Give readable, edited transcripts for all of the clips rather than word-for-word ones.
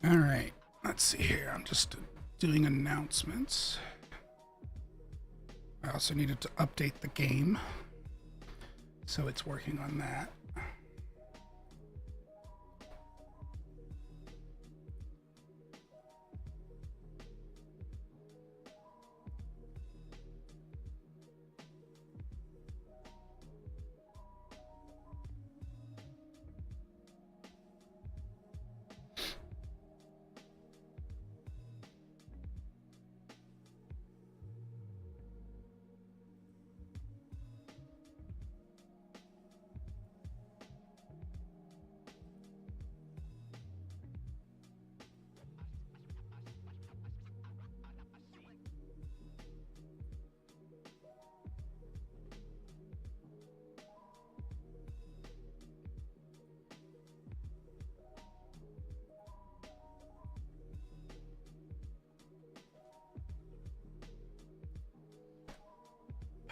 All right, let's see here. I'm just doing announcements. I also needed to update the game, so it's working on that.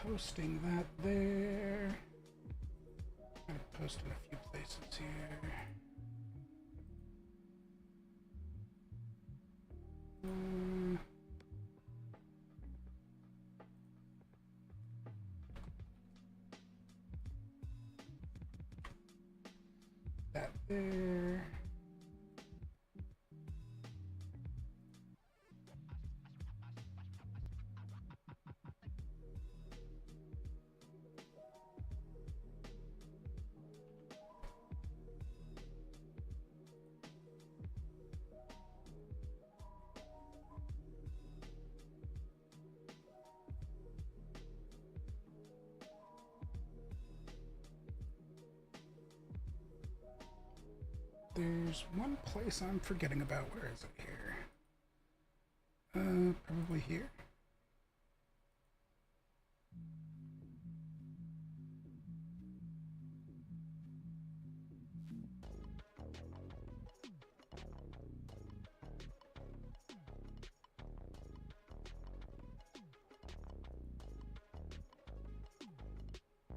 Posting that there. I'm gonna post in a few places here. That there. There's one place I'm forgetting about. Where is it here? Probably here.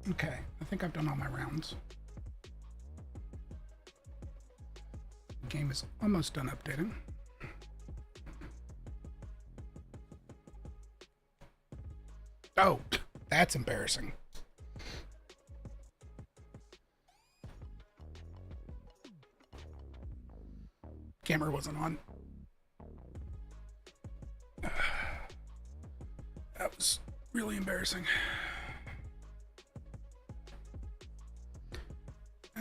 Okay, I think I've done all my rounds. The game is almost done updating. Oh, that's embarrassing. Camera wasn't on. That was really embarrassing.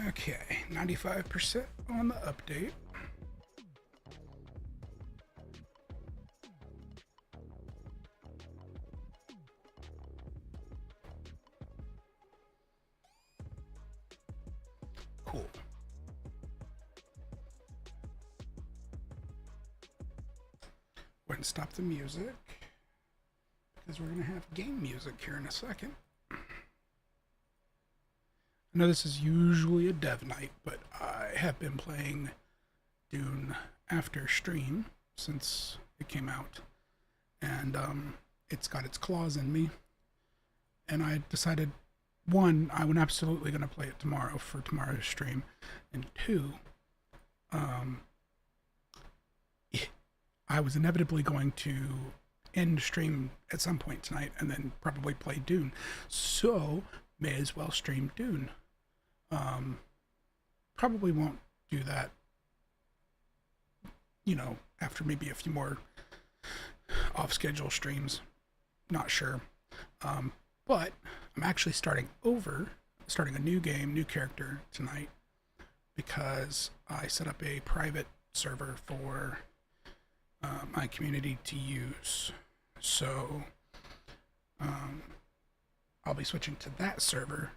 Okay, 95% on the update. Cool. Go ahead and stop the music, because we're going to have game music here in a second. I know this is usually a dev night, but I have been playing Dune after stream since it came out, and it's got its claws in me, and I decided, one, I was absolutely going to play it tomorrow for tomorrow's stream, and two, I was inevitably going to end stream at some point tonight and then probably play Dune, so may as well stream Dune. Probably won't do that, after maybe a few more off-schedule streams. Not sure. But I'm actually starting a new game, new character tonight, because I set up a private server for my community to use. So I'll be switching to that server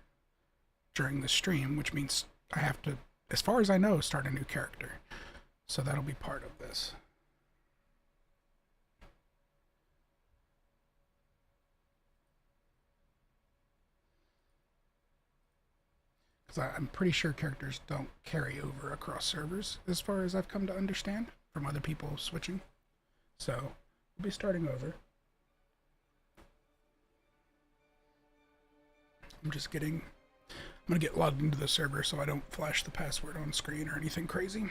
during the stream, which means I have to, as far as I know, start a new character. So that'll be part of this. Because I'm pretty sure characters don't carry over across servers, as far as I've come to understand from other people switching. So we'll be starting over. I'm gonna get logged into the server so I don't flash the password on screen or anything crazy.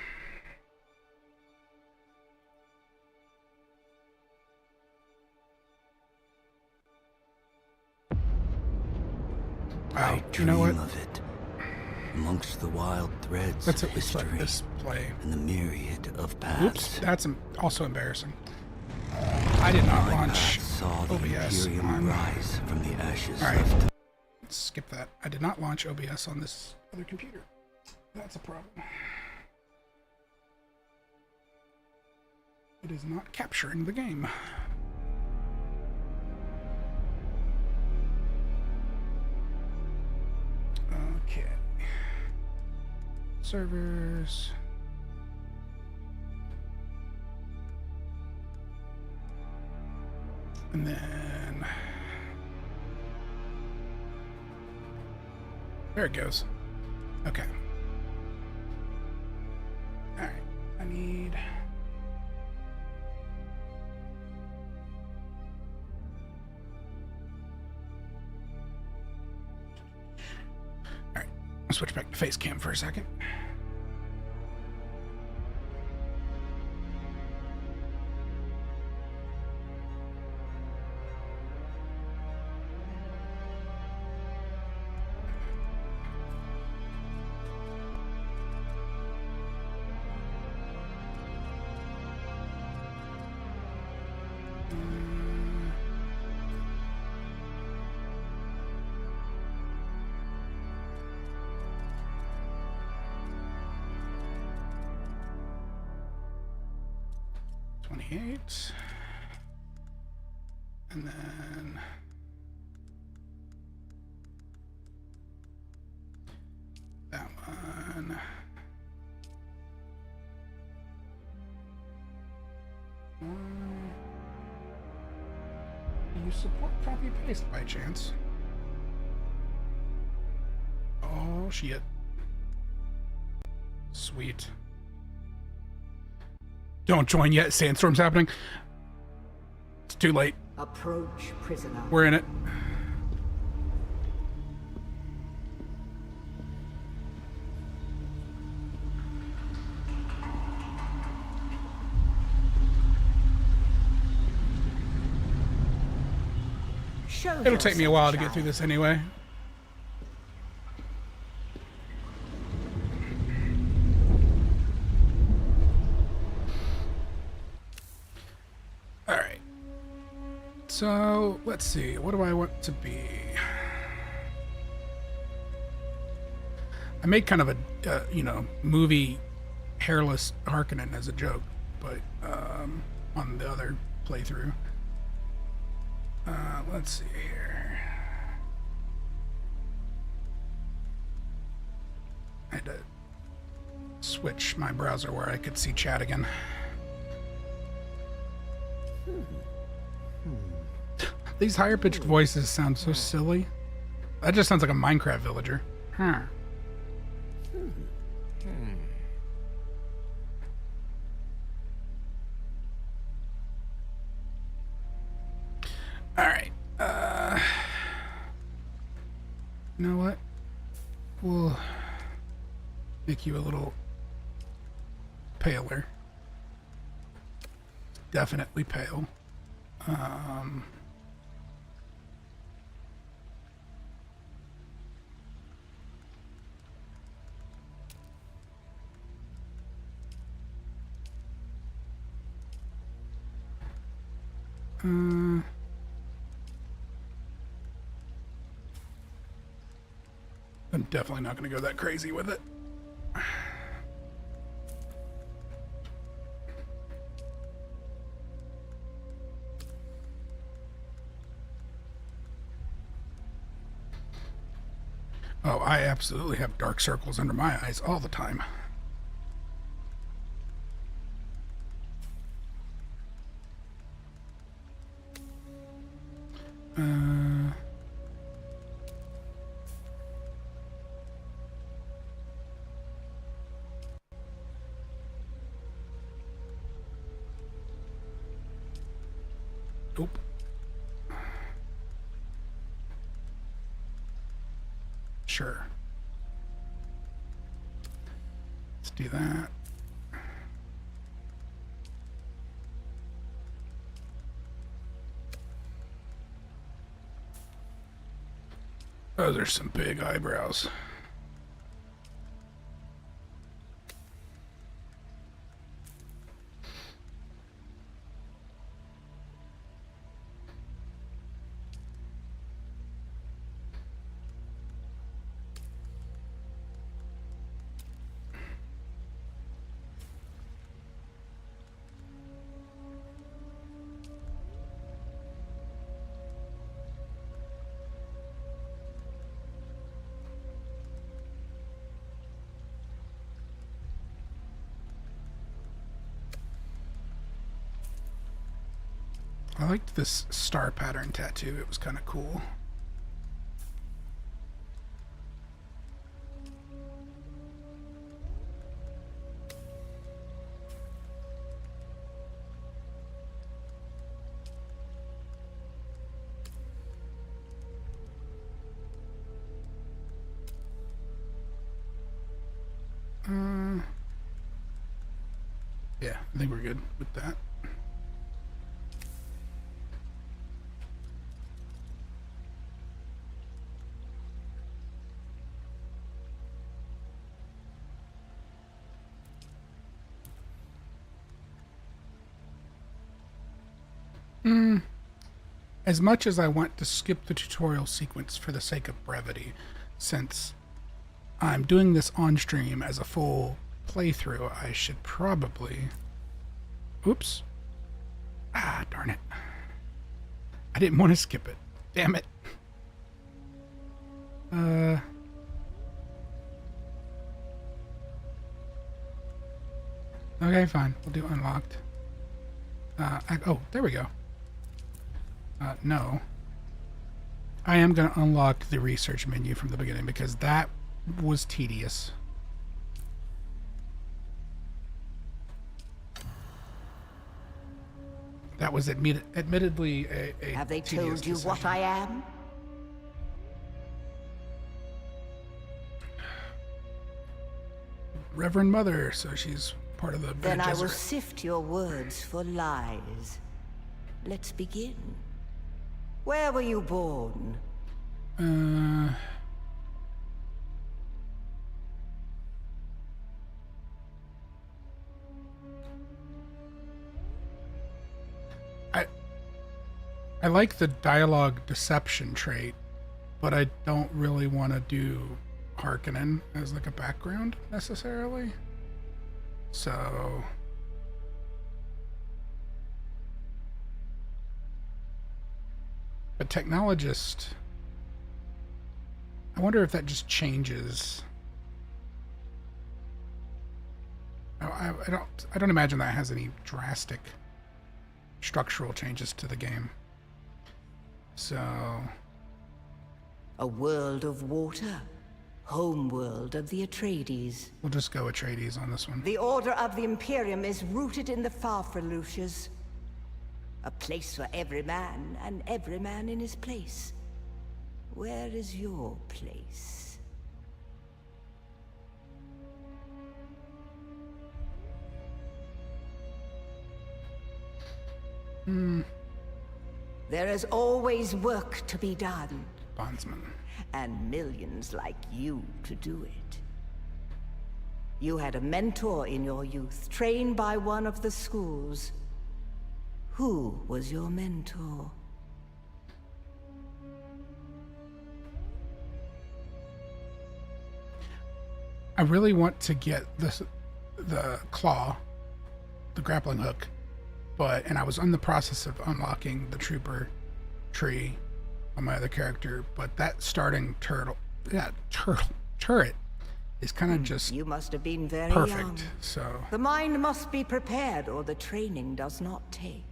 You know what? Dream of it. Amongst the wild threads Let's of at least let history this play. and the myriad of paths. Oops, that's also embarrassing. I did not My launch path saw the OBS Imperium on... rise from the ashes All right. of... Let's skip that. I did not launch OBS on this other computer. That's a problem. It is not capturing the game. Okay. Servers. And then... There it goes. Okay. Alright. I need... Alright. I'll switch back to face cam for a second. And then that one. Do you support copy paste by chance? Oh shit. Sweet. Don't join yet. Sandstorm's happening. It's too late. Approach, prisoner. We're in it. It'll take me a while to get through this anyway. Alright. So, let's see. What do I want to be? I made kind of a, movie hairless Harkonnen as a joke, but on the other playthrough. Let's see here. I had to switch my browser where I could see chat again. These higher pitched voices sound so silly. That just sounds like a Minecraft villager. Huh. Alright. You know what? We'll make you a little paler. Definitely pale. I'm definitely not going to go that crazy with it. Oh, I absolutely have dark circles under my eyes all the time. Oop. Sure. Let's do that. Those are some big eyebrows. I liked this star pattern tattoo. It was kind of cool. Yeah, I think we're good with that. As much as I want to skip the tutorial sequence for the sake of brevity, since I'm doing this on stream as a full playthrough, I should probably... Oops. Ah, darn it. I didn't want to skip it. Damn it. Okay, fine. We'll do unlocked. Oh, there we go. No. I am going to unlock the research menu from the beginning because that was tedious. That was admittedly a Have they tedious told you decision. what I am? Reverend Mother, so she's part of the Then Bene I will Gesserit. sift your words for lies. Let's begin. Where were you born? I like the dialogue deception trait, but I don't really want to do Harkonnen as like a background necessarily. So but technologist, I wonder if that just changes. I don't imagine that has any drastic structural changes to the game. So A world of water. Home world of the Atreides. we'll just go Atreides on this one. The Order of the Imperium is rooted in the Farfreluches. A place for every man, and every man in his place. Where is your place? There is always work to be done, Bondsman. and millions like you to do it. You had a mentor in your youth, trained by one of the schools. Who was your mentor? I really want to get the claw, the grappling hook, and I was in the process of unlocking the trooper tree on my other character, but that starting turret is kind of just You must have been very young. perfect. So The mind must be prepared, or the training does not take.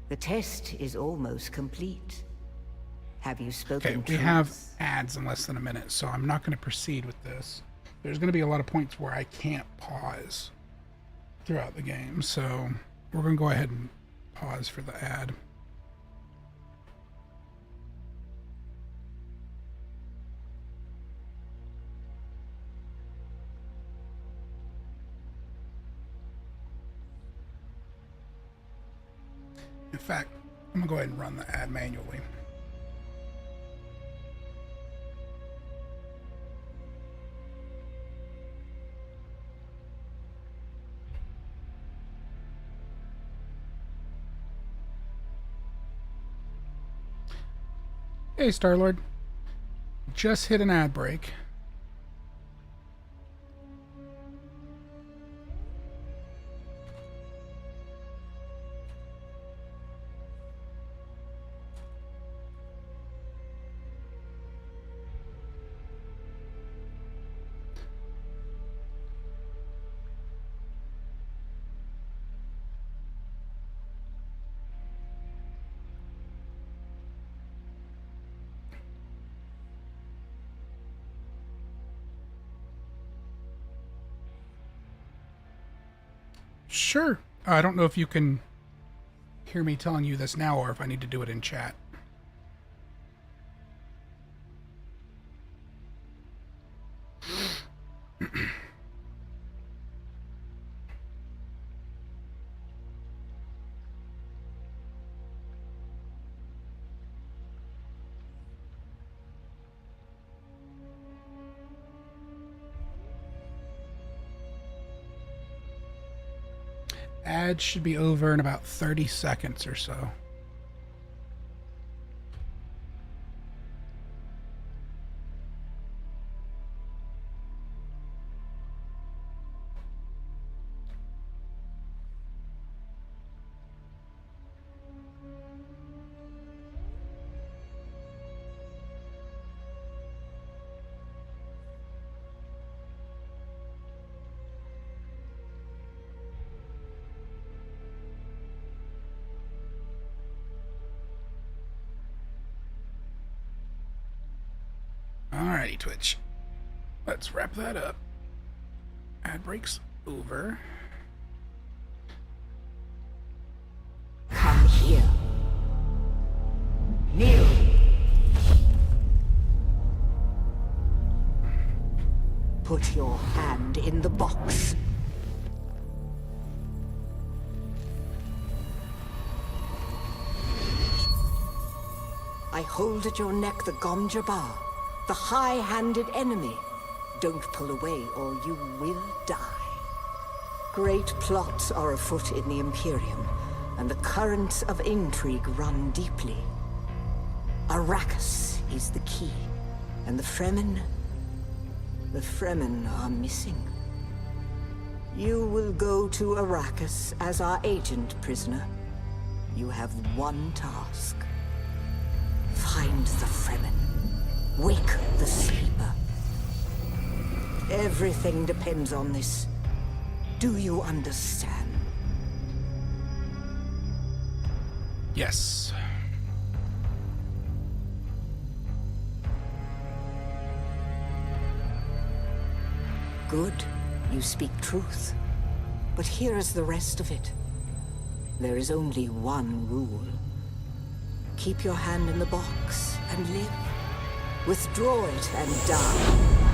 The test is almost complete. Have you spoken okay, we have truth? ads in less than a minute, so I'm not going to proceed with this. There's going to be a lot of points where I can't pause throughout the game, so we're going to go ahead and pause for the ad. In fact, I'm going to go ahead and run the ad manually. Hey, Star-Lord. Just hit an ad break. Sure. I don't know if you can hear me telling you this now or if I need to do it in chat. Ad should be over in about 30 seconds or so. Alrighty, Twitch. Let's wrap that up. Ad break's over. Come here. Kneel. Put your hand in the box. I hold at your neck the Gomjabar, the high-handed enemy. Don't pull away or you will die. Great plots are afoot in the Imperium, and the currents of intrigue run deeply. Arrakis is the key, and the Fremen are missing. You will go to Arrakis as our agent, prisoner. You have one task. Find the Fremen. Wake the sleeper. Everything depends on this. Do you understand? Yes. Good. You speak truth. But here is the rest of it. There is only one rule. Keep your hand in the box and live. Withdraw it and die.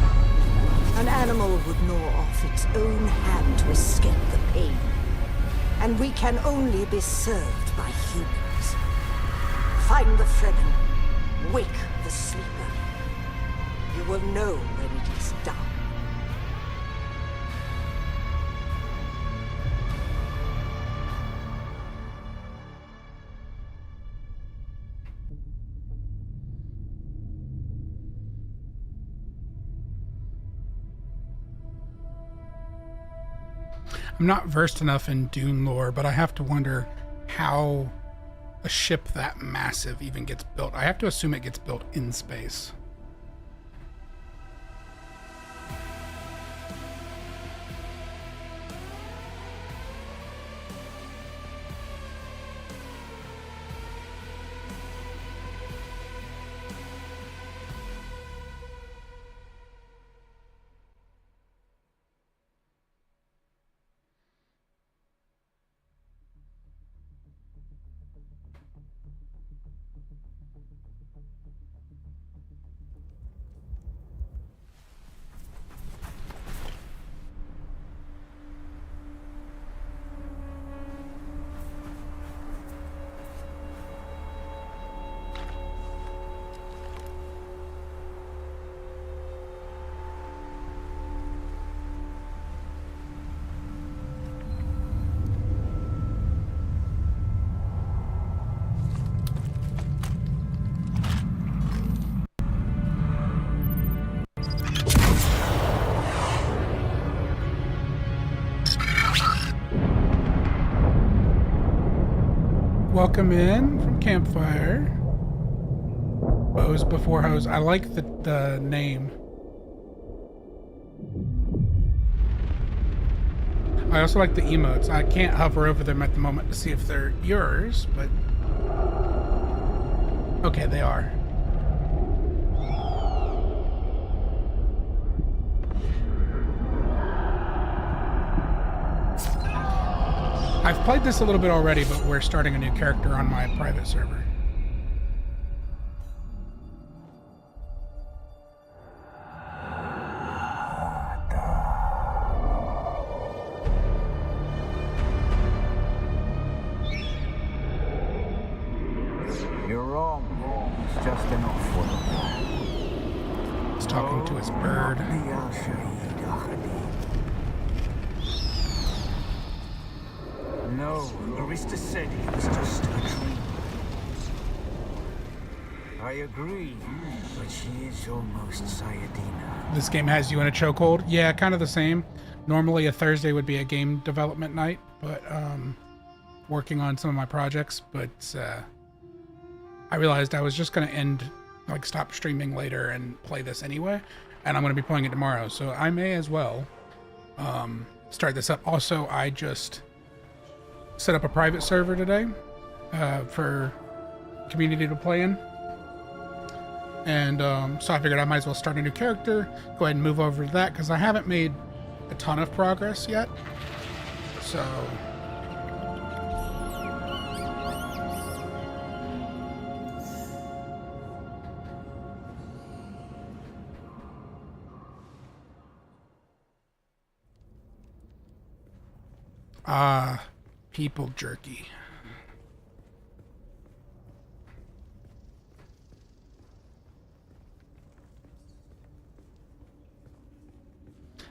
An animal would gnaw off its own hand to escape the pain. And we can only be served by humans. Find the Fremen. Wake the sleeper. You will know when it is done. I'm not versed enough in Dune lore, but I have to wonder how a ship that massive even gets built. I have to assume it gets built in space. welcome in from Campfire. Bows before hose. I like the name. I also like the emotes. I can't hover over them at the moment to see if they're yours, but... Okay, they are. I've played this a little bit already, but we're starting a new character on my private server. You're wrong. It's just an off-world. He's talking to his bird. No, Arista said it was just a dream. I agree, but she is almost Sayadina. This game has you in a chokehold. Yeah, kind of the same. Normally a Thursday would be a game development night, but working on some of my projects, but I realized I was just going to stop streaming later and play this anyway, and I'm going to be playing it tomorrow, so I may as well start this up. Also, I just set up a private server today for community to play in, and so I figured I might as well start a new character, go ahead and move over to that, because I haven't made a ton of progress yet, so... people jerky.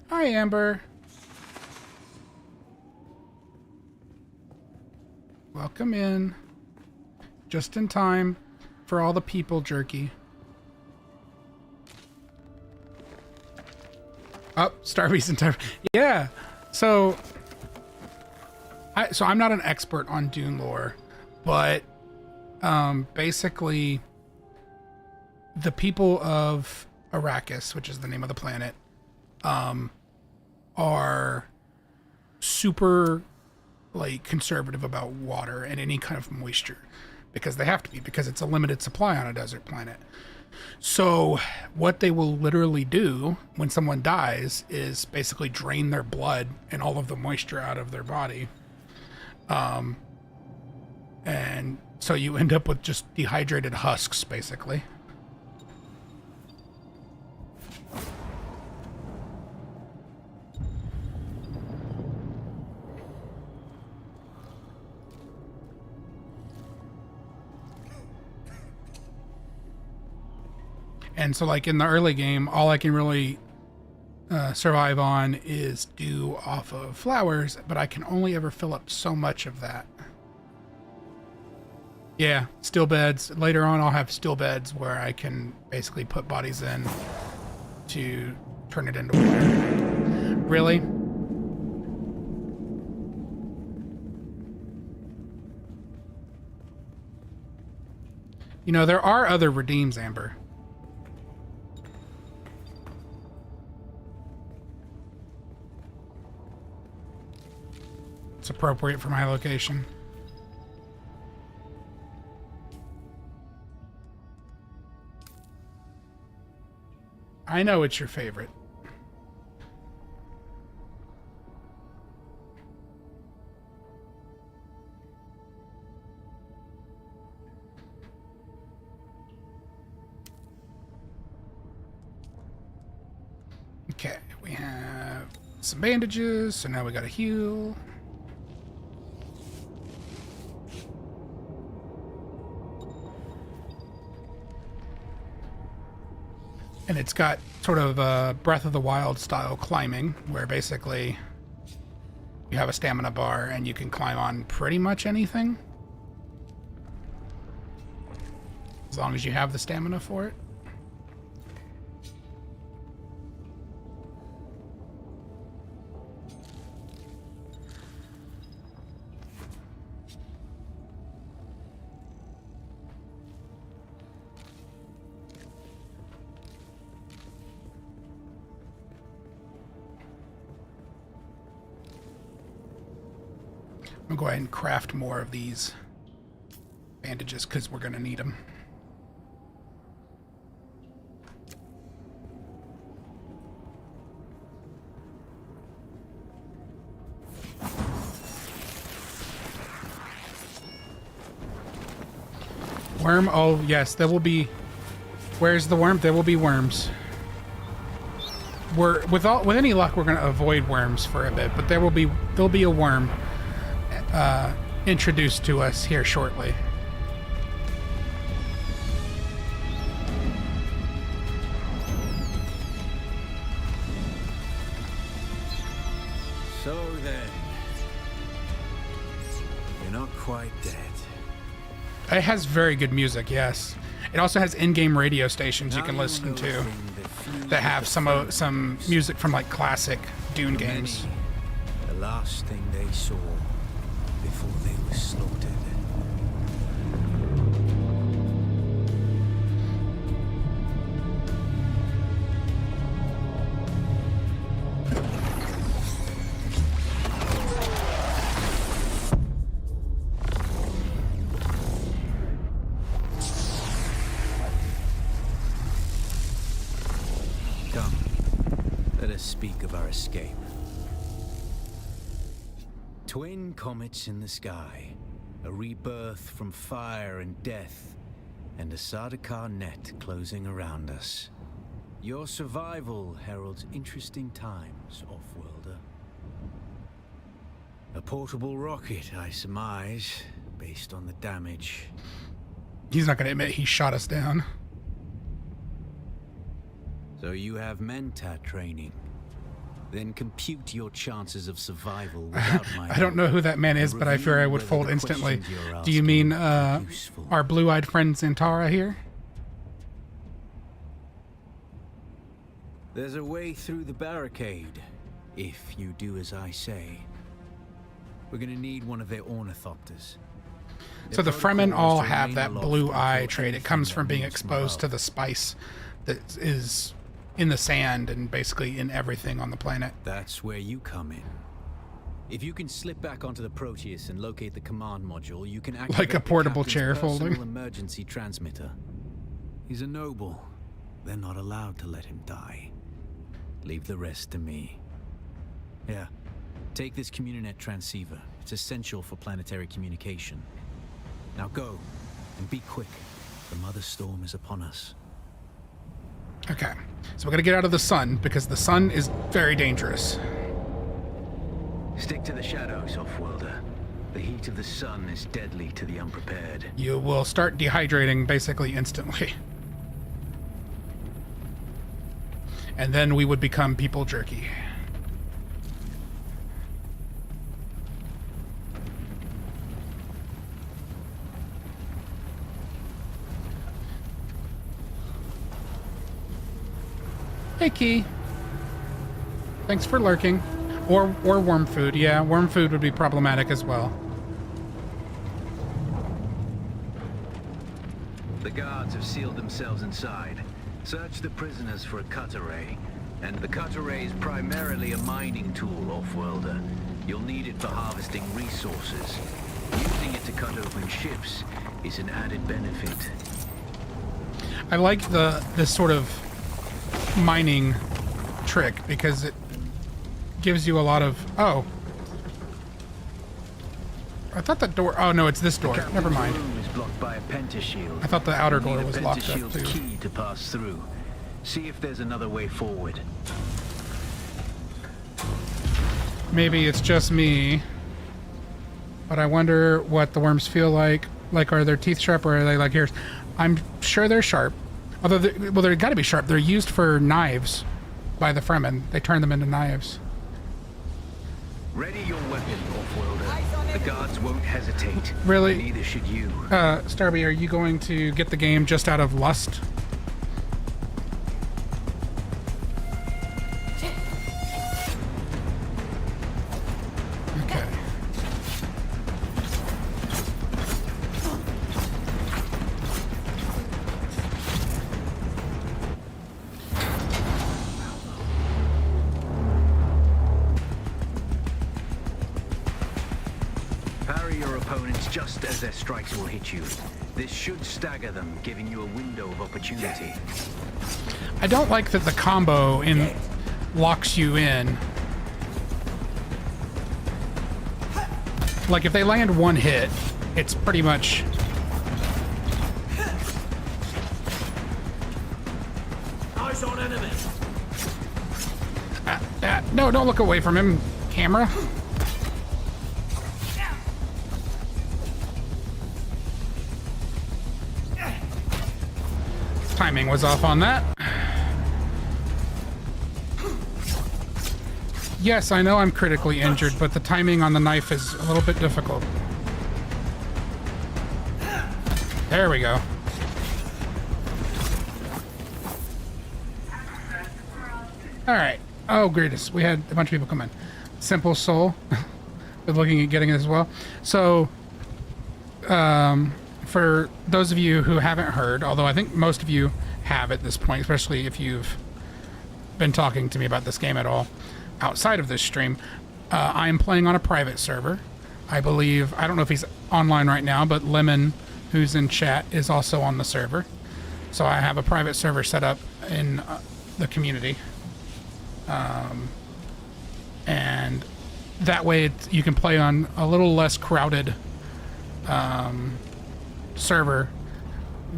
Hi, Amber. Welcome in. Just in time for all the people jerky. Oh, Starbeast and time. Yeah. So I'm not an expert on Dune lore, but basically the people of Arrakis, which is the name of the planet, are super conservative about water and any kind of moisture, because they have to be, because it's a limited supply on a desert planet. So what they will literally do when someone dies is basically drain their blood and all of the moisture out of their body. And so you end up with just dehydrated husks, basically. And so in the early game, all I can really survive on is dew off of flowers, but I can only ever fill up so much of that. Yeah, still beds. Later on, I'll have still beds where I can basically put bodies in to turn it into water. Really? You know, there are other redeems, Amber. It's appropriate for my location. I know it's your favorite. Okay, we have some bandages, so now we gotta heal. And it's got sort of a Breath of the Wild style climbing, where basically you have a stamina bar and you can climb on pretty much anything, as long as you have the stamina for it. I'm gonna go ahead and craft more of these bandages because we're gonna need them. Worm? Oh yes, there will be. Where's the worm? There will be worms. With any luck, we're gonna avoid worms for a bit, but there'll be a worm introduced to us here shortly. So then, you're not quite dead. It has very good music, yes. It also has in-game radio stations you can listen to that have some music from like classic Dune games. The last thing they saw before they were slaughtered. Come, let us speak of our escape. Twin comets in the sky, a rebirth from fire and death, and a Sardaukar net closing around us. Your survival heralds interesting times, Offworlder. A portable rocket, I surmise, based on the damage. He's not gonna admit he shot us down. So you have Mentat training. Then compute your chances of survival without my I don't know who that man is, but I fear I would fold instantly. Do you mean our blue-eyed friend Zantara here? There's a way through the barricade, if you do as I say. We're gonna need one of their ornithopters. So the Fremen all have that blue eye trait. It comes from being exposed to the spice that is in the sand and basically in everything on the planet. That's where you come in. If you can slip back onto the Proteus and locate the command module, you can activate Like a portable the chair captain's folding. personal emergency transmitter. He's a noble. They're not allowed to let him die. Leave the rest to me. Here, take this Communinet transceiver. It's essential for planetary communication. Now go, and be quick. The Mother Storm is upon us. Okay, so we're gonna get out of the sun because the sun is very dangerous. Stick to the shadows, Offworlder. The heat of the sun is deadly to the unprepared. You will start dehydrating basically instantly. And then we would become people jerky. Hey, Key. Thanks for lurking. Or worm food. Yeah, worm food would be problematic as well. The guards have sealed themselves inside. Search the prisoners for a cut array. And the cut array is primarily a mining tool, Offworlder. You'll need it for harvesting resources. Using it to cut open ships is an added benefit. I like this sort of mining trick because it gives you a lot of... Oh. I thought that door... Oh, no, it's this door. Never mind. The room is blocked by a pentashield. I thought the outer door Need a was locked up, pentashield's too. key to pass through. See if there's another way forward. Maybe it's just me. But I wonder what the worms feel like. Like, are their teeth sharp or are they like yours? I'm sure they're sharp. Although, well, they've got to be sharp. They're used for knives by the Fremen. They turn them into knives. Ready your weapon, Offworlder. The guards won't hesitate. Really? Neither should you. Starby, are you going to get the game just out of lust? Okay. Parry your opponents just as their strikes will hit you. This should stagger them, giving you a window of opportunity. I don't like that the combo locks you in. Like if they land one hit, it's pretty much... Eyes on enemy. No, don't look away from him, camera. Timing was off on that. Yes, I know I'm critically injured, but the timing on the knife is a little bit difficult. There we go. Alright. Oh, greatest. We had a bunch of people come in. Simple Soul. Been looking at getting it as well. So, for those of you who haven't heard, although I think most of you have at this point, especially if you've been talking to me about this game at all outside of this stream, I am playing on a private server. I believe, I don't know if he's online right now, but Lemon, who's in chat, is also on the server. So I have a private server set up in the community. And that way you can play on a little less crowded server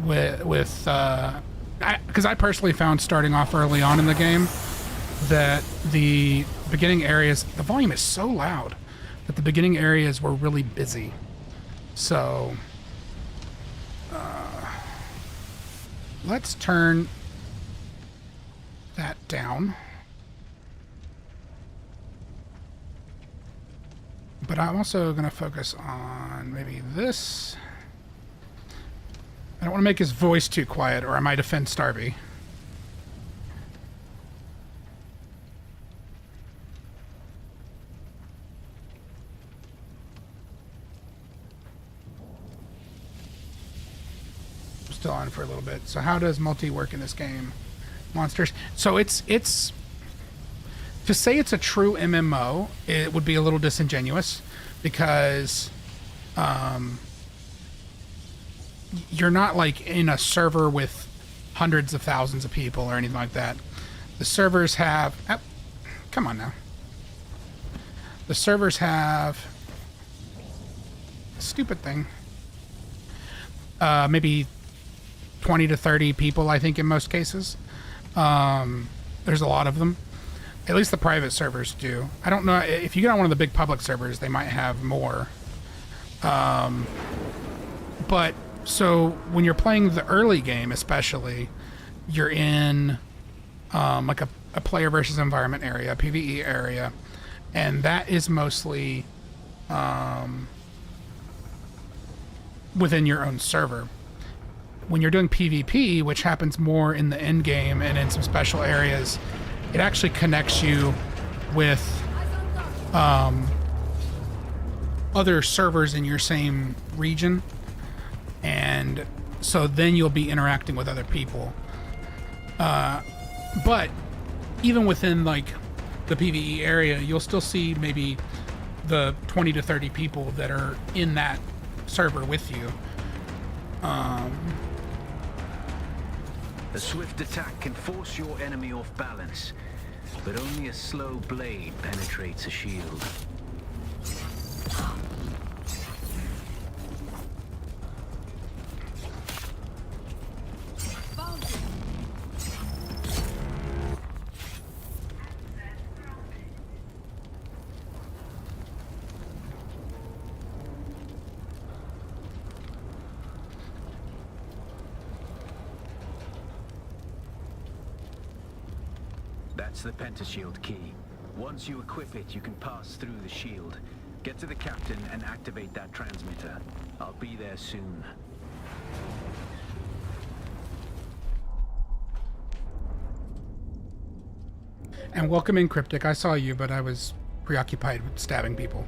with because I personally found starting off early on in the game that the beginning areas, the volume is so loud that the beginning areas were really busy. So let's turn that down. But I'm also going to focus on maybe this. I don't want to make his voice too quiet or I might offend Starby. Still on for a little bit. So how does multi work in this game? Monsters. So it's to say it's a true MMO, it would be a little disingenuous because you're not like in a server with hundreds of thousands of people or anything like that. The servers have... Oh, come on now. The servers have... Stupid thing. Maybe 20 to 30 people, I think, in most cases. There's a lot of them. At least the private servers do. I don't know. If you get on one of the big public servers, they might have more. But, so, when you're playing the early game, especially, you're in, like a player versus environment area, a PvE area. And that is mostly, within your own server. When you're doing PvP, which happens more in the end game and in some special areas, it actually connects you with other servers in your same region, and so then you'll be interacting with other people. But even within like the PvE area, you'll still see maybe the 20 to 30 people that are in that server with you. A swift attack can force your enemy off balance, but only a slow blade penetrates a shield. That's the pentashield key. Once you equip it, you can pass through the shield. Get to the captain and activate that transmitter. I'll be there soon. And welcome in, Cryptic. I saw you, but I was preoccupied with stabbing people.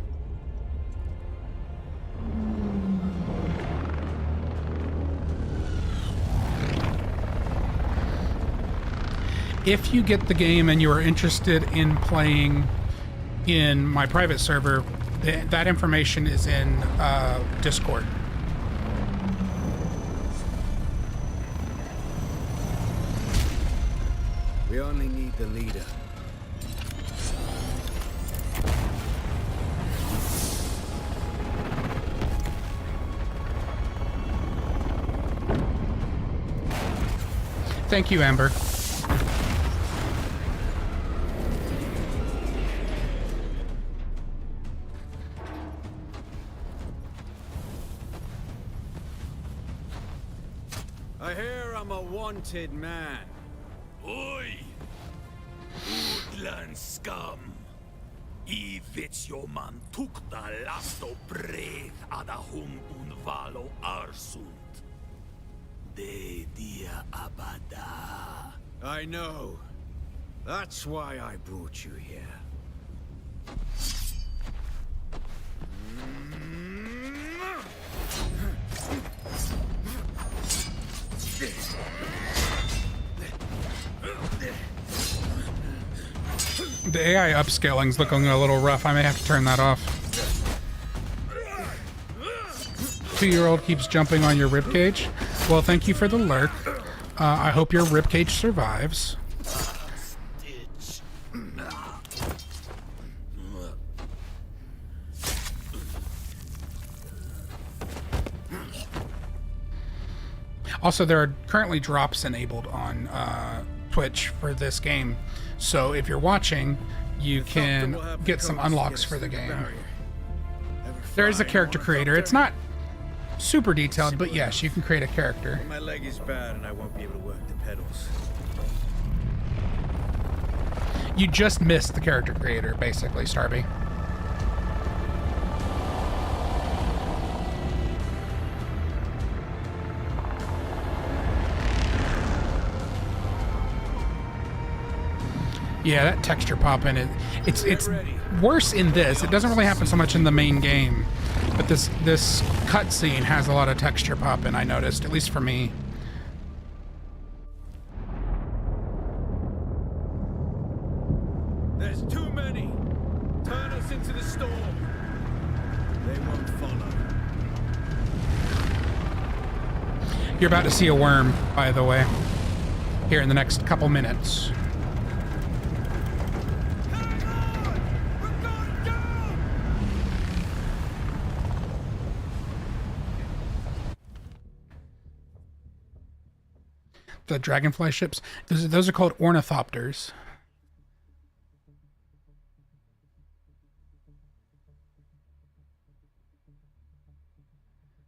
If you get the game and you are interested in playing in my private server, That information is in Discord. We only need the leader. Thank you, Amber. I hear I'm a wanted man. Oi! Woodland scum! I vits jo man tukta lasto breath ada hum unvalo arsund. De dia abada. I know. That's why I brought you here. The AI upscaling's looking a little rough. I may have to turn that off. 2-year-old keeps jumping on your ribcage. Well, thank you for the lurk. I hope your ribcage survives. Stitch. Also, there are currently drops enabled on Twitch for this game. So if you're watching, you can get some unlocks for the game. There is a character creator. It's not super detailed, but yes, you can create a character. My leg is bad and I won't be able to work the pedals. You just missed the character creator, basically, Starby. Yeah, that texture pop in it. It's worse in this. It doesn't really happen so much in the main game, but this cutscene has a lot of texture pop in. I noticed, at least for me. There's too many. Turn us into the storm. They won't follow. You're about to see a worm, by the way, here in the next couple minutes. The dragonfly ships, those are called ornithopters.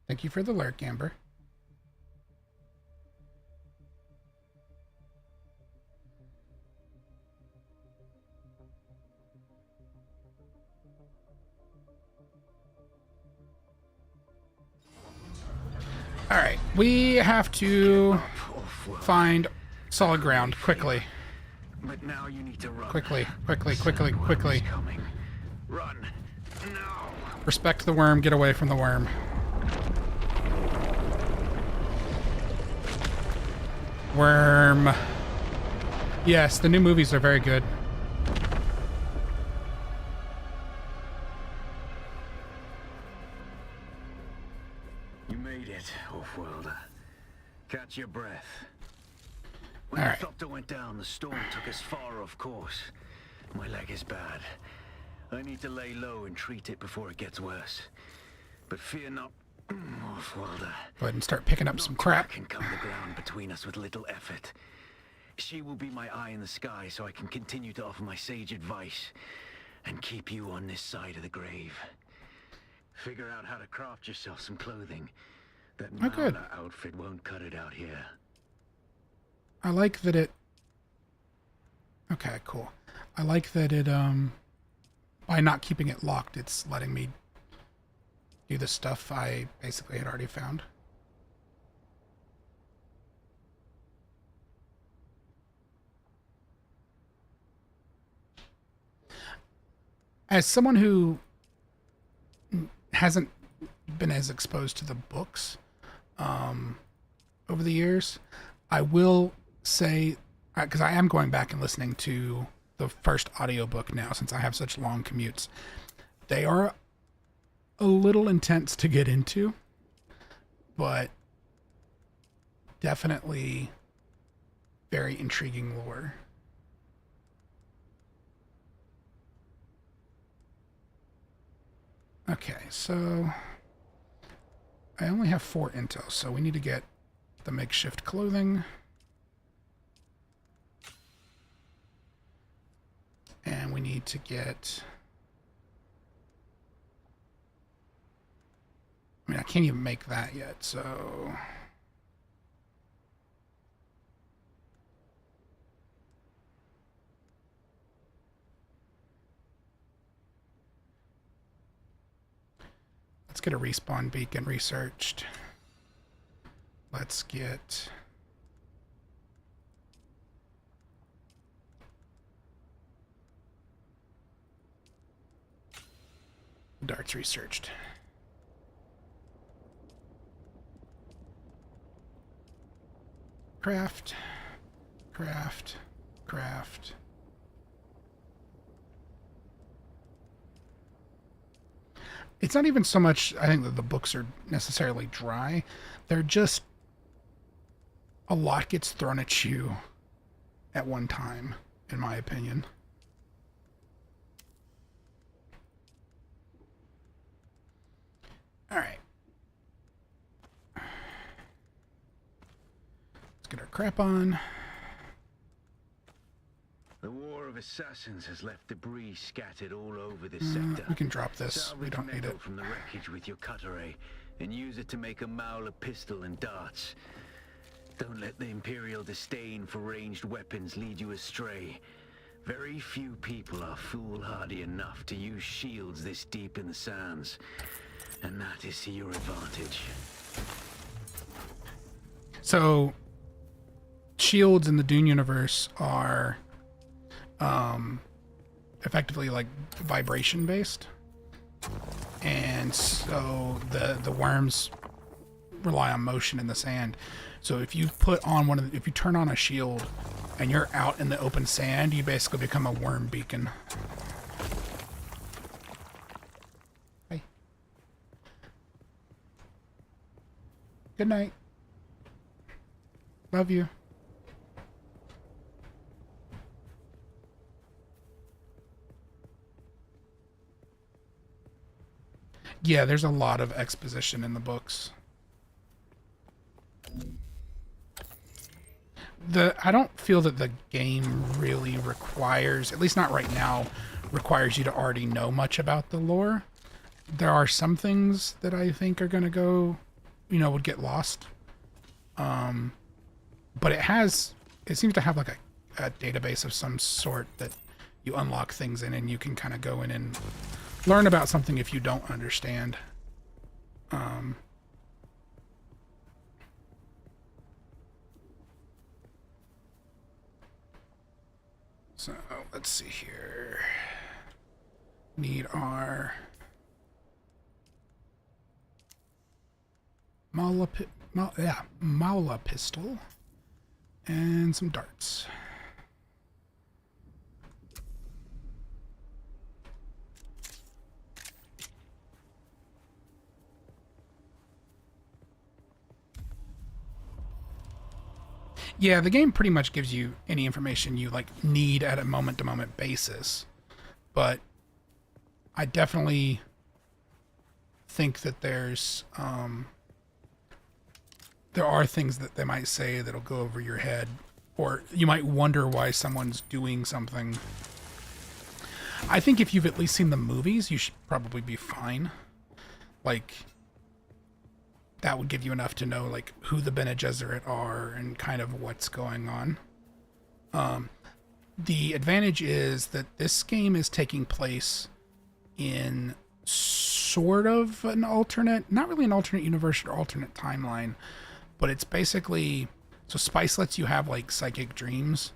Thank you for the lurk, Amber. All right, we have to find solid ground quickly. But now you need to run. Quickly. Coming. Run. Now. Respect the worm, get away from the worm. Worm. Yes, the new movies are very good. You made it, Offworlder. Catch your breath. When All the right. Thopter went down, the storm took us far off course. My leg is bad. I need to lay low and treat it before it gets worse. But fear not, Offworlder. Go ahead and start picking up some crap. Can come to ground between us with little effort. She will be my eye in the sky so I can continue to offer my sage advice and keep you on this side of the grave. Figure out how to craft yourself some clothing. That Oh, good. Mauna outfit won't cut it out here. I like that it... Okay, cool. I like that it, by not keeping it locked, it's letting me do the stuff I basically had already found. As someone who hasn't been as exposed to the books over the years, I will say, because I am going back and listening to the first audiobook now since I have such long commutes, they are a little intense to get into, but definitely very intriguing lore. Okay, so I only have 4 intel, so we need to get the makeshift clothing. And we need to get... I mean, I can't even make that yet, so... Let's get a respawn beacon researched. Let's get... darts researched. Craft. Craft. Craft. It's not even so much, I think, that the books are necessarily dry. They're just... a lot gets thrown at you at one time, in my opinion. Alright. Let's get our crap on. The War of Assassins has left debris scattered all over this sector. We can drop this. We Salvage don't need metal it. from the wreckage with your cutter ray, and use it to make a Mauler pistol and darts. Don't let the Imperial disdain for ranged weapons lead you astray. Very few people are foolhardy enough to use shields this deep in the sands, and that is to your advantage. So, shields in the Dune universe are effectively like vibration based, and so the worms rely on motion in the sand. So if you put on if you turn on a shield and you're out in the open sand, you basically become a worm beacon. Hey. Good night. Love you. Yeah, there's a lot of exposition in the books. I don't feel that the game really requires, at least not right now, requires you to already know much about the lore. There are some things that I think are going to go, would get lost. But it seems to have like a database of some sort that you unlock things in, and you can kind of go in and learn about something if you don't understand. So let's see here. Need our Maula pistol and some darts. Yeah, the game pretty much gives you any information you need at a moment-to-moment basis, but I definitely think that there are things that they might say that'll go over your head, or you might wonder why someone's doing something. I think if you've at least seen the movies, you should probably be fine. That would give you enough to know who the Bene Gesserit are and kind of what's going on. The advantage is that this game is taking place in sort of an alternate, not really an alternate universe or alternate timeline, but it's basically, so Spice lets you have psychic dreams,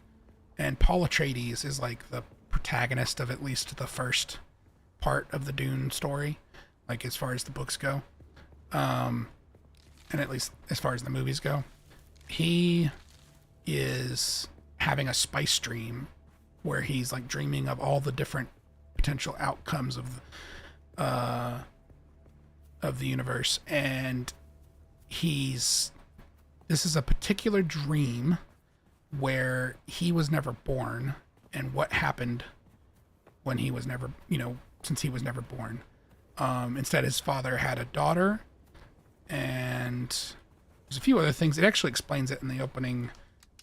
and Paul Atreides is the protagonist of at least the first part of the Dune story, as far as the books go. And at least as far as the movies go, he is having a spice dream where he's dreaming of all the different potential outcomes of of the universe, and this is a particular dream where he was never born, and what happened when he was never, since he was never born. Instead, his father had a daughter, and there's a few other things. It actually explains it in the opening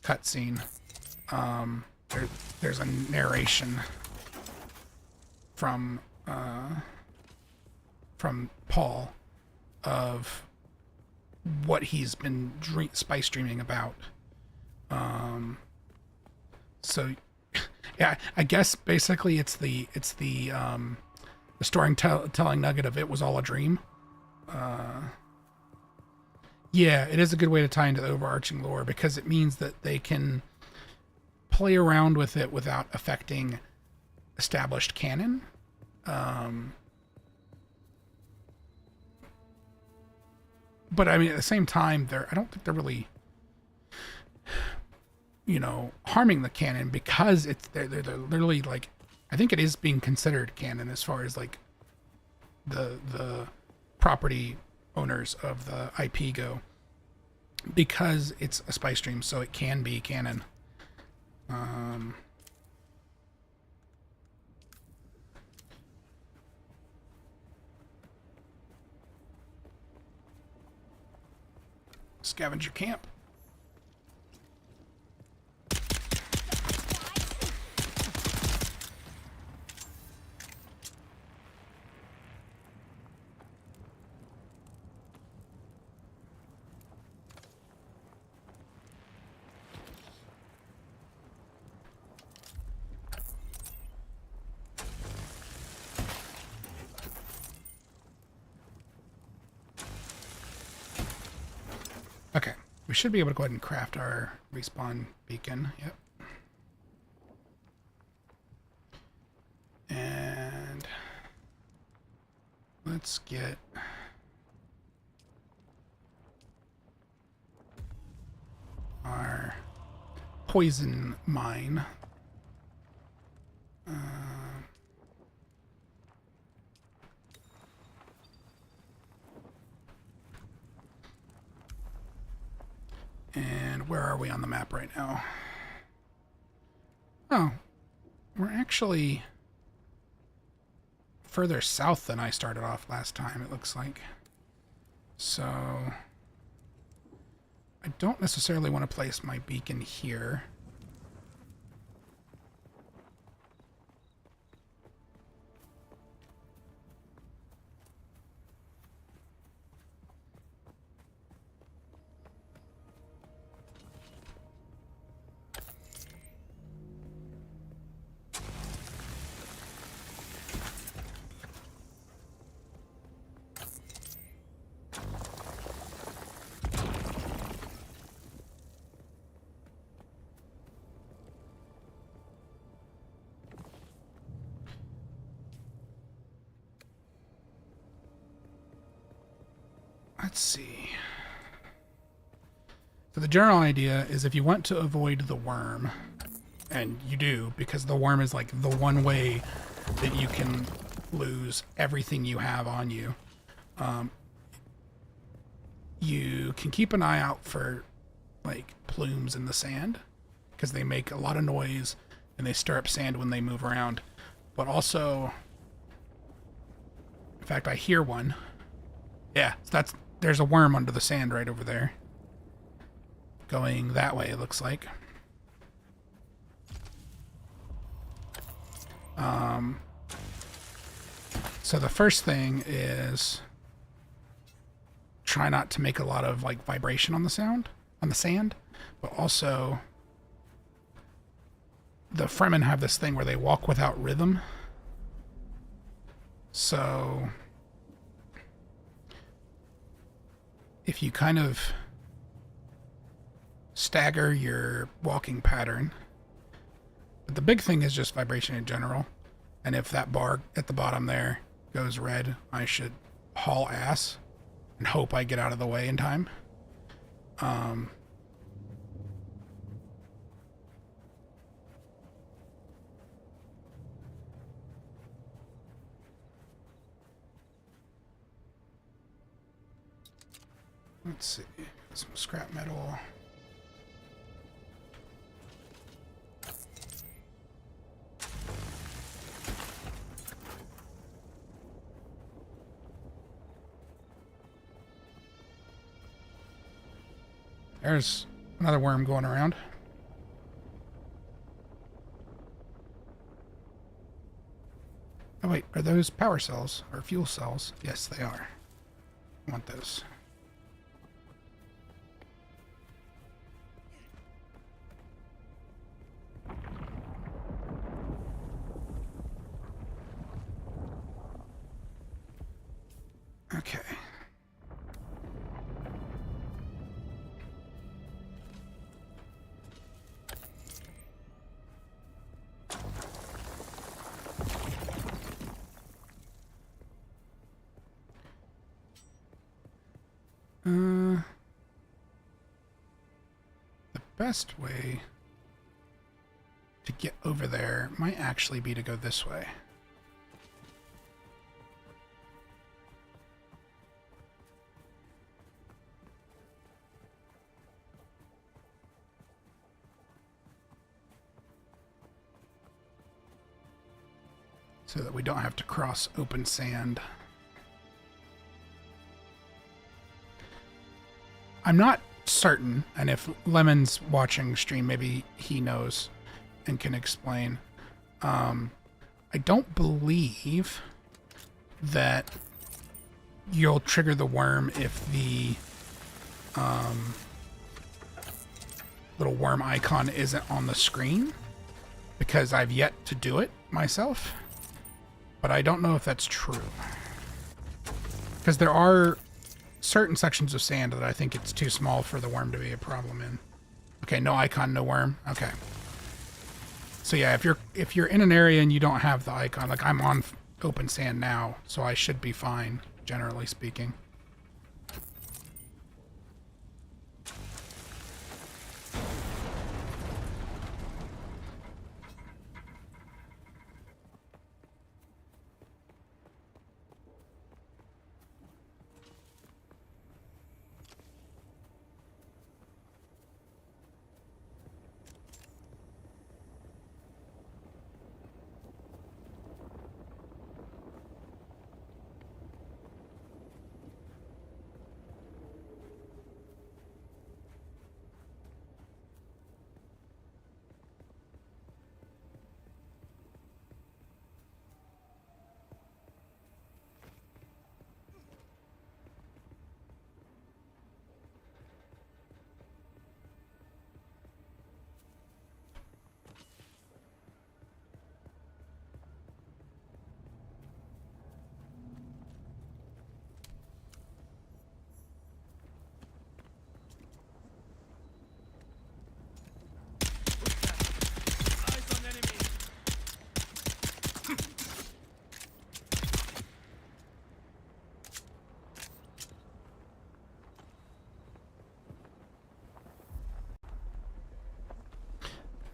cutscene. There's a narration from Paul of what he's been spice dreaming about. So yeah, I guess basically it's the storytelling nugget of it was all a dream. Yeah, it is a good way to tie into the overarching lore, because it means that they can play around with it without affecting established canon. But I mean, at the same time, I don't think they're really, harming the canon, because they're literally like, I think it is being considered canon as far as like the property owners of the IP go, because it's a spice dream, so it can be canon. Scavenger camp. Okay, we should be able to go ahead and craft our respawn beacon. Yep. And let's get our poison mine. And where are we on the map right now? Oh, we're actually further south than I started off last time, it looks like. So I don't necessarily want to place my beacon here. Let's see. So the general idea is, if you want to avoid the worm, and you do, because the worm is like the one way that you can lose everything you have on you, you can keep an eye out for like plumes in the sand, because they make a lot of noise and they stir up sand when they move around. But also, in fact, I hear one. Yeah, there's a worm under the sand right over there. Going that way, it looks like. So the first thing is try not to make a lot of like vibration on the sand, but also the Fremen have this thing where they walk without rhythm. So if you kind of stagger your walking pattern, but the big thing is just vibration in general. And if that bar at the bottom there goes red, I should haul ass and hope I get out of the way in time. Let's see. Some scrap metal. There's another worm going around. Oh wait, are those power cells or fuel cells? Yes, they are. I want those. Okay. The best way to get over there might actually be to go this way. So that we don't have to cross open sand. I'm not certain, and if Lemon's watching stream, maybe he knows and can explain. I don't believe that you'll trigger the worm if the little worm icon isn't on the screen, because I've yet to do it myself. But I don't know if that's true. Because there are certain sections of sand that I think it's too small for the worm to be a problem in. Okay, no icon, no worm. Okay. So yeah, if you're in an area and you don't have the icon, like I'm on open sand now, so I should be fine, generally speaking.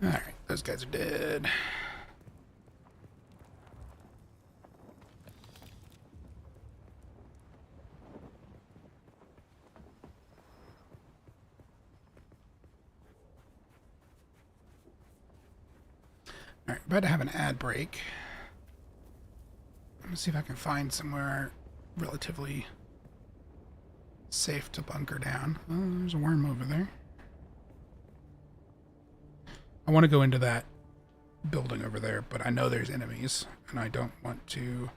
Alright, those guys are dead. Alright, about to have an ad break. Let me see if I can find somewhere relatively safe to bunker down. Oh, there's a worm over there. I want to go into that building over there, but I know there's enemies, and I don't want to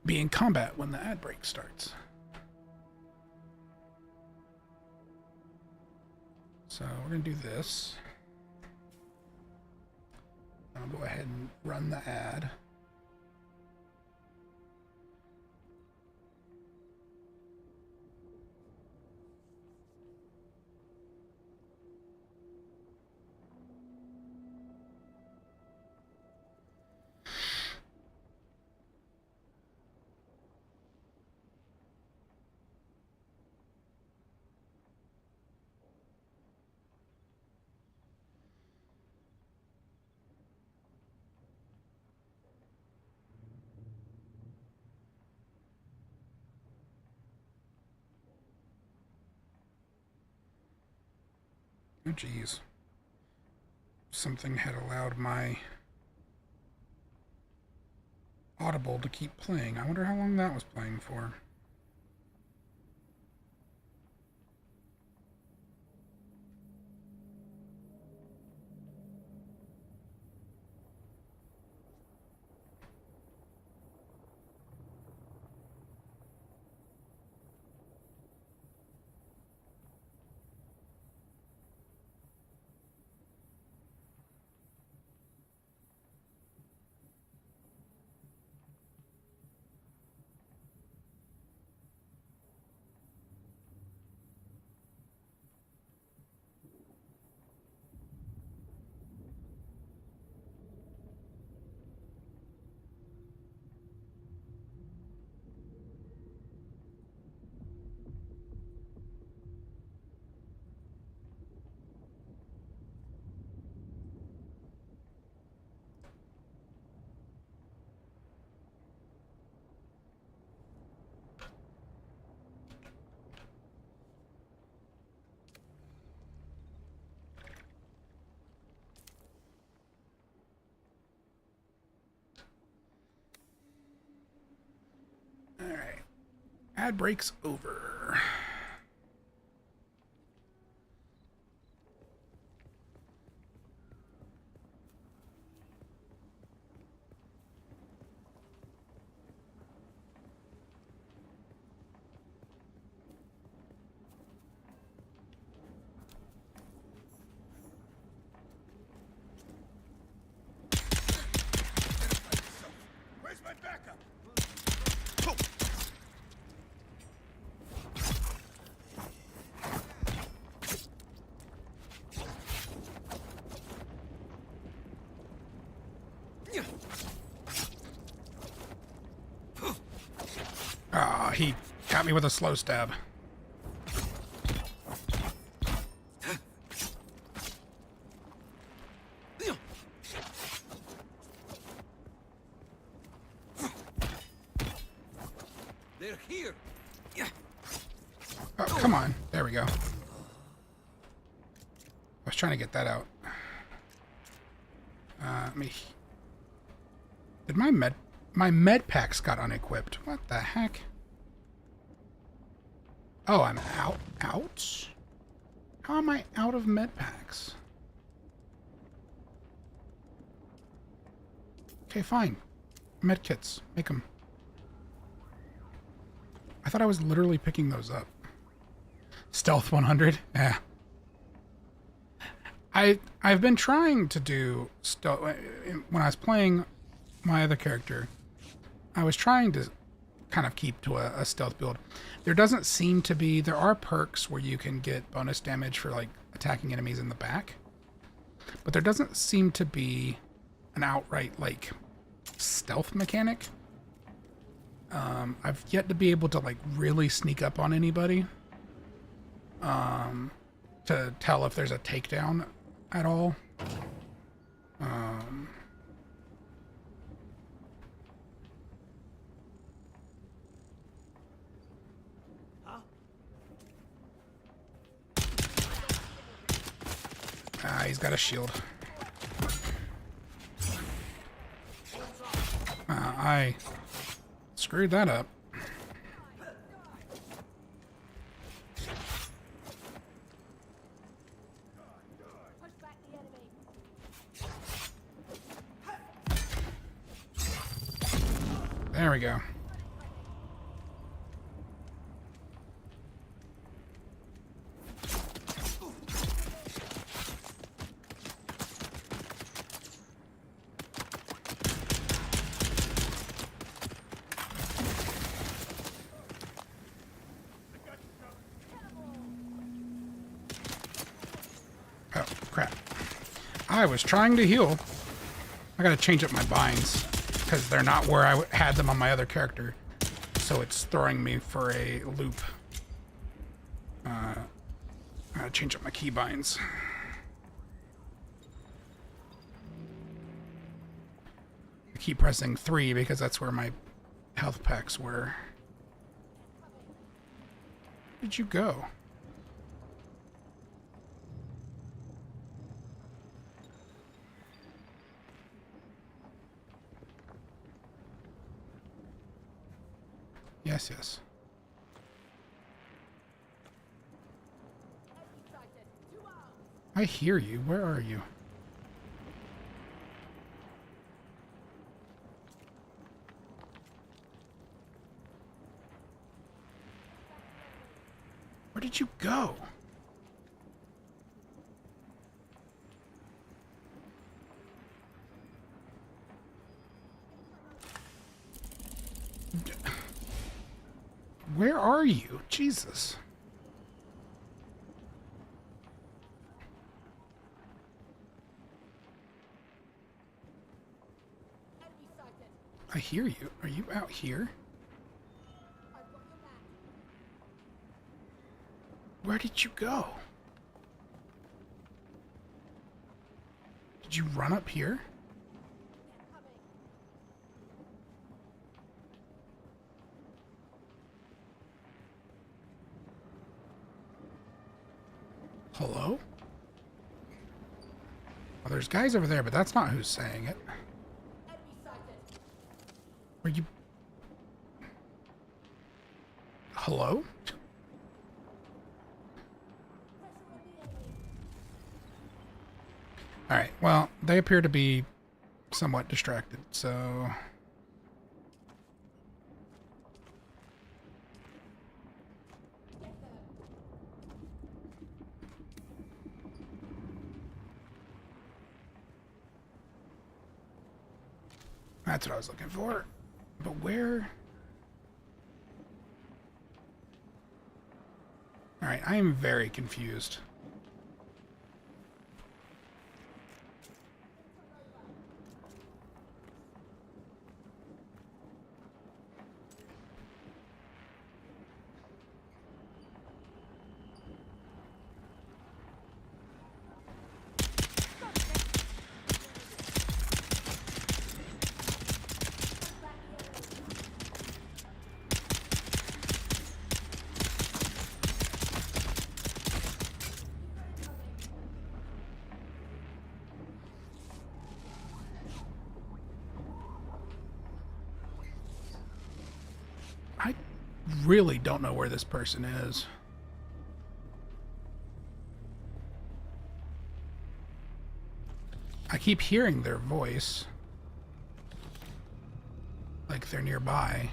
be in combat when the ad break starts. So we're going to do this. I'll go ahead and run the ad. Oh, geez. Something had allowed my Audible to keep playing. I wonder how long that was playing for. Alright. Ad break's over. Where's my backup? Ah, he got me with a slow stab. They're here. Oh, come on. There we go. I was trying to get that out. Me. Did my med packs got unequipped? What the heck? Oh, I'm out. Out? How am I out of med packs? Okay, fine. Med kits. Make them. I thought I was literally picking those up. Stealth 100? Yeah. I've been trying to do stealth. When I was playing my other character, I was trying to kind of keep to a stealth build. There doesn't seem to be... There are perks where you can get bonus damage for like attacking enemies in the back. But there doesn't seem to be an outright like stealth mechanic. I've yet to be able to like really sneak up on anybody. To tell if there's a takedown at all. He's got a shield. I screwed that up. There we go. Oh, crap. I was trying to heal. I gotta change up my binds, because they're not where I had them on my other character. So it's throwing me for a loop. I gotta change up my keybinds. I keep pressing 3 because that's where my health packs were. Where'd you go? Yes, yes. I hear you. Where are you? Where did you go? Where are you? Jesus. I hear you. Are you out here? Where did you go? Did you run up here? Hello? Well, there's guys over there, but that's not who's saying it. Are you... Hello? Alright, well, they appear to be somewhat distracted, so... That's what I was looking for. But where? Alright, I am very confused. I really don't know where this person is. I keep hearing their voice. Like they're nearby.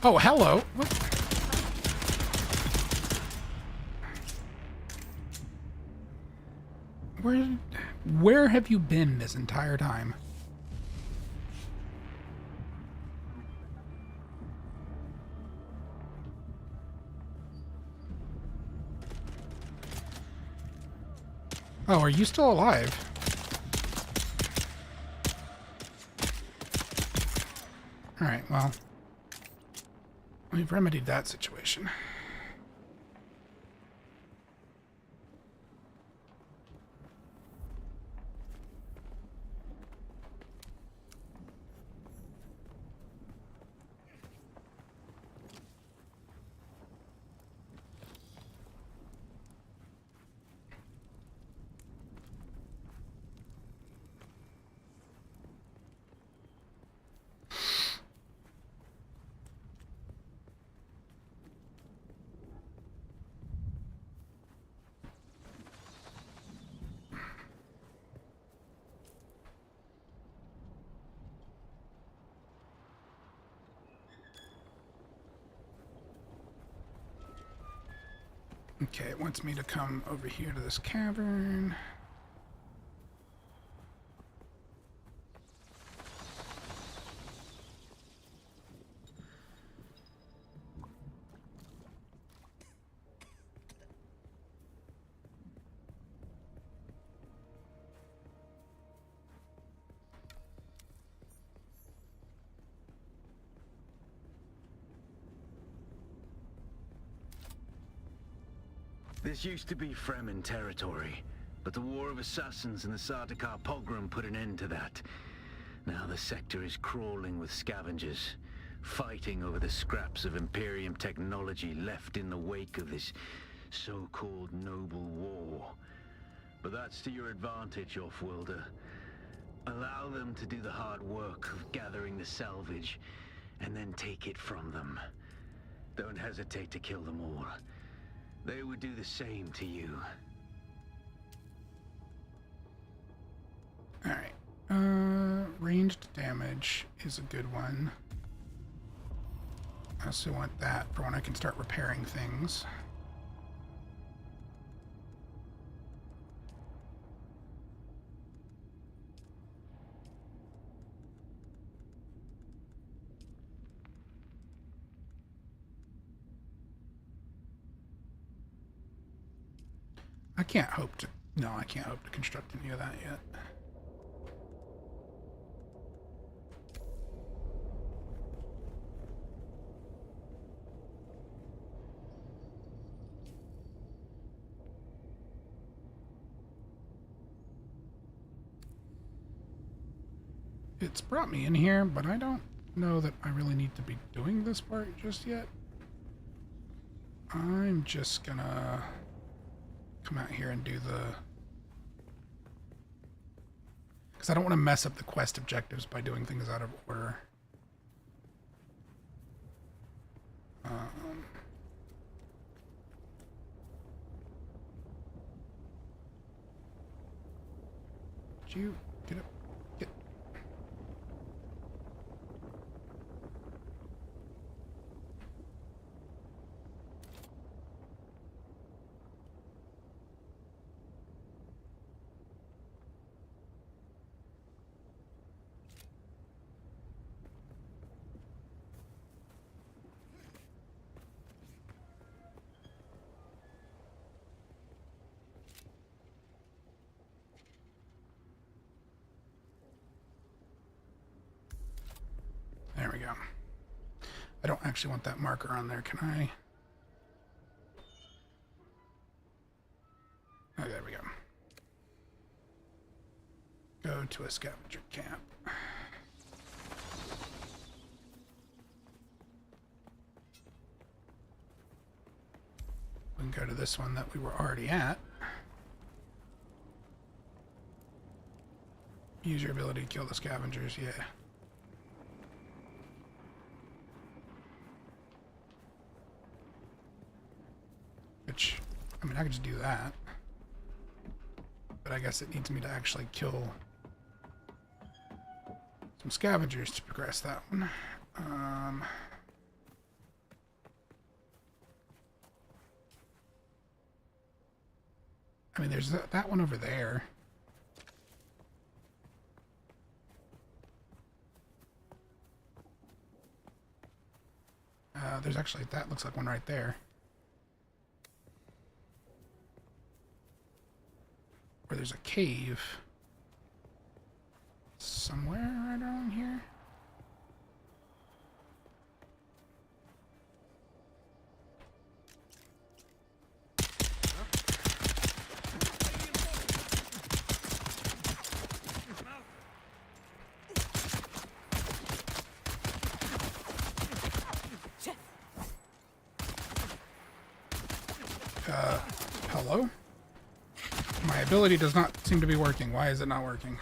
Oh, hello. What? Where have you been this entire time? Oh, are you still alive? Alright, well, we've remedied that situation. Okay, it wants me to come over here to this cavern. This used to be Fremen territory, but the War of Assassins and the Sardaukar pogrom put an end to that. Now the sector is crawling with scavengers, fighting over the scraps of Imperium technology left in the wake of this so-called noble war. But that's to your advantage, Offworlder. Allow them to do the hard work of gathering the salvage, and then take it from them. Don't hesitate to kill them all. They would do the same to you. Alright. Ranged damage is a good one. I also want that for when I can start repairing things. I can't hope to... No, I can't hope to construct any of that yet. It's brought me in here, but I don't know that I really need to be doing this part just yet. I'm just gonna come out here and do the... Because I don't want to mess up the quest objectives by doing things out of order. Did you get up? Get... There we go. I don't actually want that marker on there, can I? Oh, there we go. Go to a scavenger camp. We can go to this one that we were already at. Use your ability to kill the scavengers, yeah. Which, I mean, I could just do that. But I guess it needs me to actually kill some scavengers to progress that one. I mean, there's that one over there. There's actually, that looks like one right there. Where there's a cave somewhere right around here. Hello? My ability does not seem to be working. Why is it not working?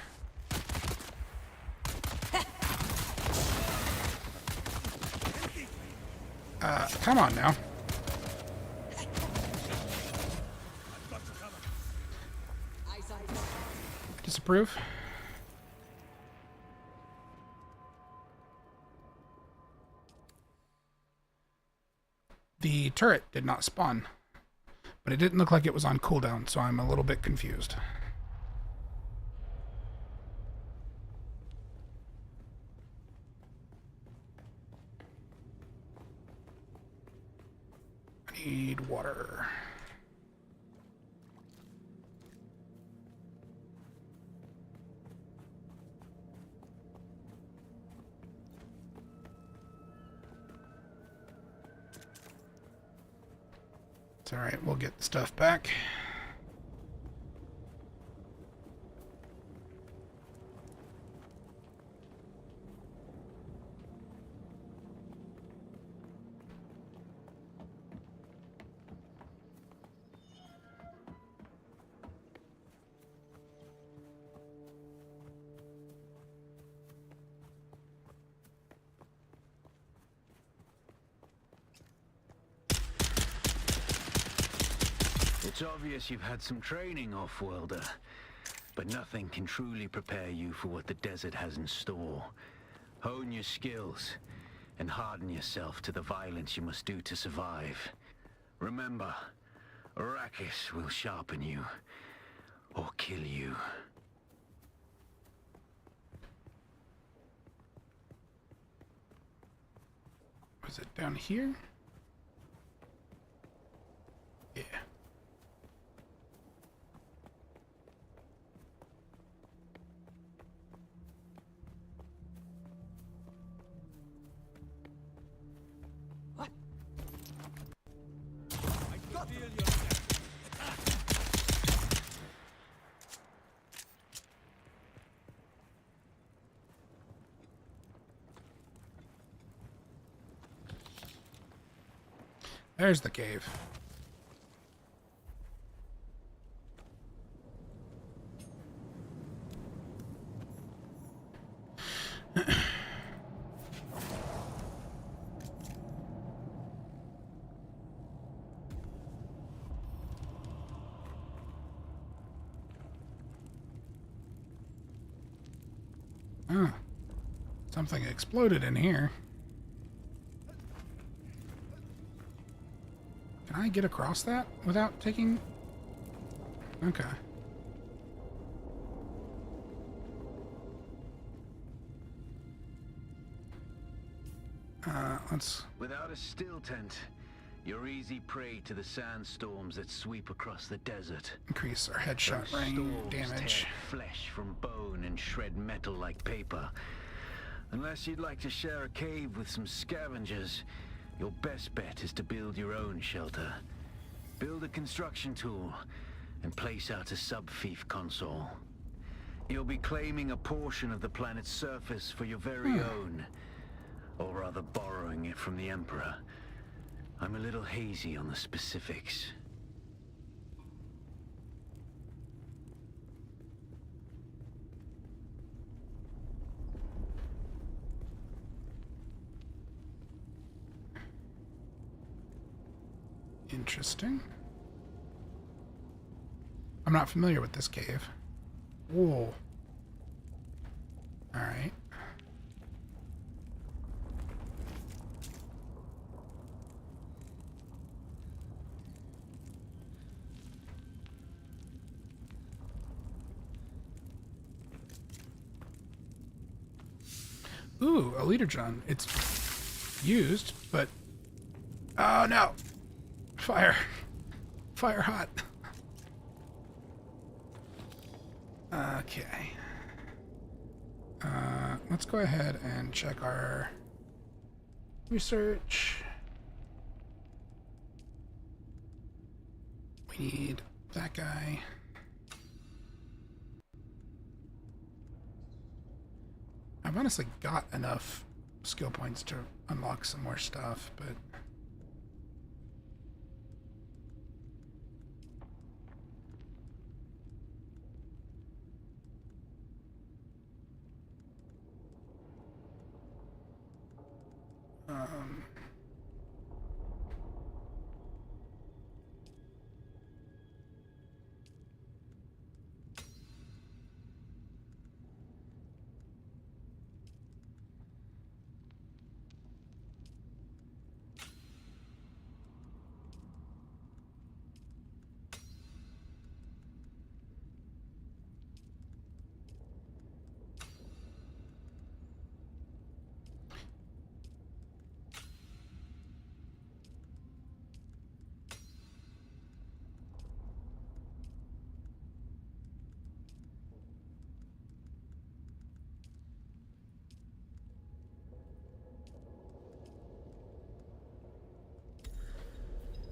Come on now. Disapprove? The turret did not spawn. But it didn't look like it was on cooldown, so I'm a little bit confused. I need water. It's alright, we'll get the stuff back. It's obvious you've had some training, off-worlder. But nothing can truly prepare you for what the desert has in store. Hone your skills, and harden yourself to the violence you must do to survive. Remember, Arrakis will sharpen you, or kill you. Was it down here? Yeah. What? I got feel your There's the cave. Oh, something exploded in here. Can I get across that without taking... Okay. Let's... Without a still tent, you're easy prey to the sandstorms that sweep across the desert. increase our headshot Those ring storms damage. tear flesh from bone and shred metal like paper. Unless you'd like to share a cave with some scavengers, your best bet is to build your own shelter. Build a construction tool and place out a sub-fief console. You'll be claiming a portion of the planet's surface for your very own, or rather borrowing it from the Emperor. I'm a little hazy on the specifics. Interesting. I'm not familiar with this cave. Whoa. Alright. Ooh, a leader John. It's used, but... Oh no! Fire. Fire hot. Okay. Let's go ahead and check our research. We need that guy. I've honestly got enough skill points to unlock some more stuff, but...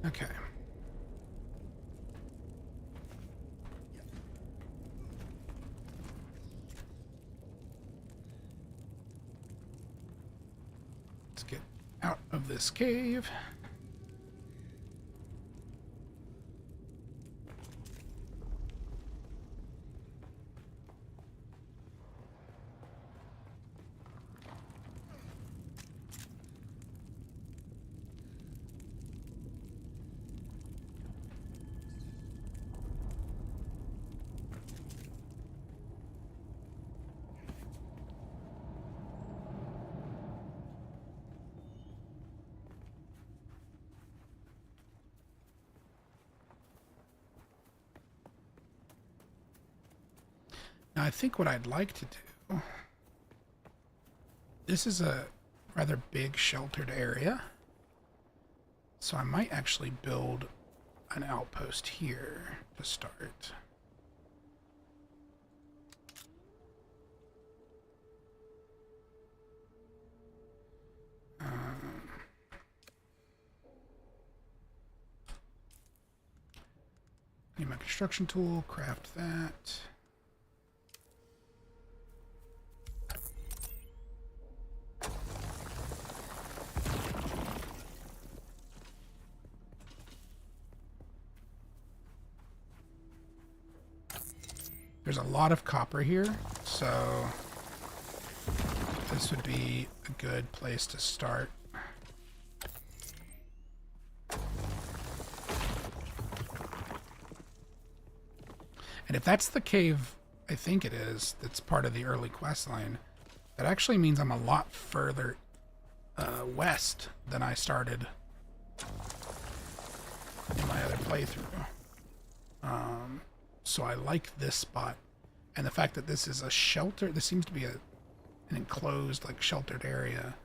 Okay. Let's get out of this cave. I think what I'd like to do... This is a rather big sheltered area. So I might actually build an outpost here to start. Need my construction tool, craft that. There's a lot of copper here, so this would be a good place to start. And if that's the cave, I think it is, that's part of the early quest line, that actually means I'm a lot further west than I started in my other playthrough. So I like this spot. And the fact that this is a shelter, this seems to be an enclosed, like, sheltered area,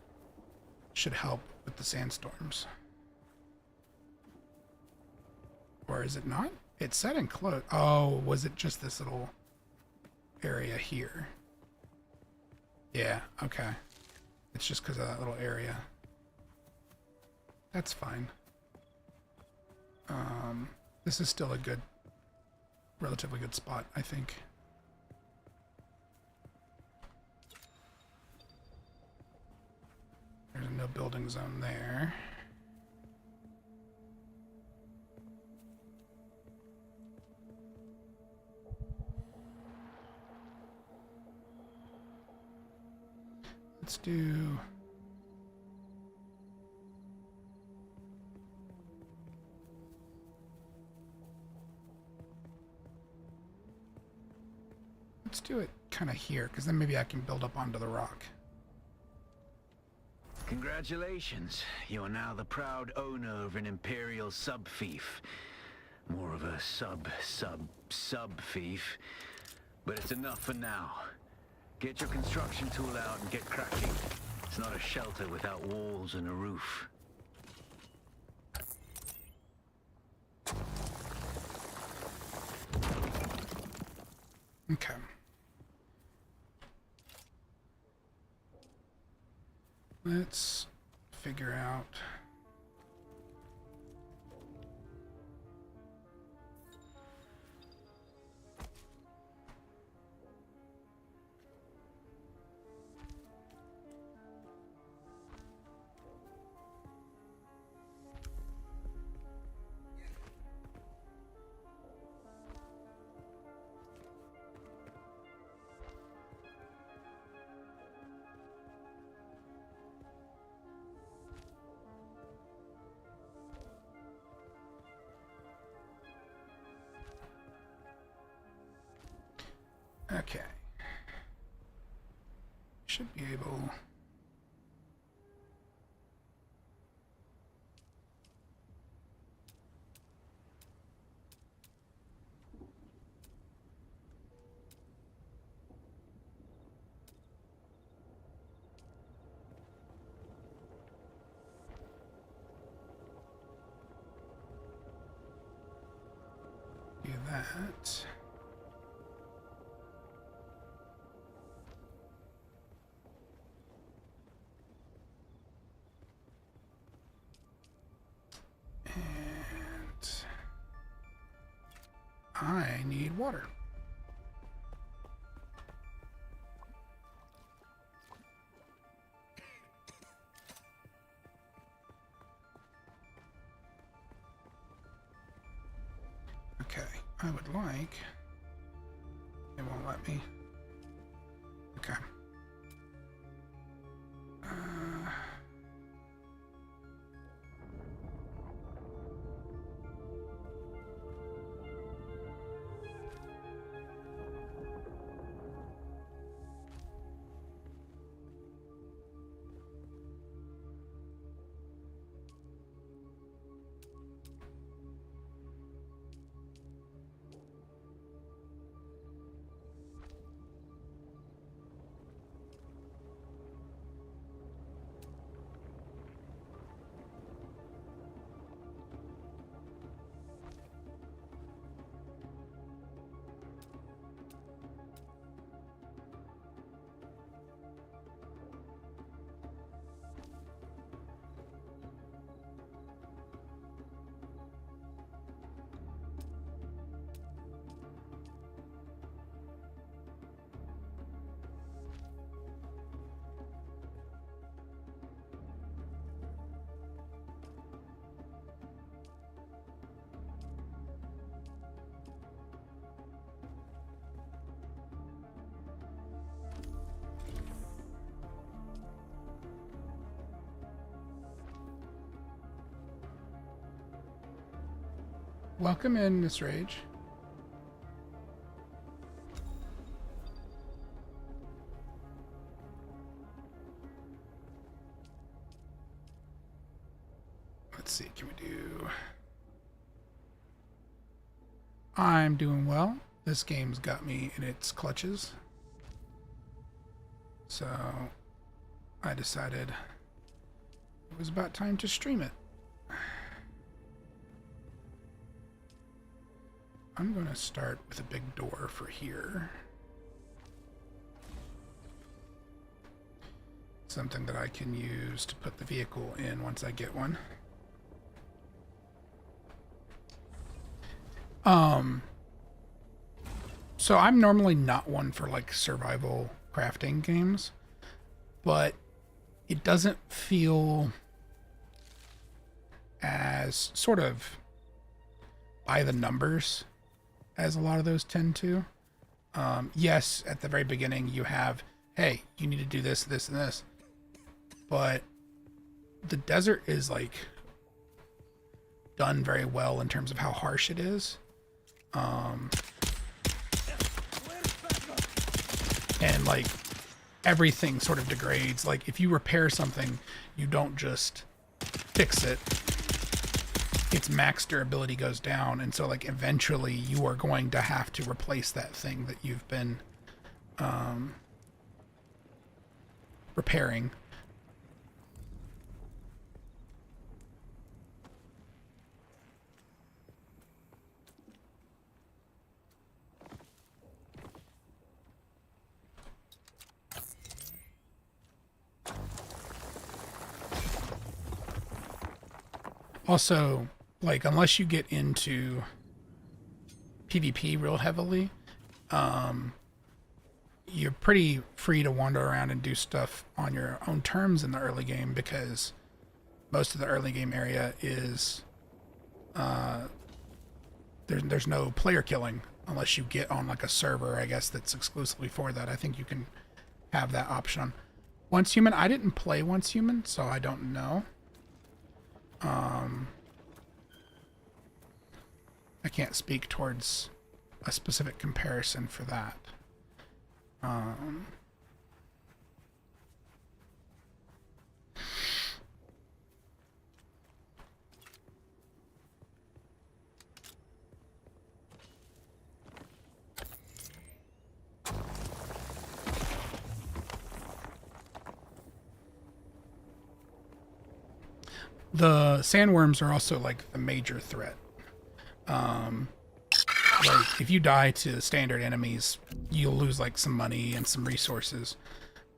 should help with the sandstorms. Or is it not? It said enclosed. Oh, was it just this little area here? Yeah, okay. It's just because of that little area. That's fine. This is still a good, relatively good spot, I think. There's a no building zone there. Let's do... Let's do it kind of here, because then maybe I can build up onto the rock. Congratulations. You are now the proud owner of an Imperial sub-fief. More of a sub-fief. But it's enough for now. Get your construction tool out and get cracking. It's not a shelter without walls and a roof. Okay. Let's figure out... Okay. Should be able... do that. I need water. Okay, I would like... It won't let me. Okay. Welcome in, Miss Rage. Let's see, can we do... I'm doing well. This game's got me in its clutches. So I decided it was about time to stream it. I'm going to start with a big door for here. Something that I can use to put the vehicle in once I get one. So I'm normally not one for like survival crafting games, but it doesn't feel as sort of by the numbers as a lot of those tend to. Yes, at the very beginning you have, hey, you need to do this, this, and this. But the desert is like done very well in terms of how harsh it is. And like everything sort of degrades. Like if you repair something, you don't just fix it. Its max durability goes down, and so like eventually you are going to have to replace that thing that you've been repairing. Also, like, unless you get into PvP real heavily, you're pretty free to wander around and do stuff on your own terms in the early game, because most of the early game area is there's no player killing unless you get on like a server, I guess, that's exclusively for that. I think you can have that option. Once Human, I didn't play Once Human, so I don't know. I can't speak towards a specific comparison for that. The sandworms are also like the major threat. Like if you die to standard enemies, you'll lose like some money and some resources.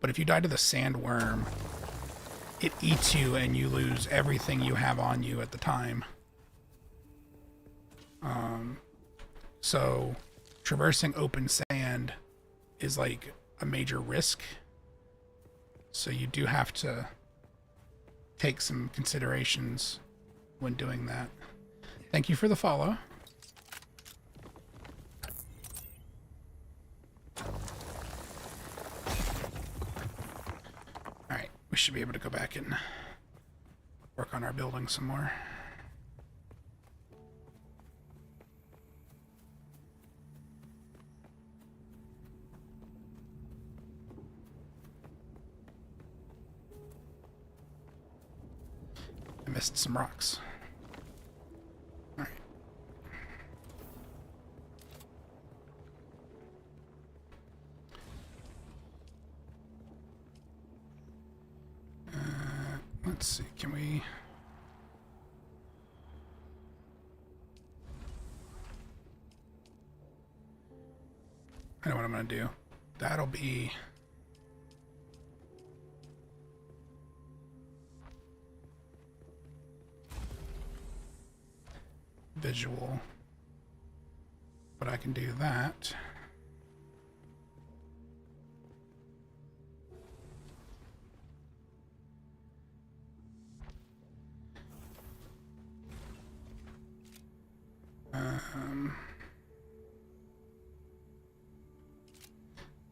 But if you die to the sandworm, it eats you and you lose everything you have on you at the time. So traversing open sand is like a major risk. So you do have to take some considerations when doing that. Thank you for the follow. Alright, we should be able to go back and work on our building some more. I missed some rocks. All right. Let's see, can we... I know what I'm going to do. That'll be... visual, but I can do that.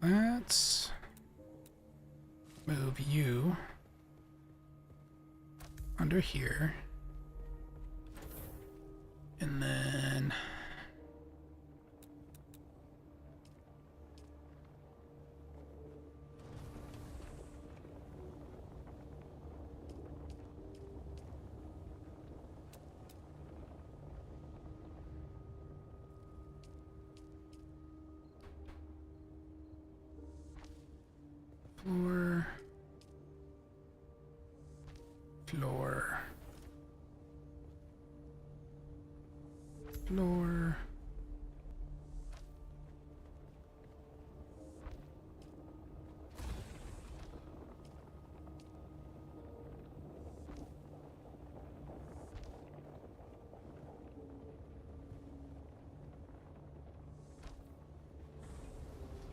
Let's move you under here. And then Floor. Floor. Floor.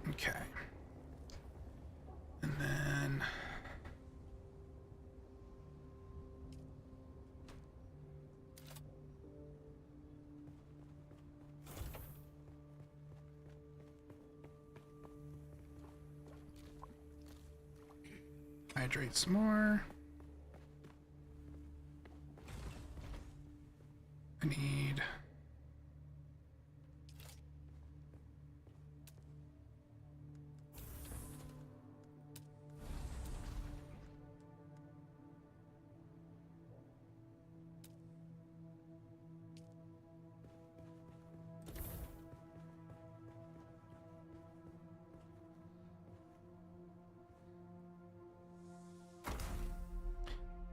Okay. And then hydrate some more. I need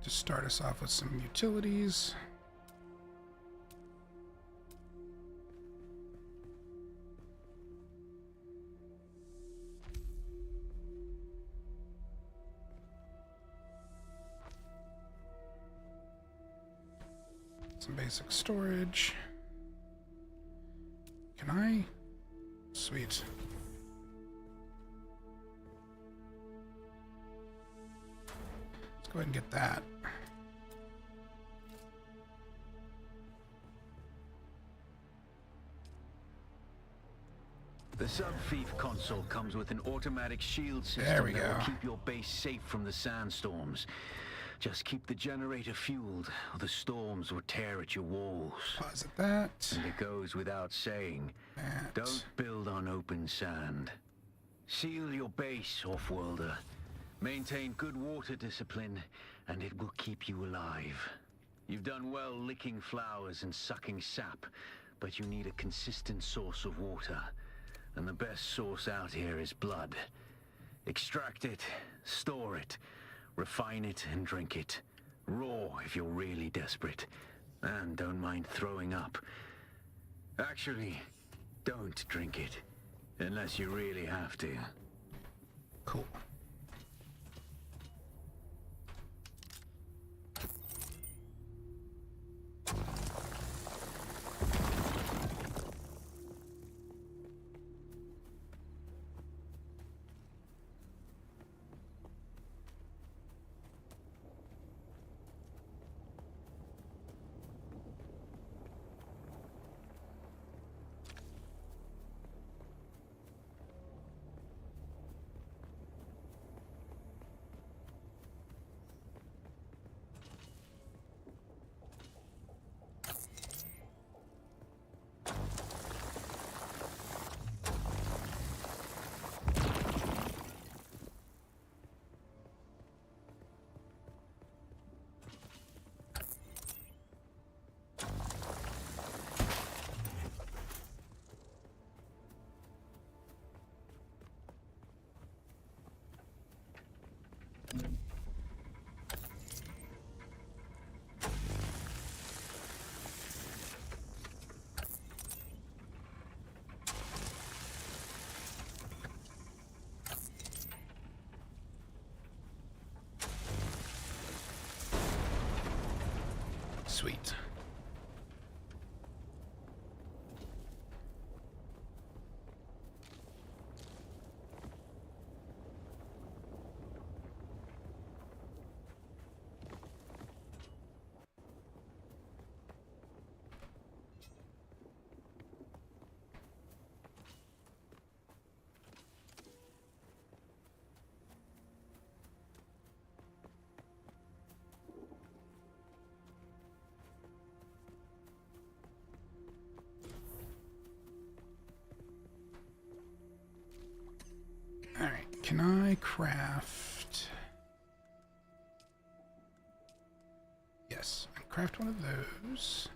to start us off with some utilities. Some basic storage. Can I? Sweet. Let's go ahead and get that. The sub-thief console comes with an automatic shield system There we that go. will keep your base safe from the sandstorms. Just keep the generator fueled, or the storms will tear at your walls. Pause at that. And it goes without saying, That. don't build on open sand. Seal your base, off-worlder. Maintain good water discipline, and it will keep you alive. You've done well licking flowers and sucking sap, but you need a consistent source of water. And the best source out here is blood. Extract it, store it, refine it, and drink it. Raw if you're really desperate. And don't mind throwing up. Actually, don't drink it. Unless you really have to. Cool. Sweet. Alright, can I craft... Yes, I can craft one of those.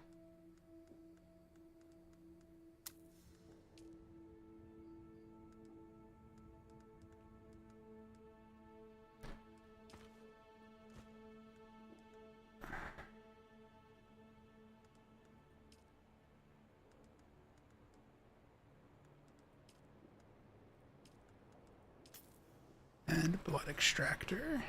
And blood extractor.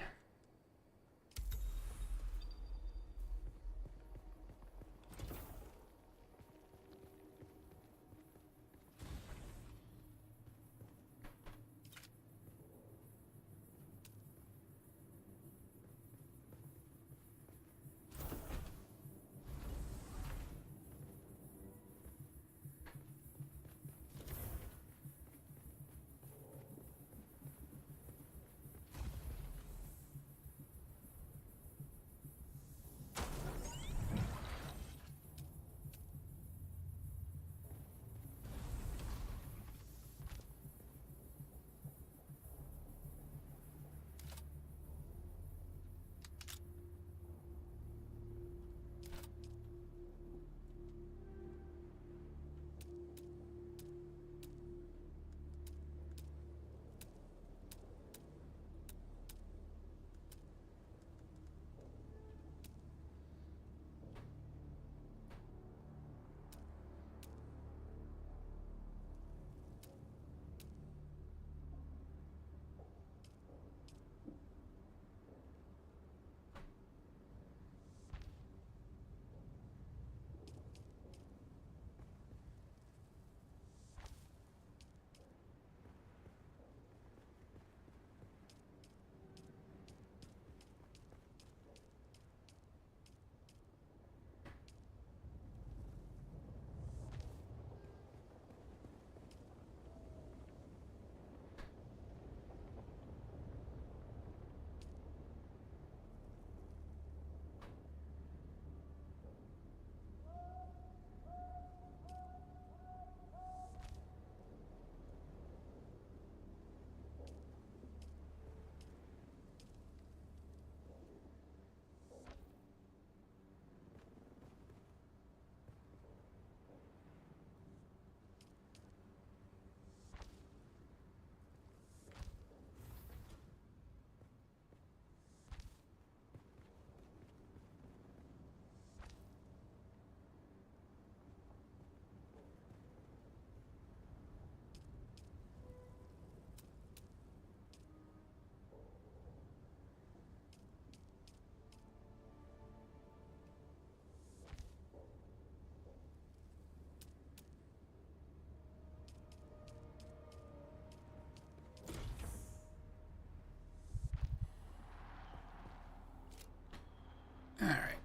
Alright.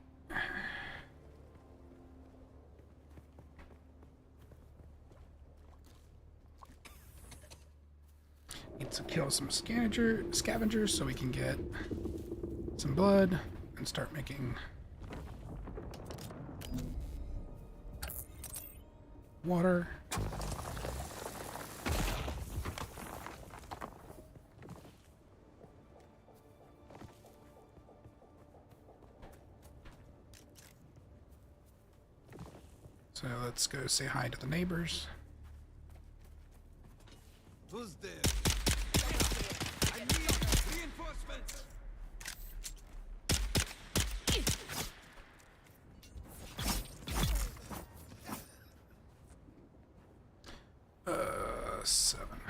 Need to kill some scavengers so we can get some blood and start making water. So let's go say hi to the neighbors. Who's there? I need reinforcements. Seven.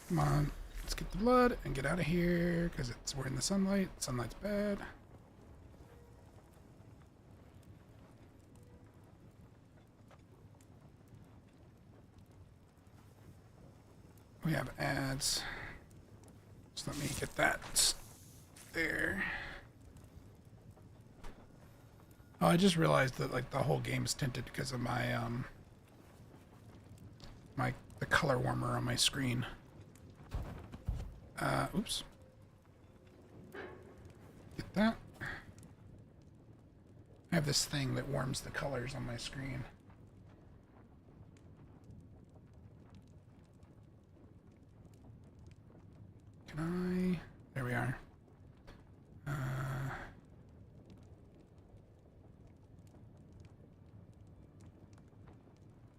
Come on, let's get the blood and get out of here because we're in the sunlight. Sunlight's bad. We have ads. So let me get that there. Oh, I just realized that like the whole game's tinted because of my the color warmer on my screen. Oops. Get that. I have this thing that warms the colors on my screen. Can I? There we are.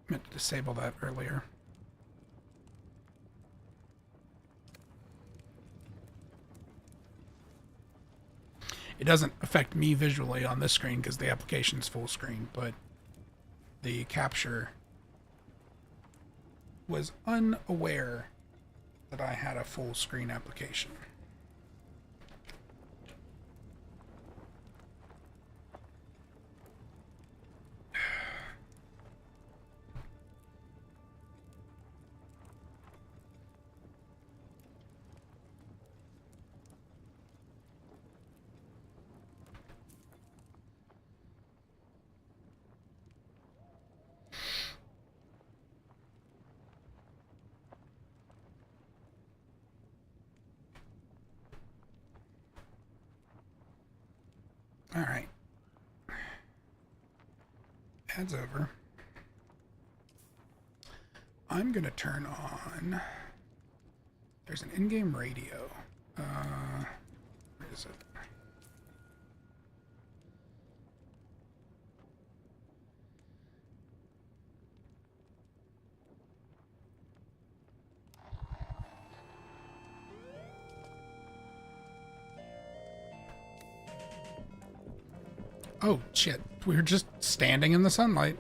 Meant to disable that earlier. It doesn't affect me visually on this screen because the application's full screen, but the capture was unaware that I had a full screen application. All right. Ads over. I'm going to turn on... There's an in-game radio. Where is it? Oh, shit. We were just standing in the sunlight.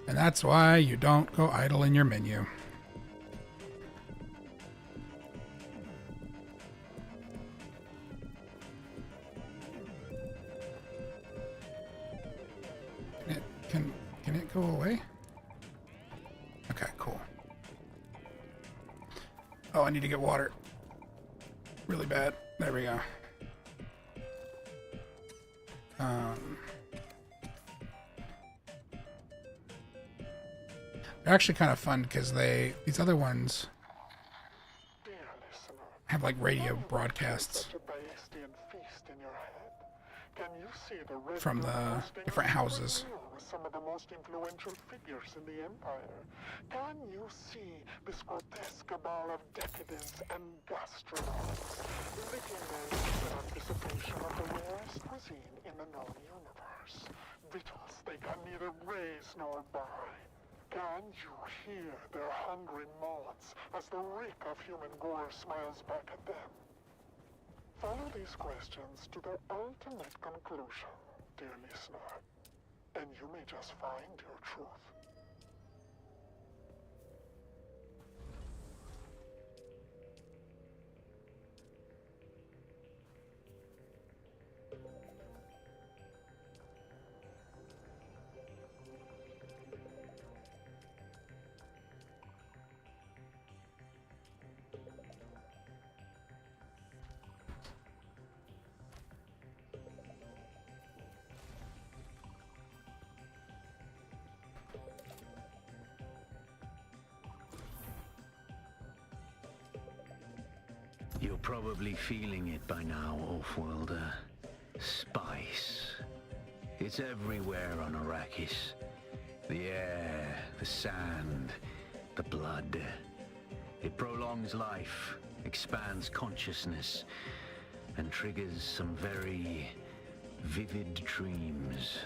And that's why you don't go idle in your menu. Can it go away? Okay, cool. Oh, I need to get water. Really bad. There we go. They're actually kind of fun because these other ones have like radio broadcasts from the different houses. Some of the most influential figures in the Empire. Can you see this grotesque cabal of decadence and gastronauts licking their lips in anticipation of the rarest cuisine in the known universe? Victuals they can neither raise nor buy. Can you hear their hungry moans as the reek of human gore smiles back at them? Follow these questions to their ultimate conclusion, dear listener. And you may just find your truth. You're probably feeling it by now, Offworlder. Spice. It's everywhere on Arrakis. The air, the sand, the blood. It prolongs life, expands consciousness, and triggers some very vivid dreams.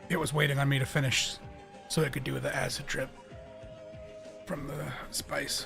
It was waiting on me to finish so it could do the acid drip from the spice.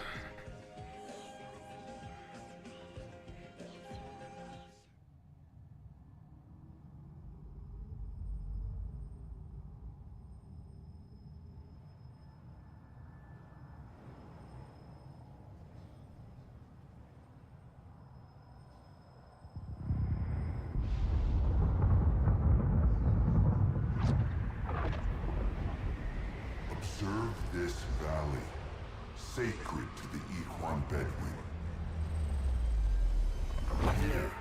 Observe this valley, sacred to the Ikhwan Bedouin. Here,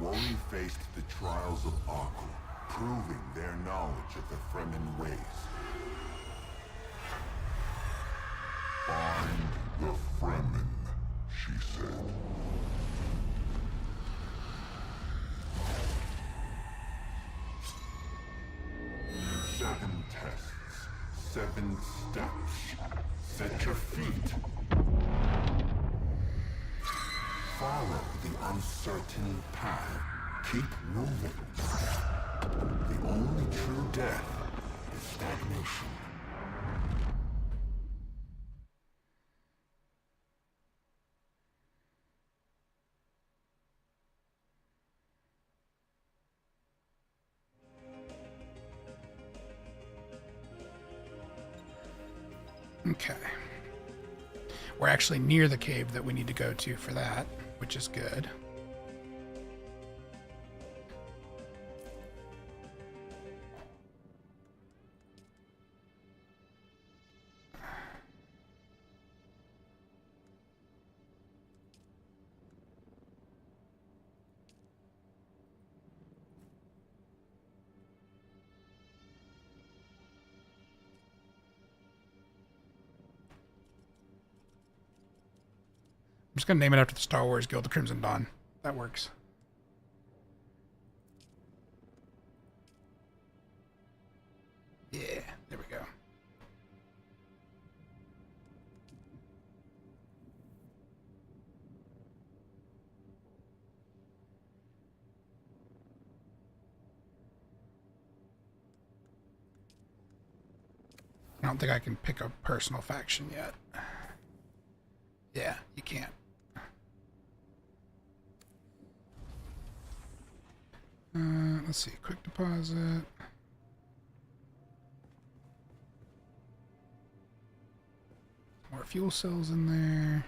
Worry faced the trials of Arkle, proving their knowledge of the Fremen ways. Find the Fremen, she said. Seven tests, 7 steps. Set your feet. Follow the uncertain path. Keep moving. The only true death is stagnation. Okay. We're actually near the cave that we need to go to for that, which is good. I'm just going to name it after the Star Wars Guild, the Crimson Dawn. That works. Yeah, there we go. I don't think I can pick a personal faction yet. Yeah, you can't. Let's see, quick deposit. More fuel cells in there.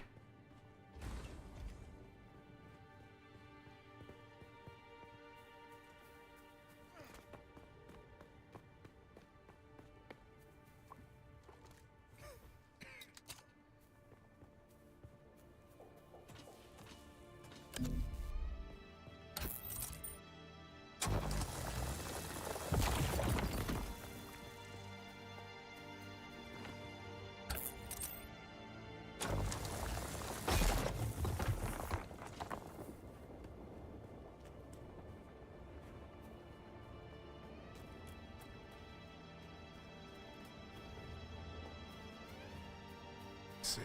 Let's see.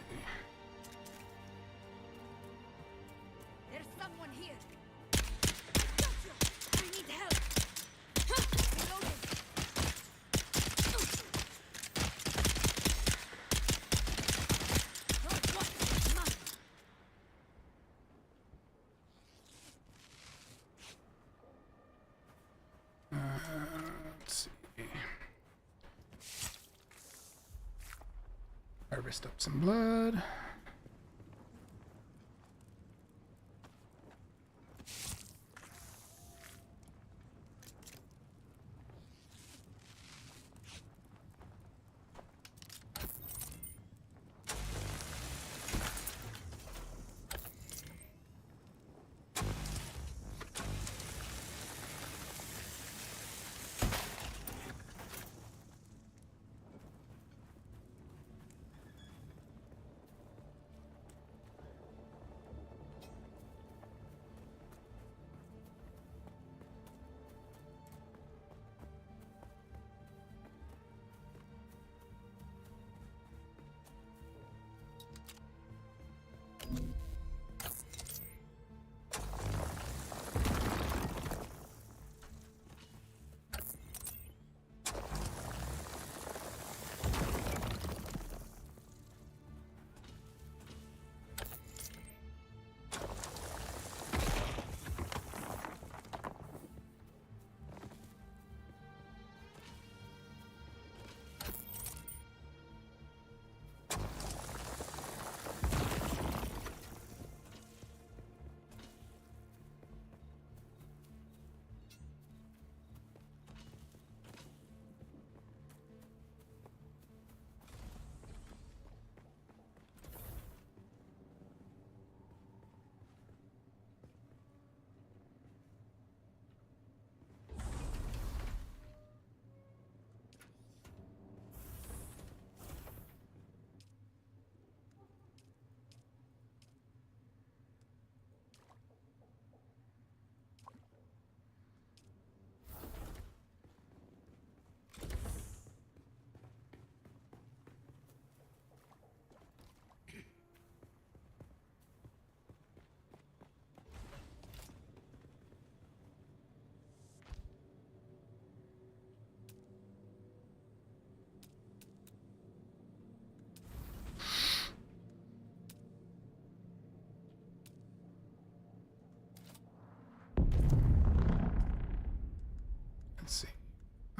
There's someone here. Gotcha. I need help. Reloading. Come on. Let's see. Harvest up some blood.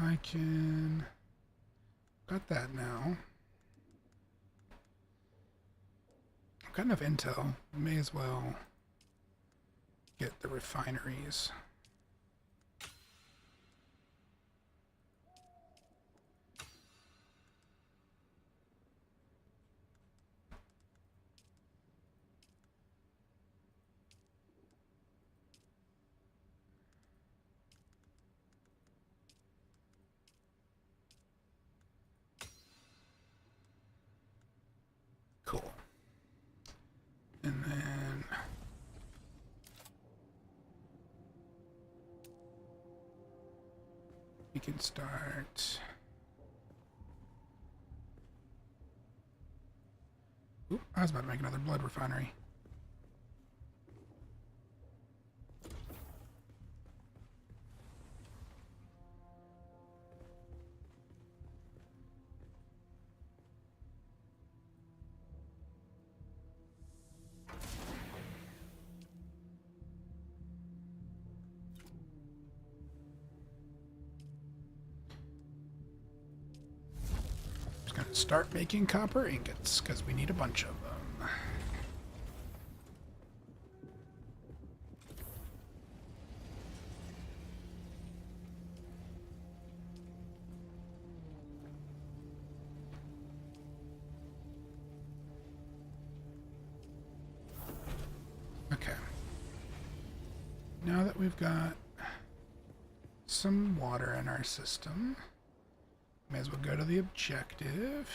I can... Got that now. I've got enough intel. May as well get the refineries. Cool. And then we can start. Oop, I was about to make another blood refinery. Start making copper ingots, because we need a bunch of them. Okay. Now that we've got some water in our system, may as well go to the objective.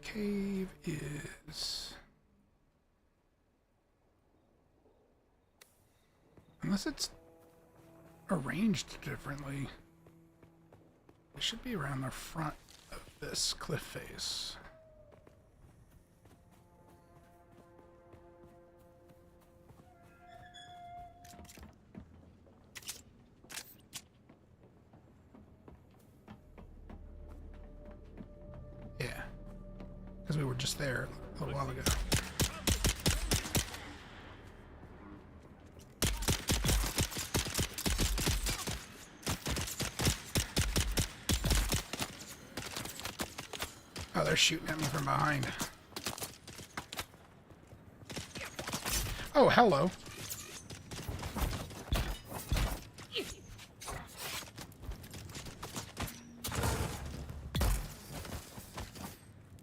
Cave is... Unless it's arranged differently, it should be around the front of this cliff face. Yeah. Because we were just there a little while ago. Oh, they're shooting at me from behind. Oh, hello.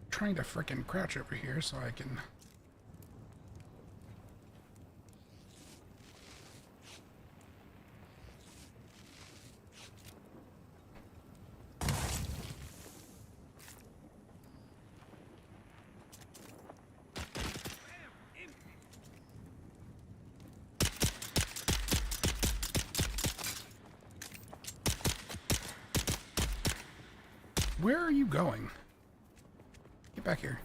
Trying to frickin' crouch over here so I can... Where are you going? Get back here.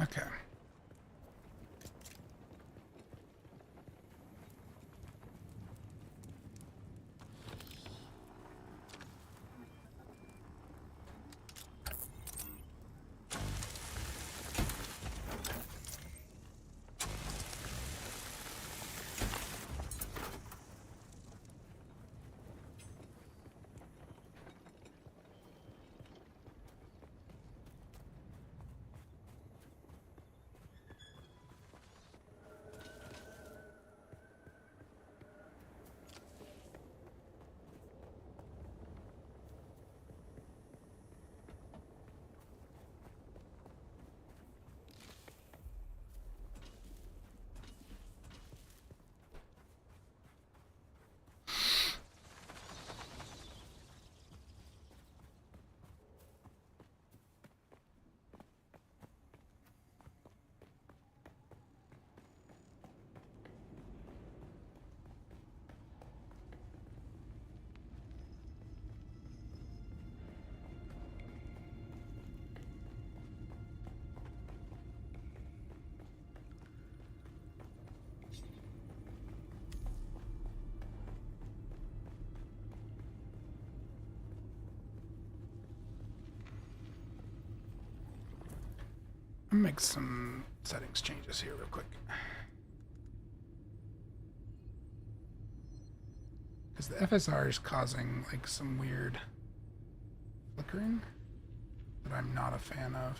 Okay. gonna make some settings changes here real quick. Because the FSR is causing like some weird flickering that I'm not a fan of.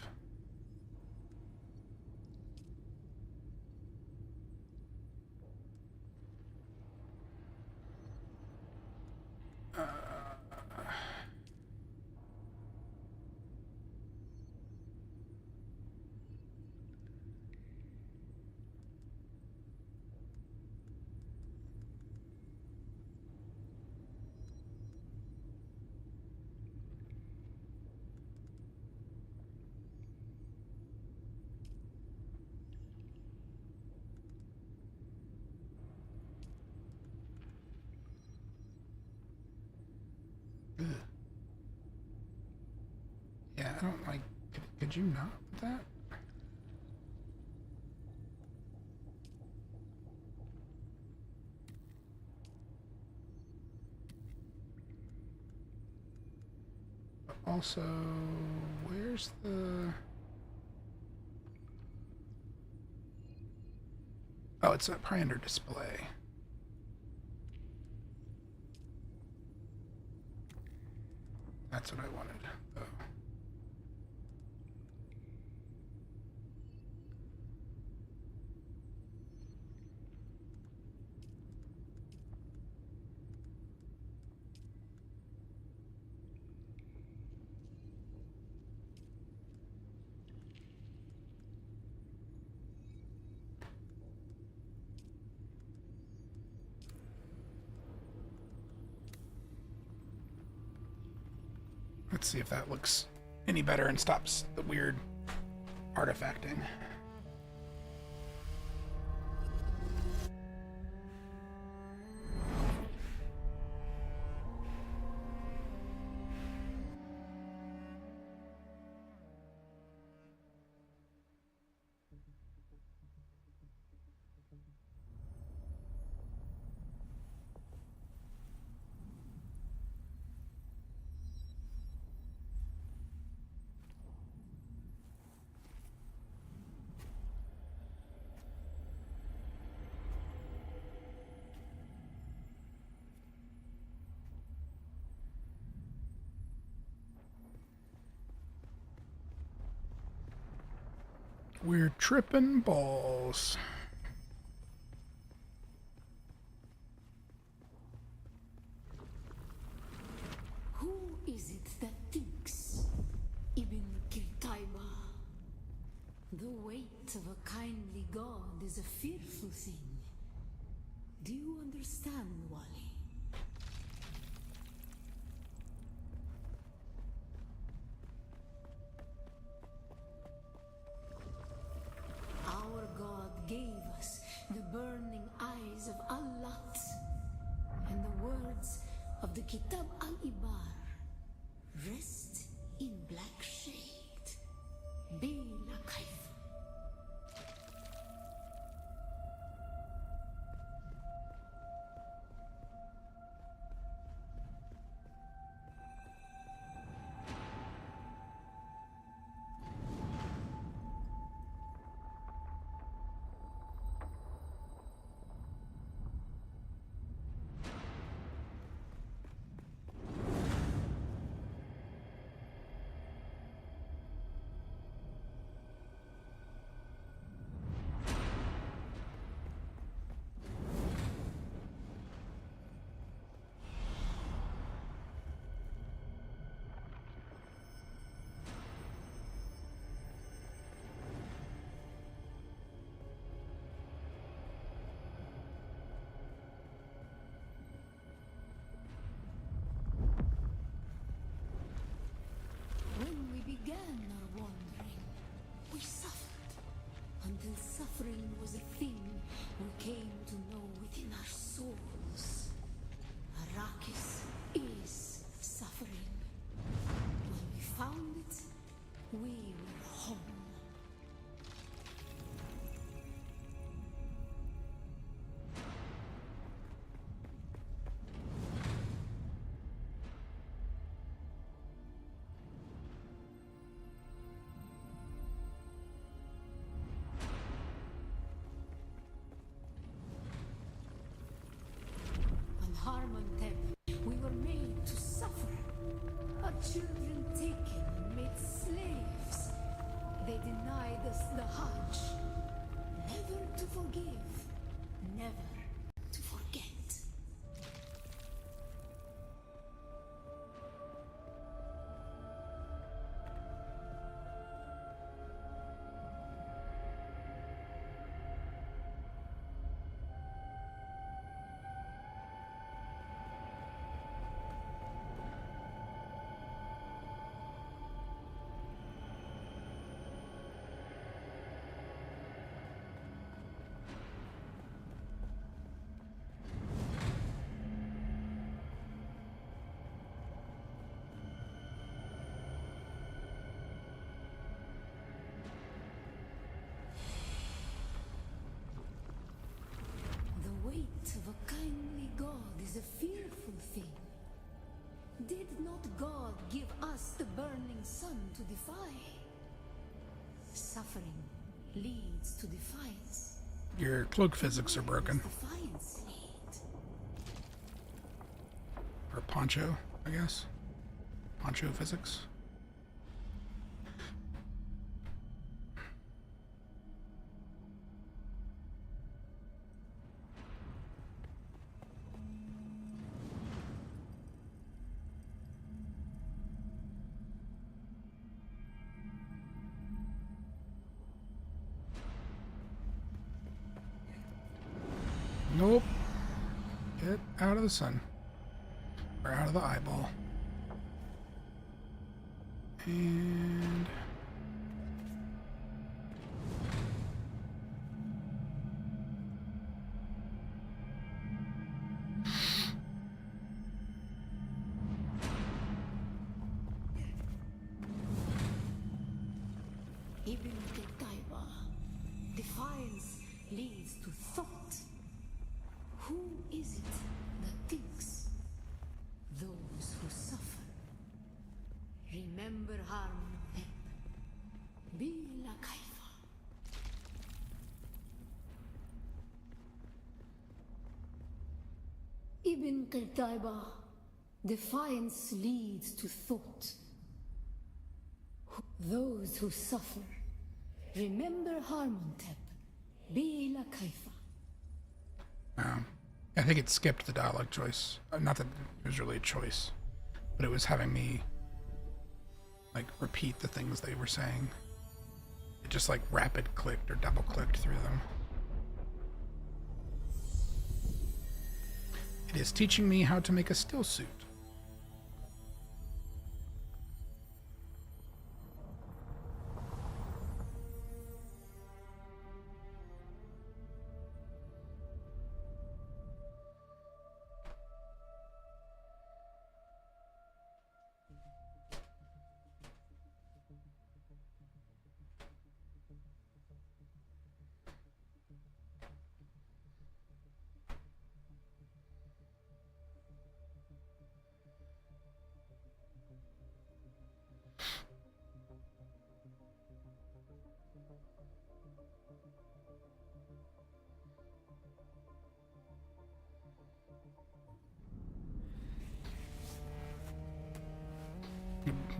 Ugh. Yeah, I don't like. Could you not with that? But also, where's the? Oh, it's probably under display. That's what I wanted. Oh. Let's see if that looks any better and stops the weird artifacting. We're tripping balls. Who is it that thinks? Ibn Kirtaiba. The weight of a kindly god is a fearful thing. Do you understand, Wali? Our god gave us the burning eyes of Allat and the words of the Kitab al-Ibar. Rest in black shade. Bila kayf. When we began our wandering, we suffered until suffering was a thing we came to know within our souls. Arrakis is suffering. When we found it, we were home. children taken and made slaves. They denied us the Hajj. Never to forgive, never to forget. The weight of a kindly God is a fearful thing. Did not God give us the burning sun to defy? Suffering leads to defiance. Your cloak physics are broken. Defiance lead. Or poncho, I guess. Poncho physics. Nope. Get out of the sun. Or out of the eyeball. And... Ibn Qutayba. Defiance leads to thought. Who is it that thinks? Those who suffer. Remember harm them. Bila kaifa. Ibn Qutayba. Defiance leads to thought. Those who suffer. Remember Harmontep. Bila kaifa. I think it skipped the dialogue choice. Not that it was really a choice, but it was having me like repeat the things they were saying. It just like rapid clicked or double clicked through them. It is teaching me how to make a still suit.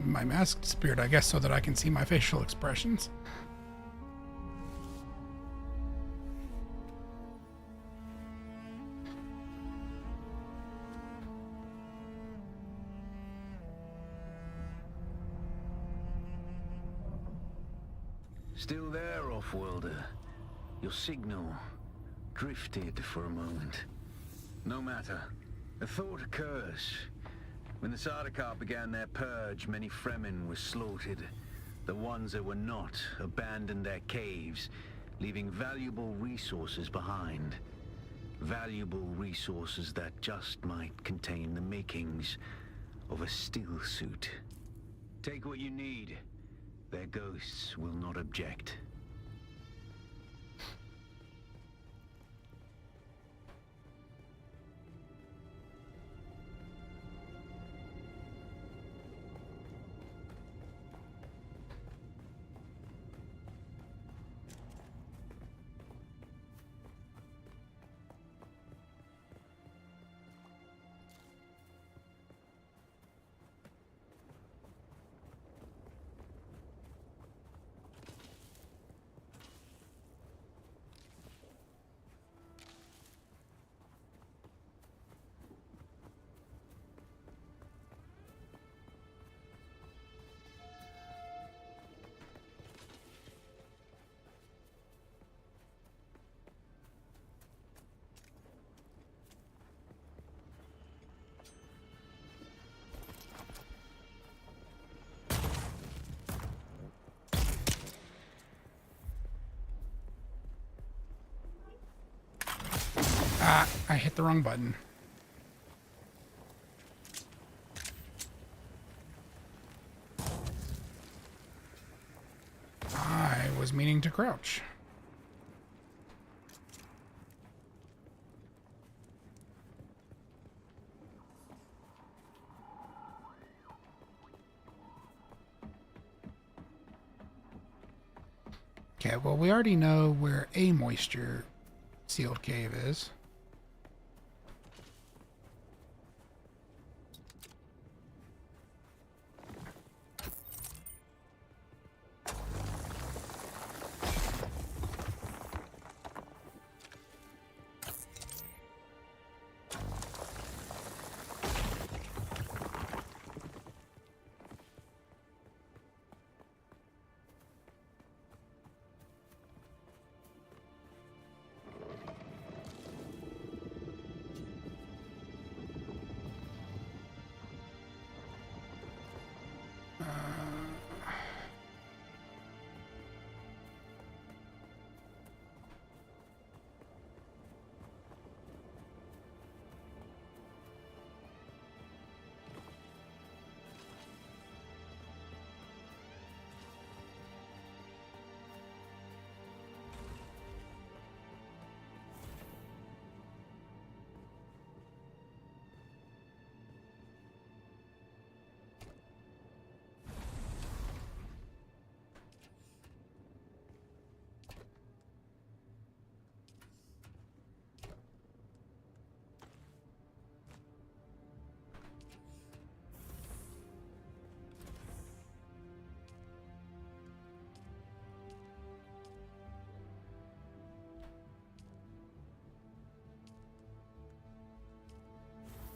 My masked spirit, I guess, so that I can see my facial expressions. Still there, off-worlder? Your signal drifted for a moment. No matter. A thought occurs. When the Sardaukar began their purge, many Fremen were slaughtered. The ones that were not abandoned their caves, leaving valuable resources behind. Valuable resources that just might contain the makings of a still suit. Take what you need. Their ghosts will not object. I hit the wrong button. I was meaning to crouch. Okay, well, we already know where a moisture sealed cave is.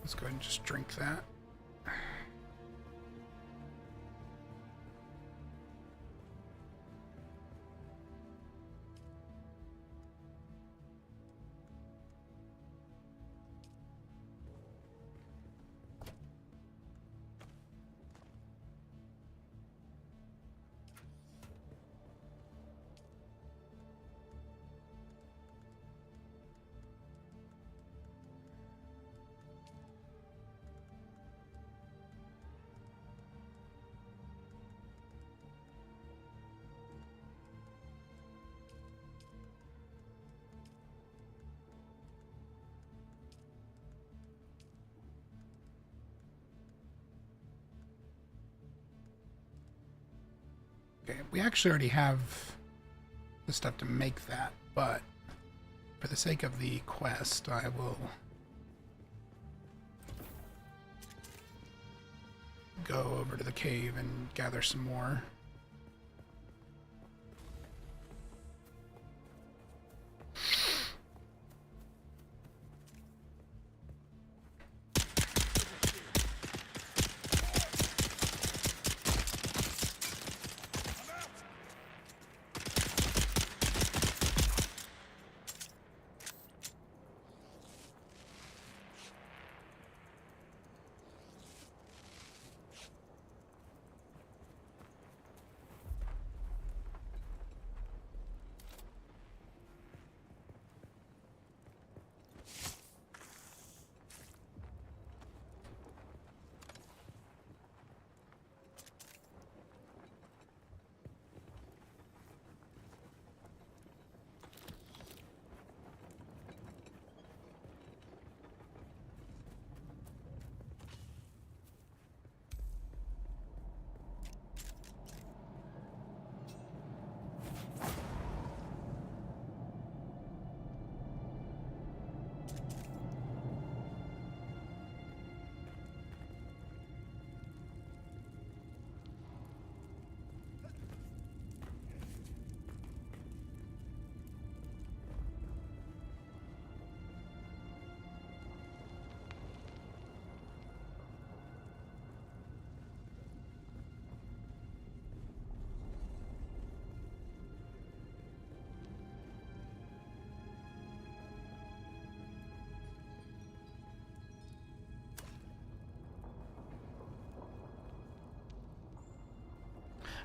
Let's go ahead and just drink that. Okay, we actually already have the stuff to make that, but for the sake of the quest, I will go over to the cave and gather some more.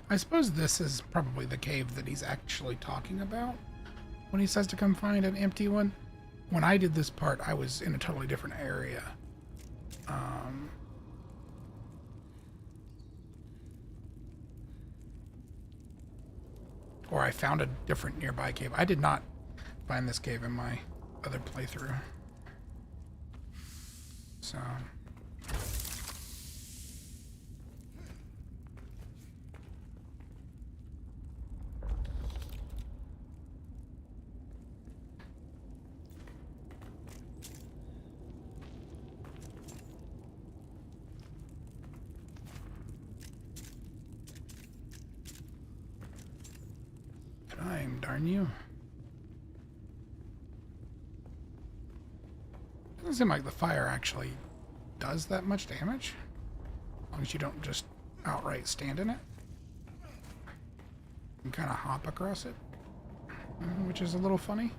I suppose this is probably the cave that he's actually talking about when he says to come find an empty one. when I did this part, I was in a totally different area. Or I found a different nearby cave. I did not find this cave in my other playthrough. So... Trying, darn you. Doesn't seem like the fire actually does that much damage. As long as you don't just outright stand in it. You can kind of hop across it, which is a little funny.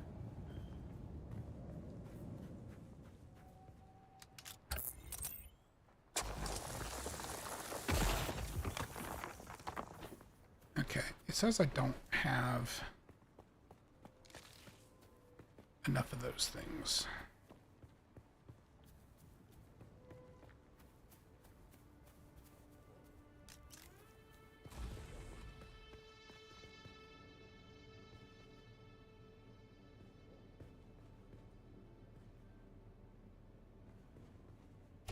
Okay, it says I don't have enough of those things.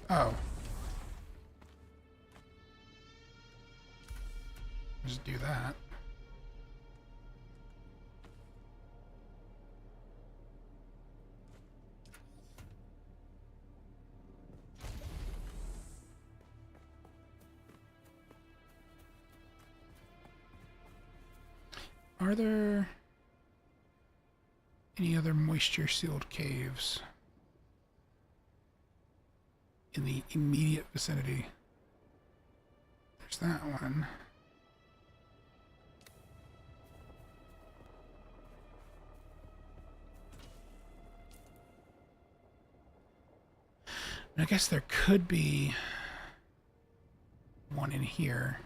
Oh. Just do that. Are there any other moisture-sealed caves in the immediate vicinity? There's that one. And I guess there could be one in here.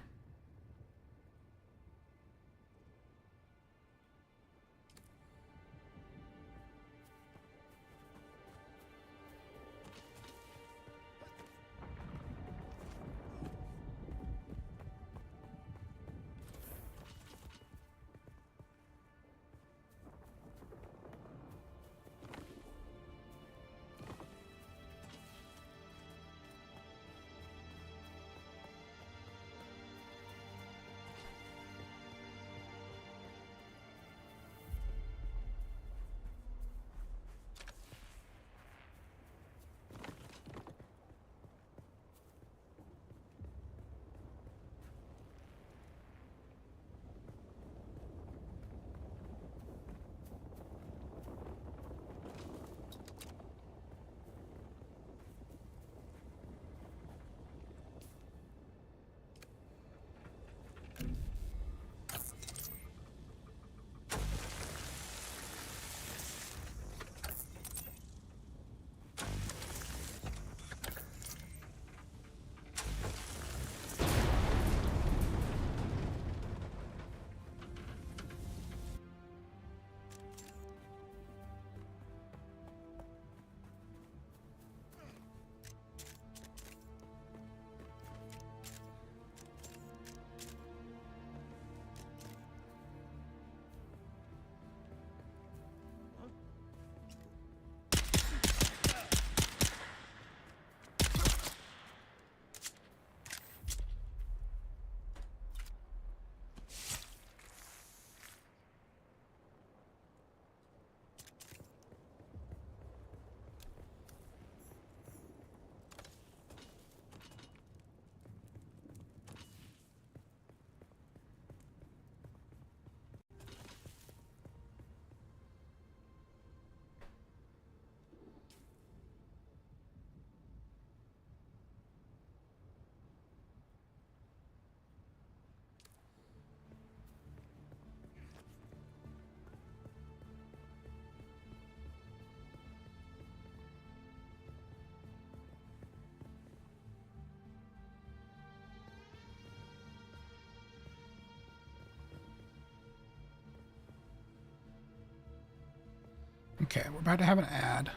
Okay, we're about to have an ad.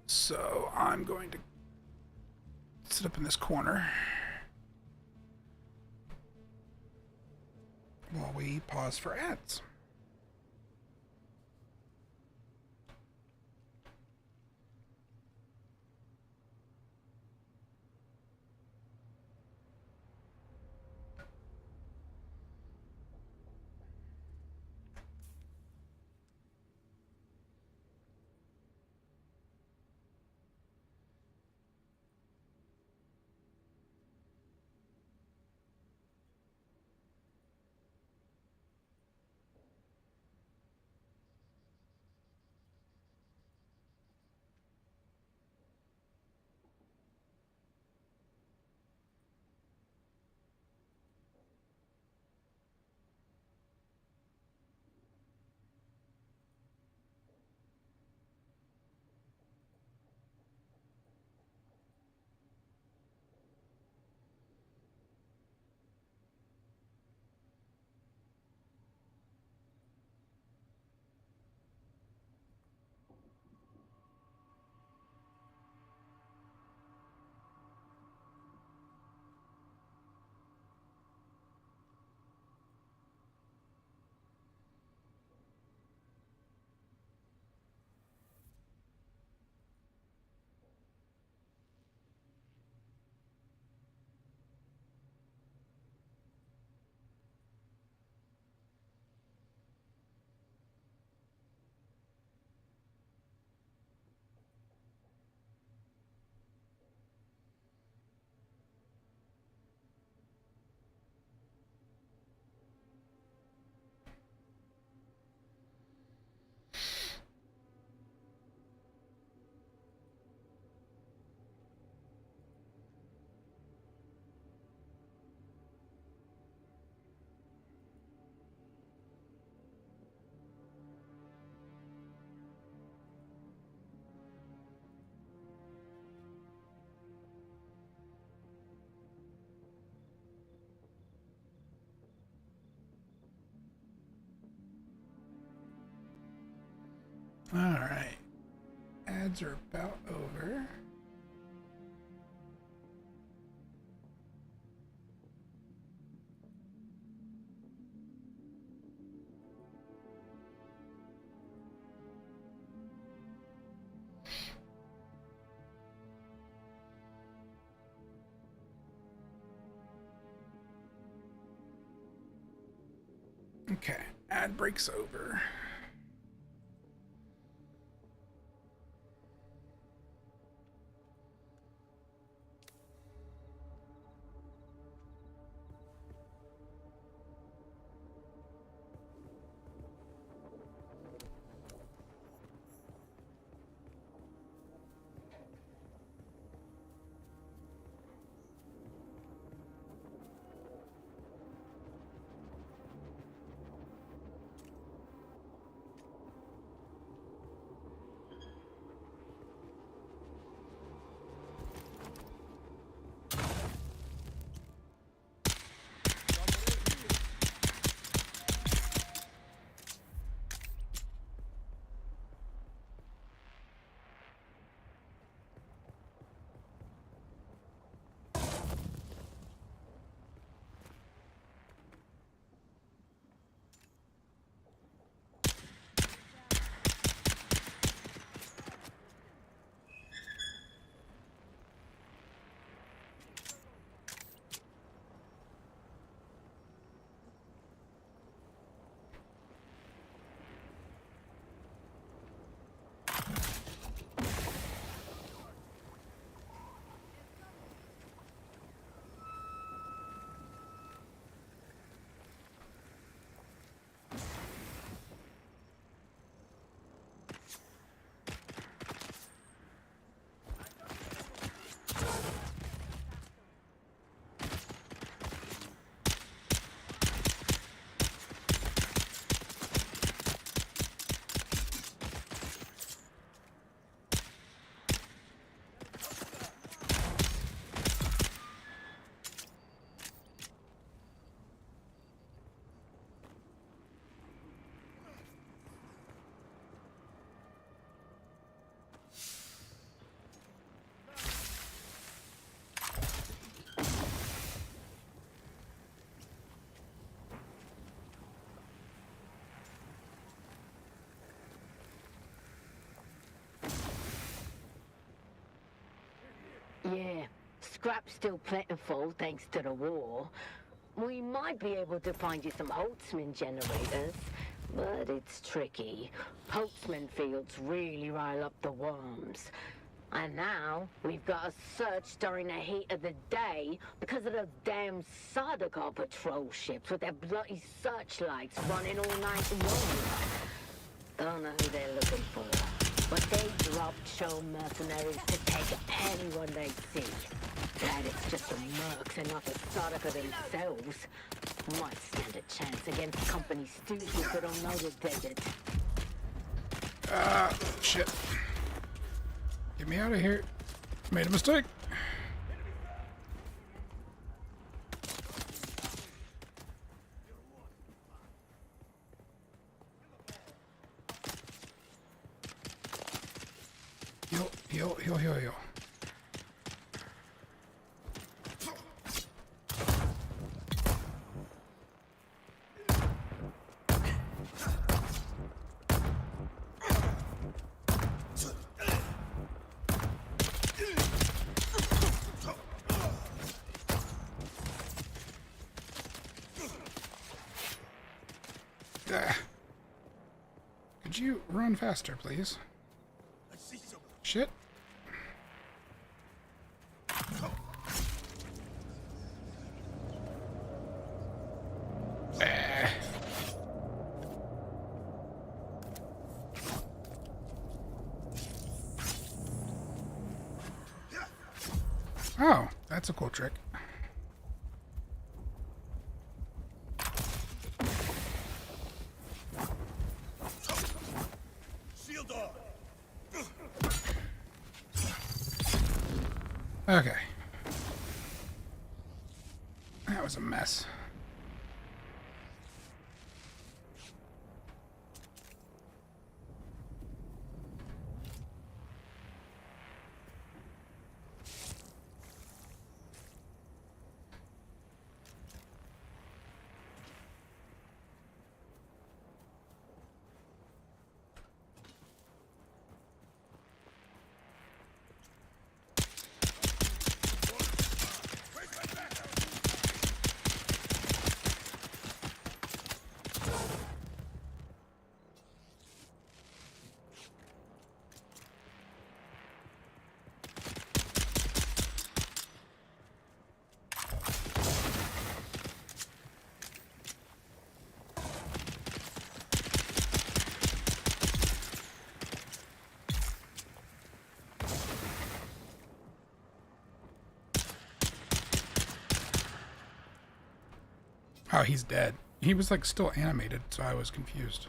So I'm going to sit up in this corner while we pause for ads. All right. Ads are about over. Okay, ad breaks over. scrap's still plentiful thanks to the war. We might be able to find you some Holtzman generators, but it's tricky. Holtzman fields really rile up the worms. And now, we've got to search during the heat of the day because of those damn Sardaukar patrol ships with their bloody searchlights running all night long. Don't know who they're looking for, but they dropped show mercenaries to take anyone they see. Glad it's just the mercs and not the Sardaukar themselves. Might stand a chance against company stooges that don't know the desert. Shit. Get me out of here. Made a mistake. Heal. Could you run faster, please? Shit. Oh, that's a cool trick. Okay. That was a mess. Oh, he's dead. He was like still animated, so I was confused.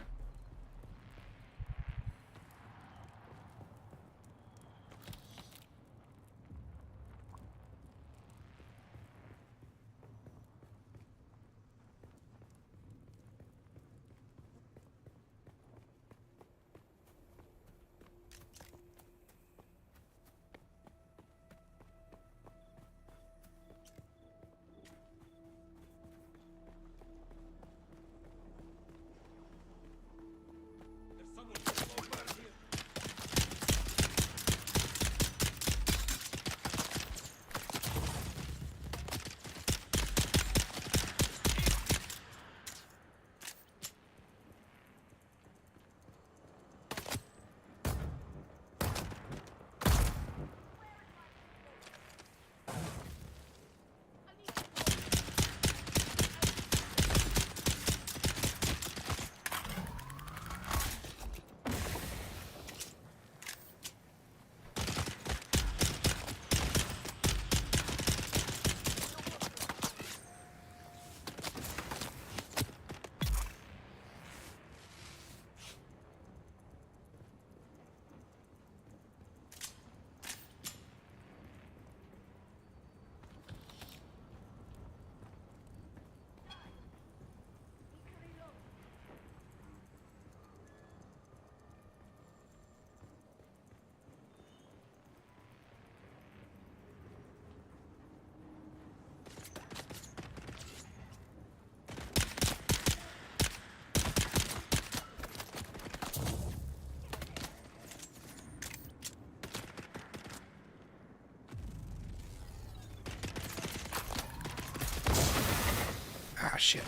shit.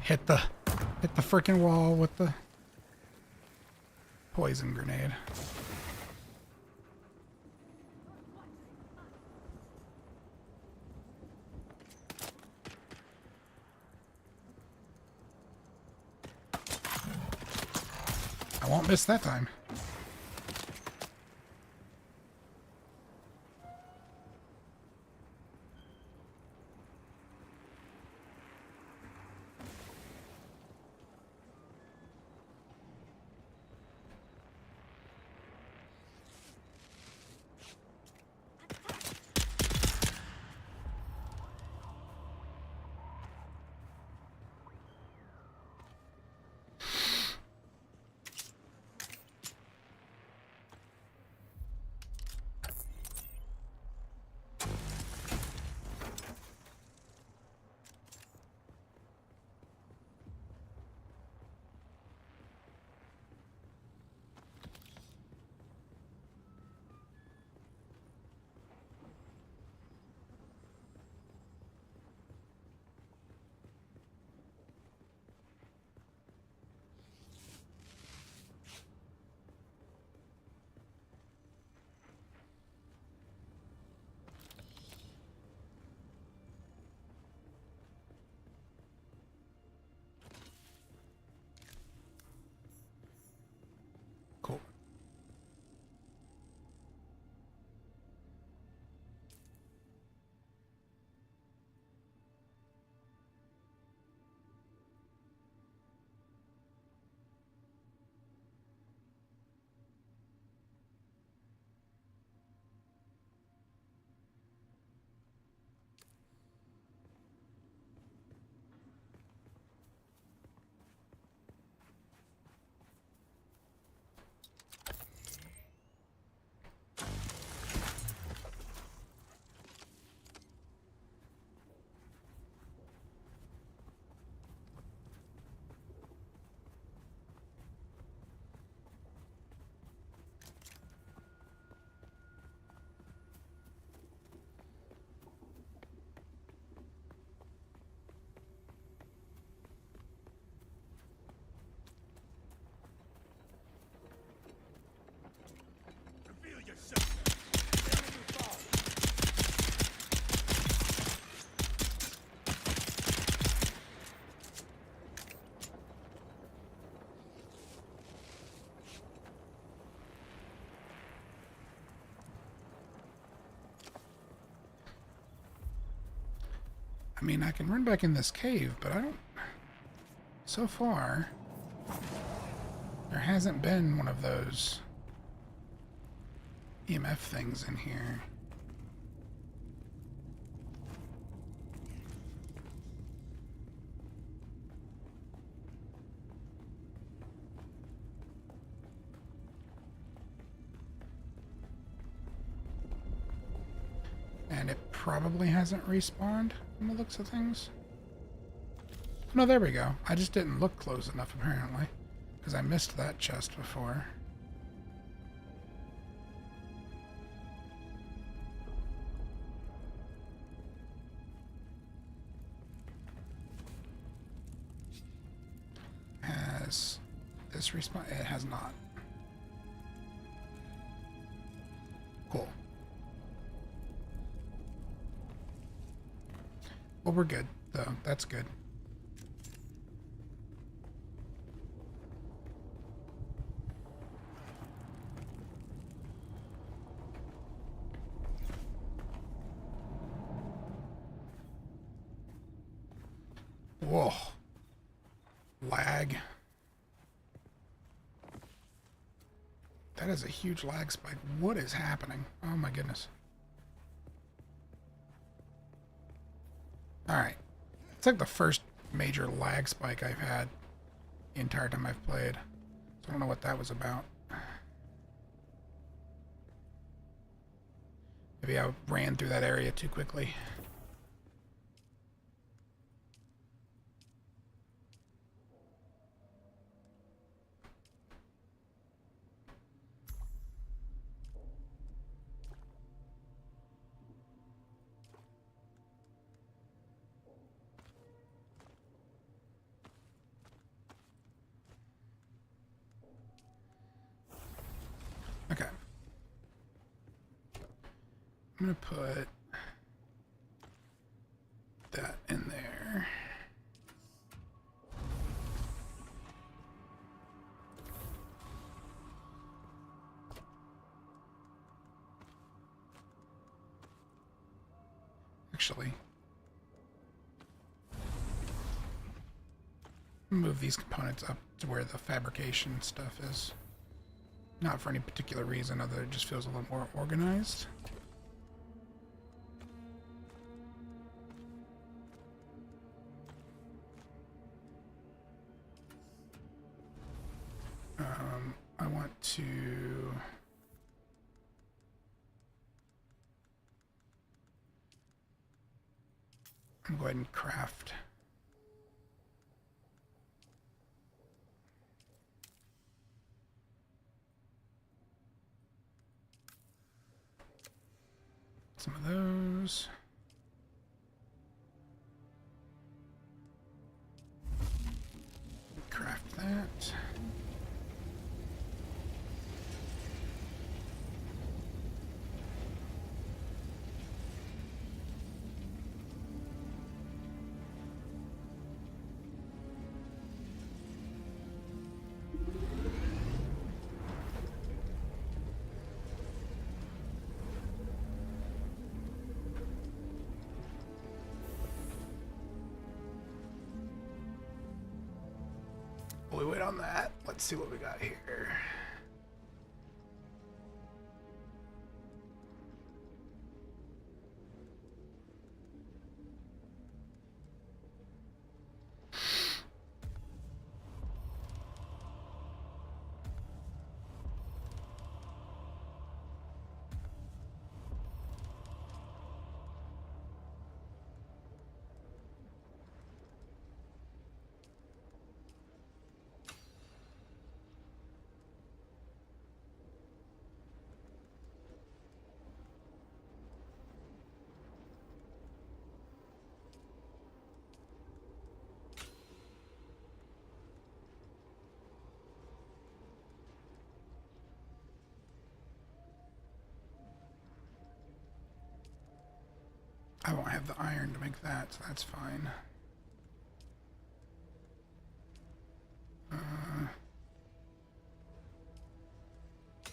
Hit the freaking wall with the poison grenade. I won't miss that time. Cool. Reveal yourself. Enemy fall. I mean, I can run back in this cave, but I don't... So far, there hasn't been one of those EMF things in here. And it probably hasn't respawned from the looks of things. No, there we go. I just didn't look close enough, apparently, because I missed that chest before. Has this respawn? It has not. Cool. Well, we're good, though. That's good. Whoa. Lag. That is a huge lag spike. What is happening? Oh my goodness. Alright. It's like the first major lag spike I've had the entire time I've played. So I don't know what that was about. Maybe I ran through that area too quickly. I'm gonna put that in there. Actually, move these components up to where the fabrication stuff is. Not for any particular reason, other than it just feels a little more organized. I want to go ahead and craft some of those. Craft that. While we wait on that, let's see what we got here. I won't have the iron to make that, so that's fine.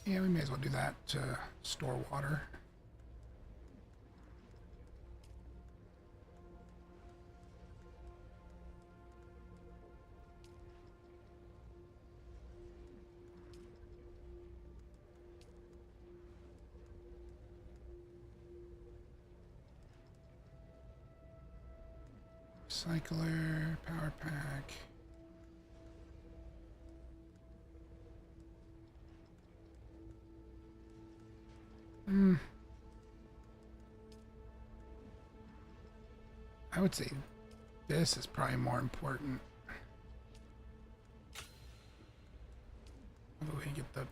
Yeah, we may as well do that to store water. Recycler, power pack. I would say this is probably more important. Although we can get the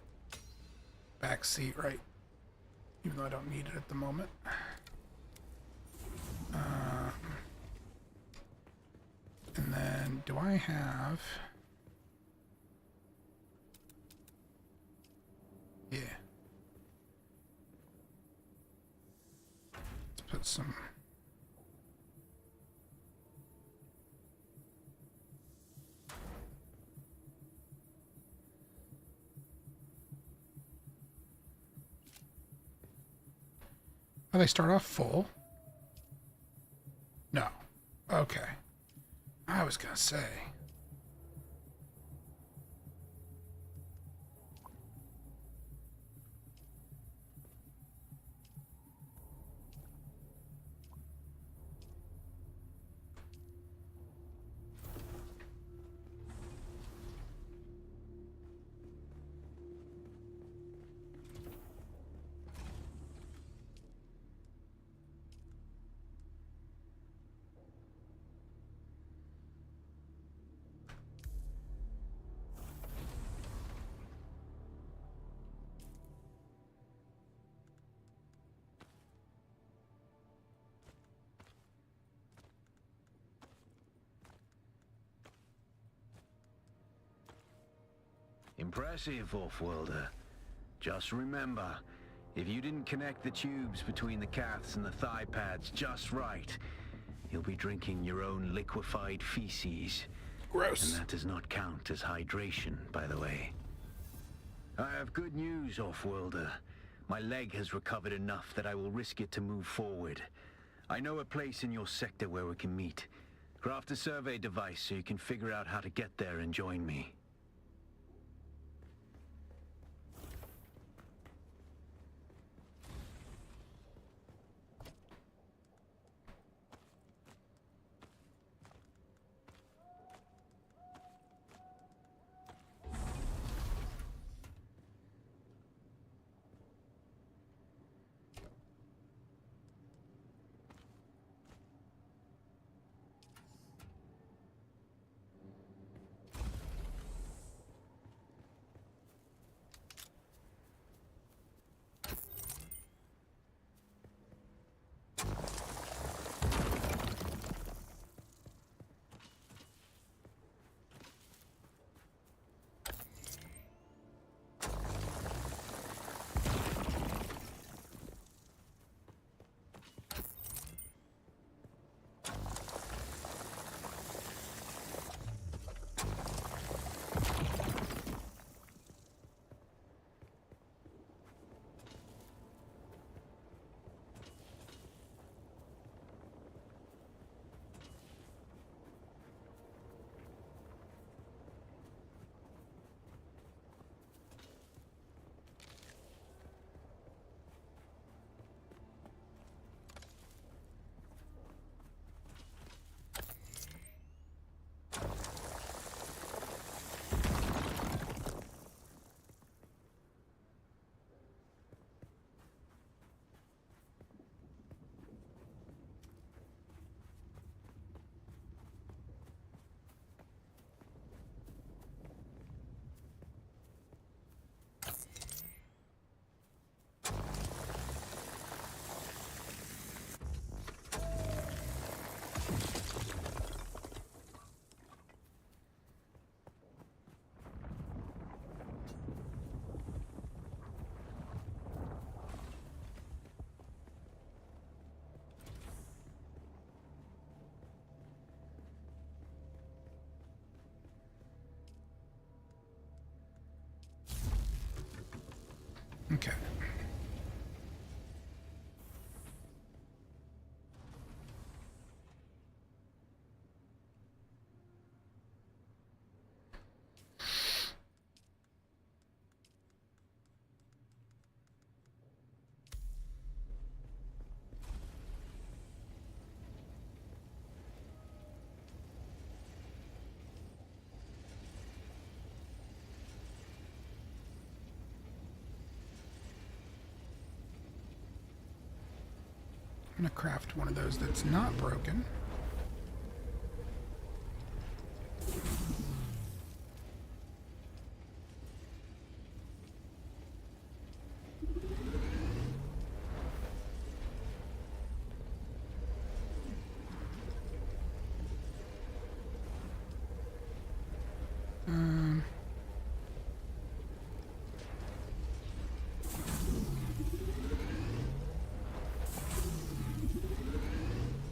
back seat right, even though I don't need it at the moment. And then, do I have... Yeah. Let's put some... Oh, they start off full? No. Okay. I was gonna say. Impressive, Off-Worlder. Just remember, If you didn't connect the tubes between the caths and the thigh pads just right, you'll be drinking your own liquefied feces. Gross. And that does not count as hydration, by the way. I have good news, Offworlder. My leg has recovered enough that I will risk it to move forward. I know a place in your sector where we can meet. Craft a survey device so you can figure out how to get there and join me. Okay. I'm gonna craft one of those that's not broken.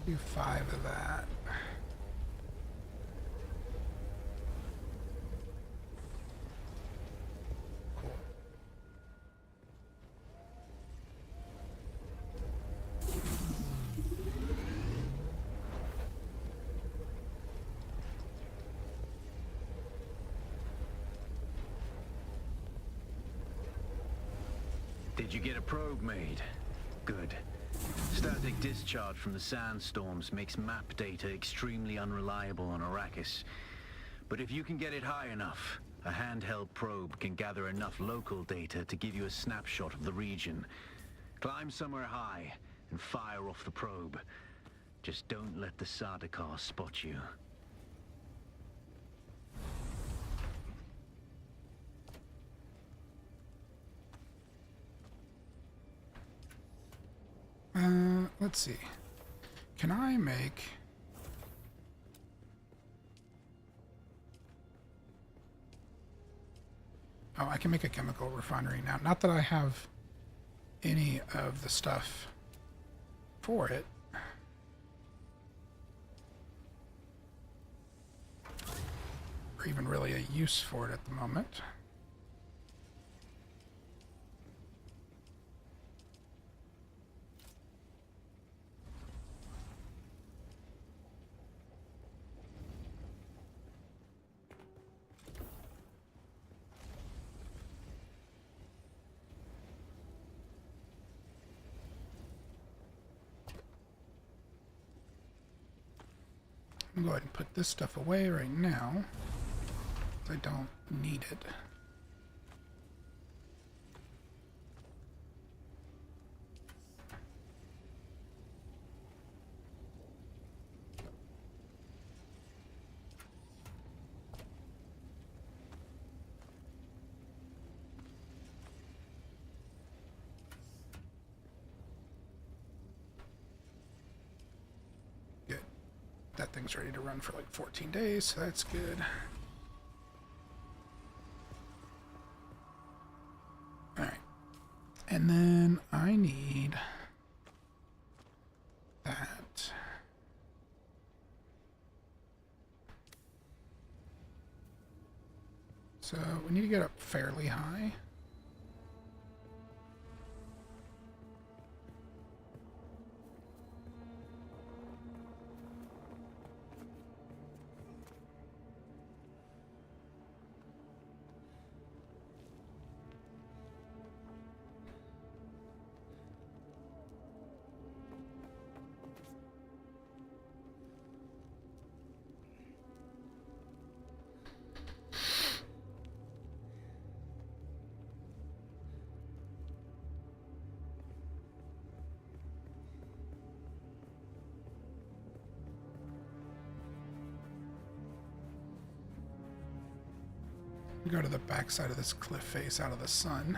Do 5 of that. Cool. Did you get a probe made? Good. Static discharge from the sandstorms makes map data extremely unreliable on Arrakis. But if you can get it high enough, a handheld probe can gather enough local data to give you a snapshot of the region. Climb somewhere high and fire off the probe. Just don't let the Sardaukar spot you. Let's see. Can I make... Oh, I can make a chemical refinery now. Not that I have any of the stuff for it. Or even really a use for it at the moment. I'm going to go ahead and put this stuff away right now. I don't need it. Good. That thing's ready to run for like 14 days, so that's good. And then I need that. So we need to get up fairly high. Go to the back side of this cliff face out of the sun.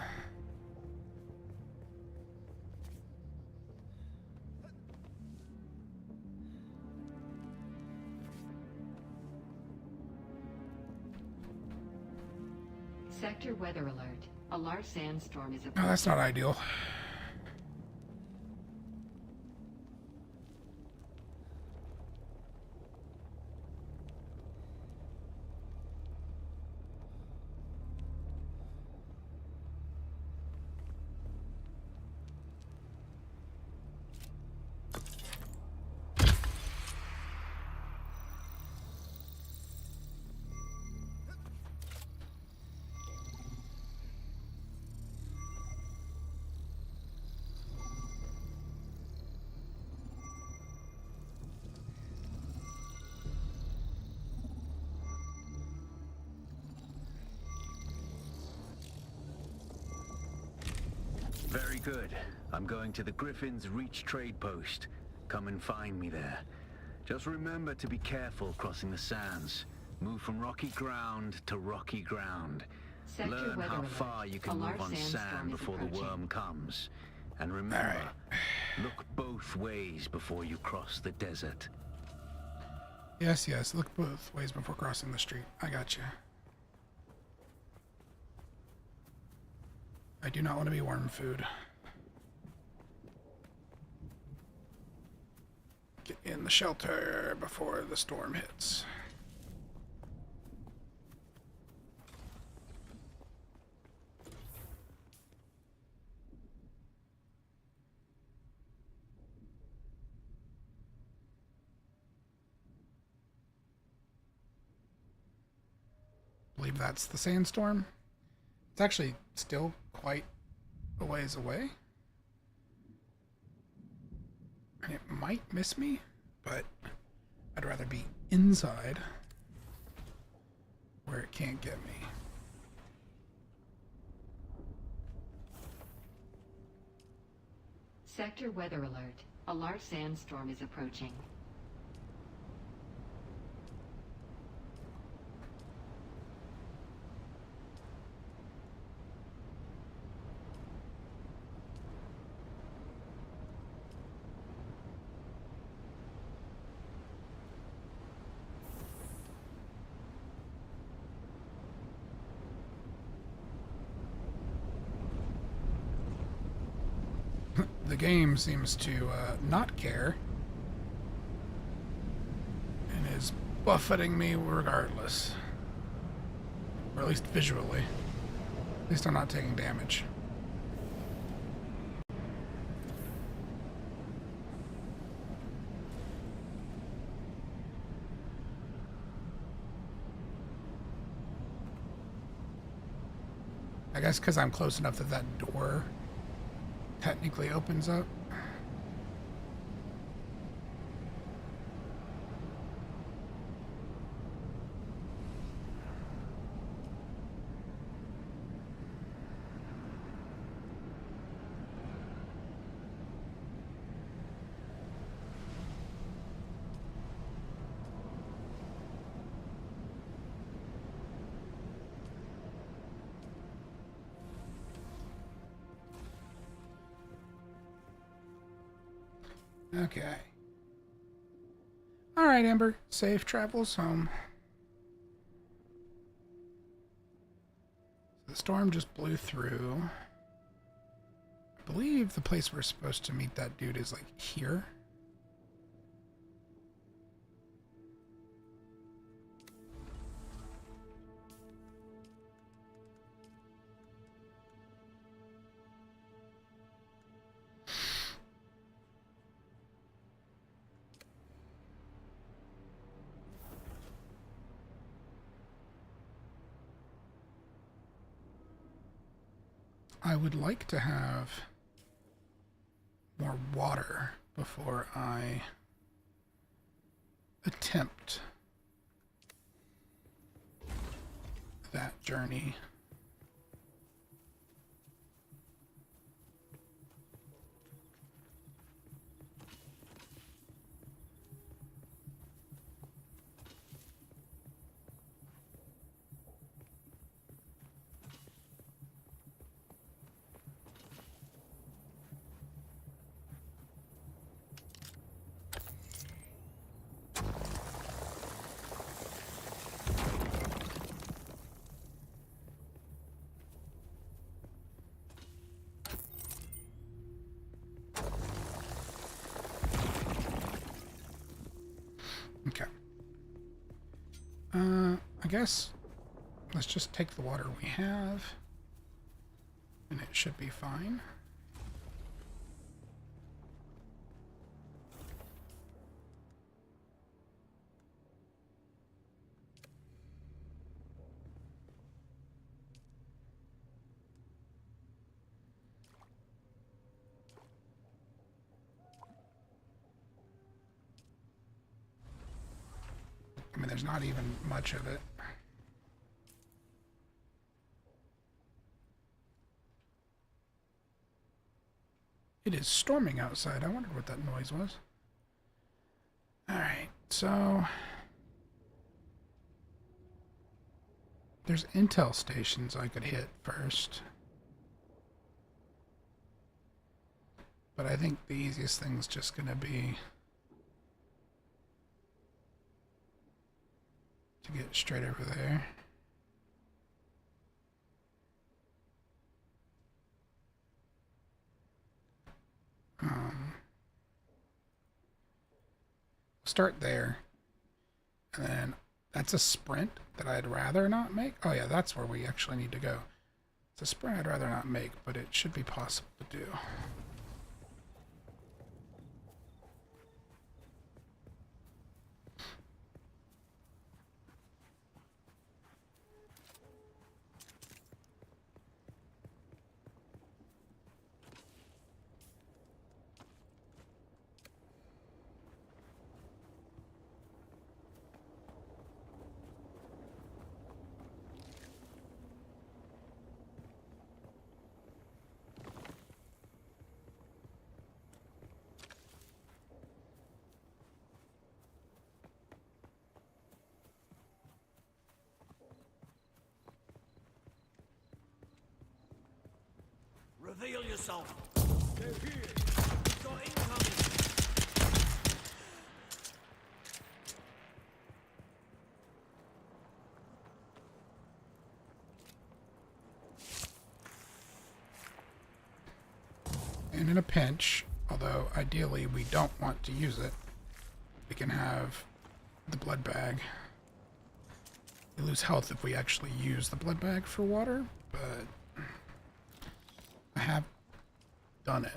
Sector weather alert. A large sandstorm is No, approaching. that's not ideal. Very good. I'm going to the Griffin's Reach trade post. Come and find me there. Just remember to be careful crossing the sands. Move from rocky ground to rocky ground. Sector Learn weather how alert. far you A can large move on sandstorm sand is before the approaching. worm comes. And remember, look both ways before you cross the desert. Yes, yes. Look both ways before crossing the street. I got you. I do not want to be worm food. Get in the shelter before the storm hits. I believe that's the sandstorm. It's actually still quite a ways away. And it might miss me, but I'd rather be inside where it can't get me. Sector weather alert. A large sandstorm is approaching. game seems to not care and is buffeting me regardless. Or at least visually. At least I'm not taking damage. I guess because I'm close enough that that door technically opens up. Okay. Alright, Amber. Safe travels home. The storm just blew through. I believe the place we're supposed to meet that dude is like here. I would like to have more water before I attempt that journey. Okay. I guess let's just take the water we have, and it should be fine. I mean, there's not even much of it. It is storming outside. I wondered what that noise was. Alright, so there's intel stations I could hit first. But I think the easiest thing's just gonna be to get straight over there. Start there, and then that's a sprint that I'd rather not make. Oh yeah, that's where we actually need to go. It's a sprint I'd rather not make, but it should be possible to do. Reveal yourself. They're here. We've got incoming. And in a pinch, Although, ideally, we don't want to use it. We can have the blood bag. We lose health if we actually use the blood bag for water, but I have done it.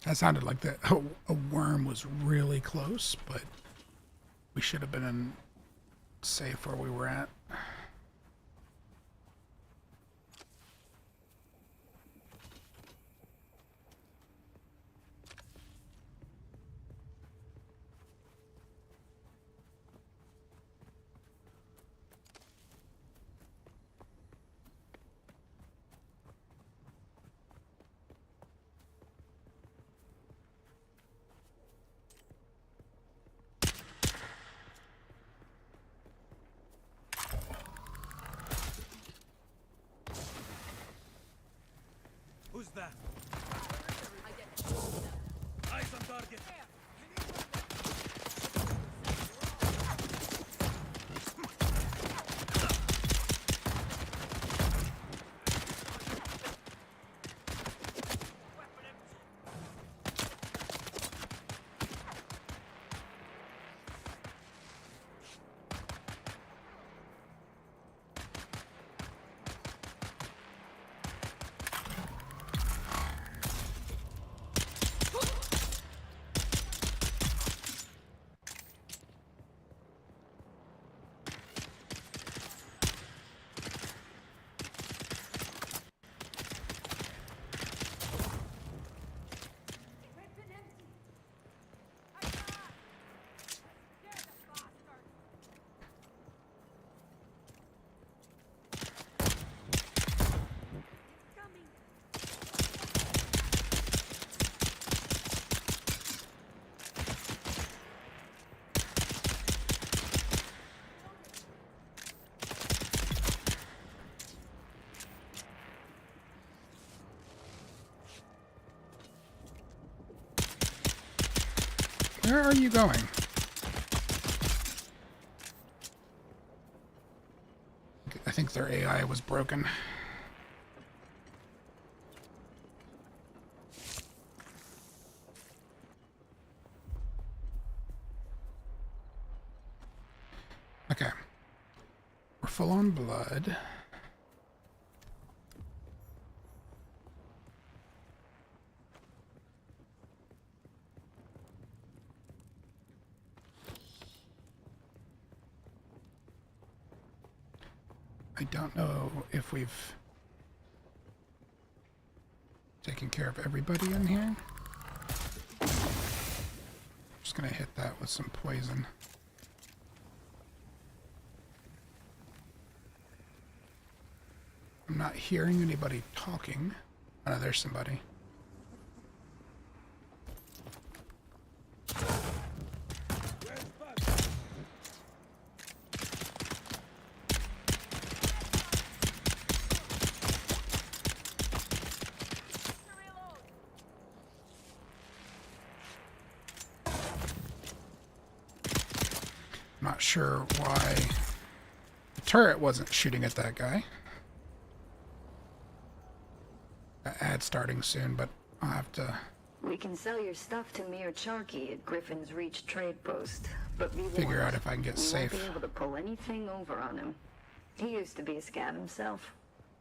That sounded like a worm was really close, but we should have been safe where we were at. Who's that? Eyes on target. Where are you going? I think their AI was broken. Okay. We're full on blood. I don't know if we've taken care of everybody in here. Just gonna hit that with some poison. I'm not hearing anybody talking. Oh, no, there's somebody. Not sure why the turret wasn't shooting at that guy. Ad starting soon, but I'll have to We can sell your stuff to Mir Charky at Griffin's Reach trade post, but be figure warned, out if I can get we safe. won't be able to pull anything over on him. He used to be a scav himself.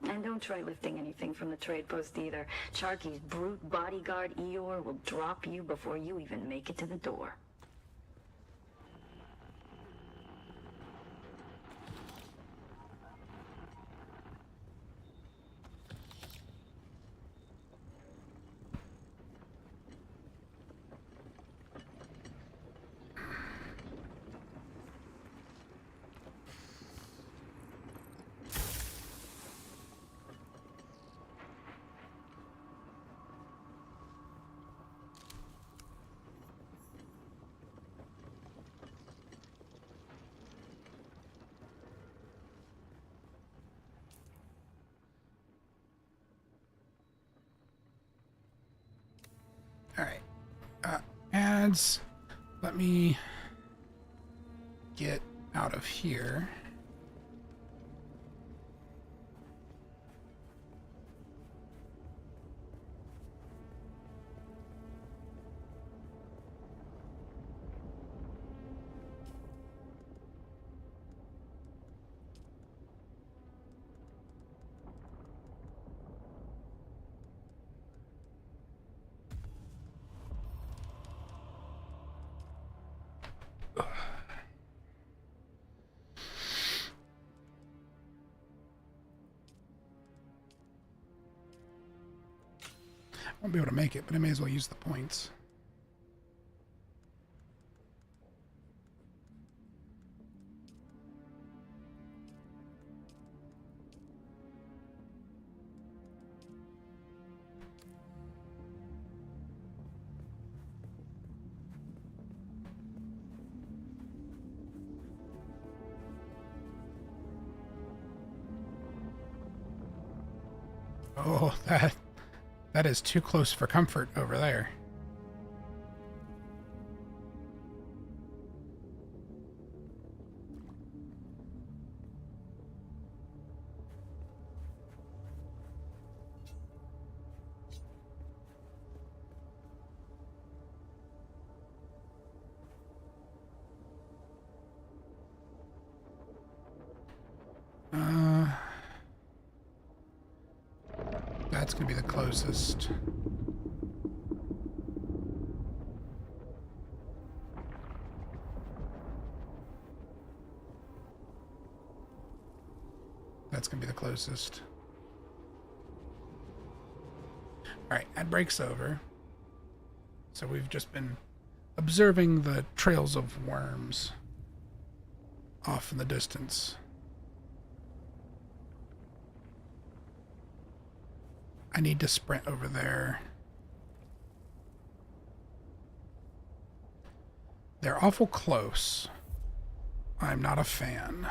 And don't try lifting anything from the trade post either. Charky's brute bodyguard Eeyore will drop you before you even make it to the door. nomads. Let me get out of here. Won't be able to make it, but I may as well use the points. Oh, that is too close for comfort over there. That's going to be the closest. That's going to be the closest. Alright, that breaks over. So we've just been observing the trails of worms off in the distance. I need to sprint over there. They're awful close. I'm not a fan.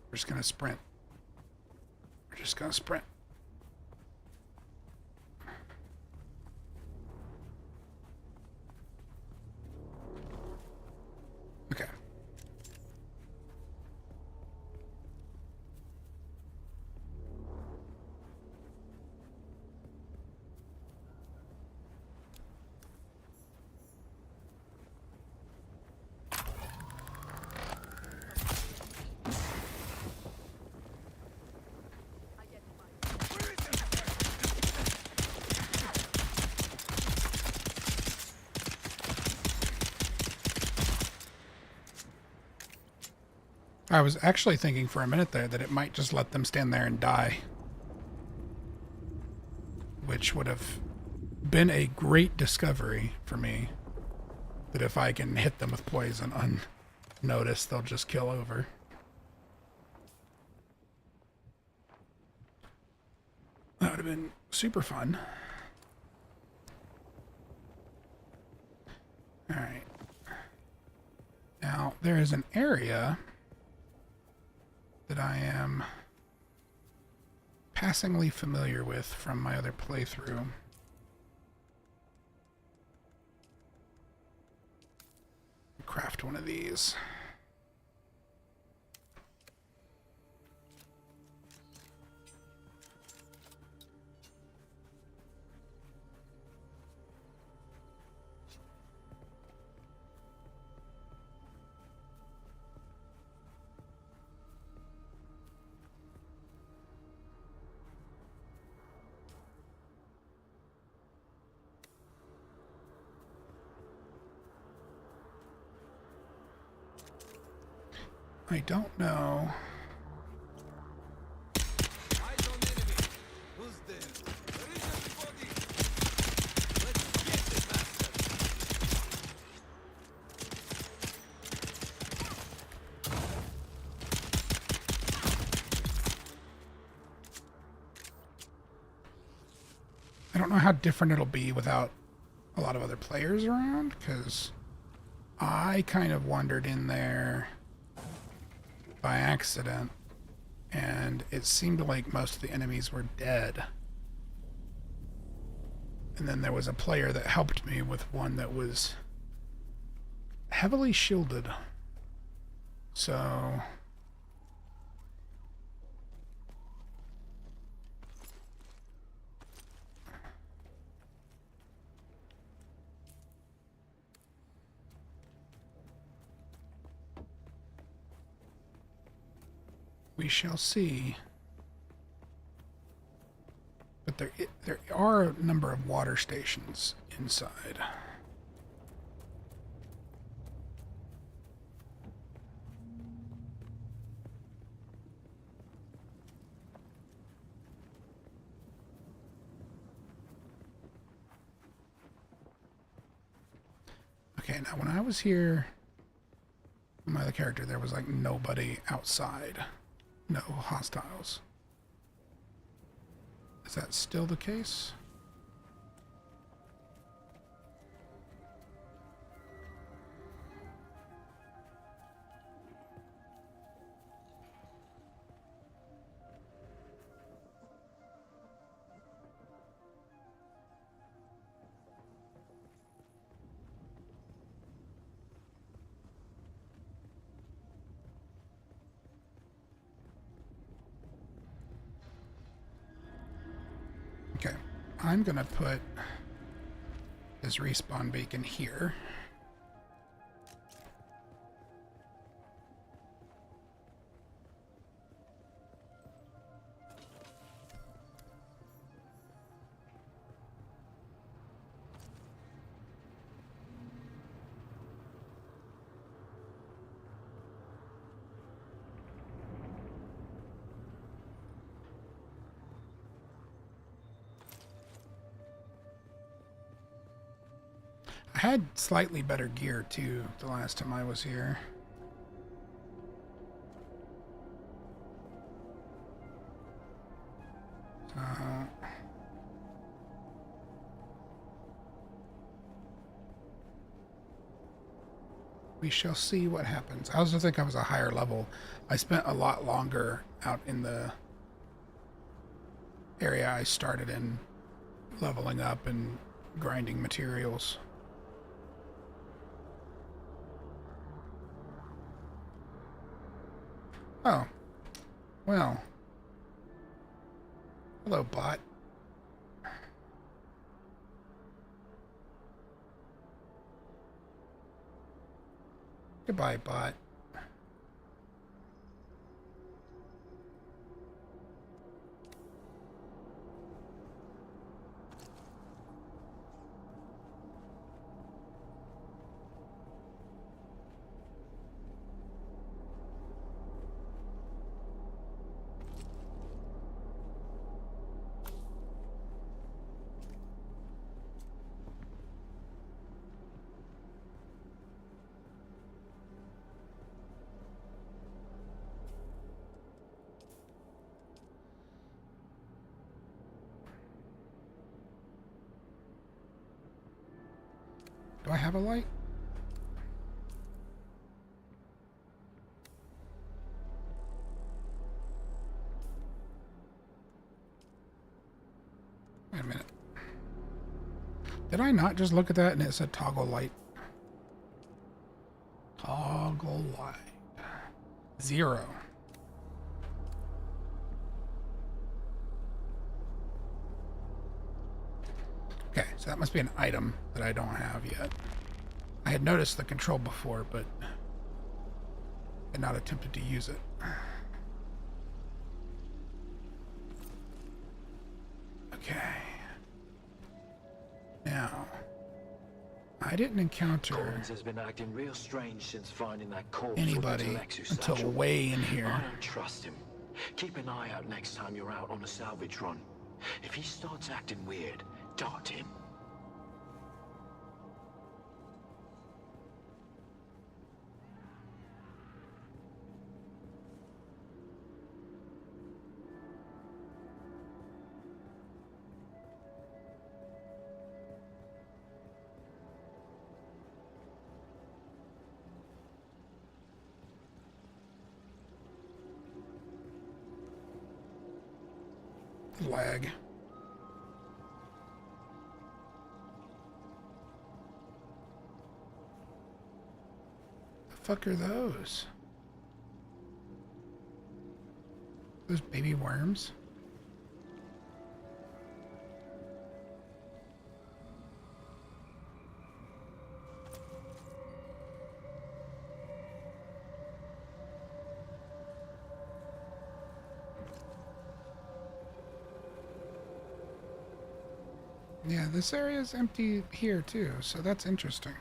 We're just gonna sprint. Just gonna sprint. Okay. I was actually thinking for a minute there that it might just let them stand there and die. Which would have been a great discovery for me. That if I can hit them with poison unnoticed, they'll just kill over. That would have been super fun. Alright. Now, there is an area that I am passingly familiar with from my other playthrough. Craft one of these. I don't know. Eyes on enemy. Who's there? Where is everybody? Let's get the bastard. I don't know how different it'll be without a lot of other players around, because I kind of wandered in there by accident, and it seemed like most of the enemies were dead. And then there was a player that helped me with one that was heavily shielded. So we shall see. But there are a number of water stations inside. Okay, now when I was here, my other character, there was like nobody outside. No hostiles. Is that still the case? Okay, I'm gonna put this respawn beacon here. I had slightly better gear too the last time I was here. We shall see what happens. I also think I was a higher level. I spent a lot longer out in the area I started in, leveling up and grinding materials. Oh, well. Hello, bot. Goodbye, bot. Do I have a light? Wait a minute. Did I not just look at that and it said toggle light? Toggle light. 0. Okay, so that must be an item that I don't have yet. I had noticed the control before, but had not attempted to use it. Okay. Now, I didn't encounter Collins has been acting real strange since finding that corpse anybody until way in here. I don't trust him. Keep an eye out next time you're out on a salvage run. If he starts acting weird, dart him. lag. The fuck are those? Those baby worms? Yeah, this area is empty here too, so that's interesting.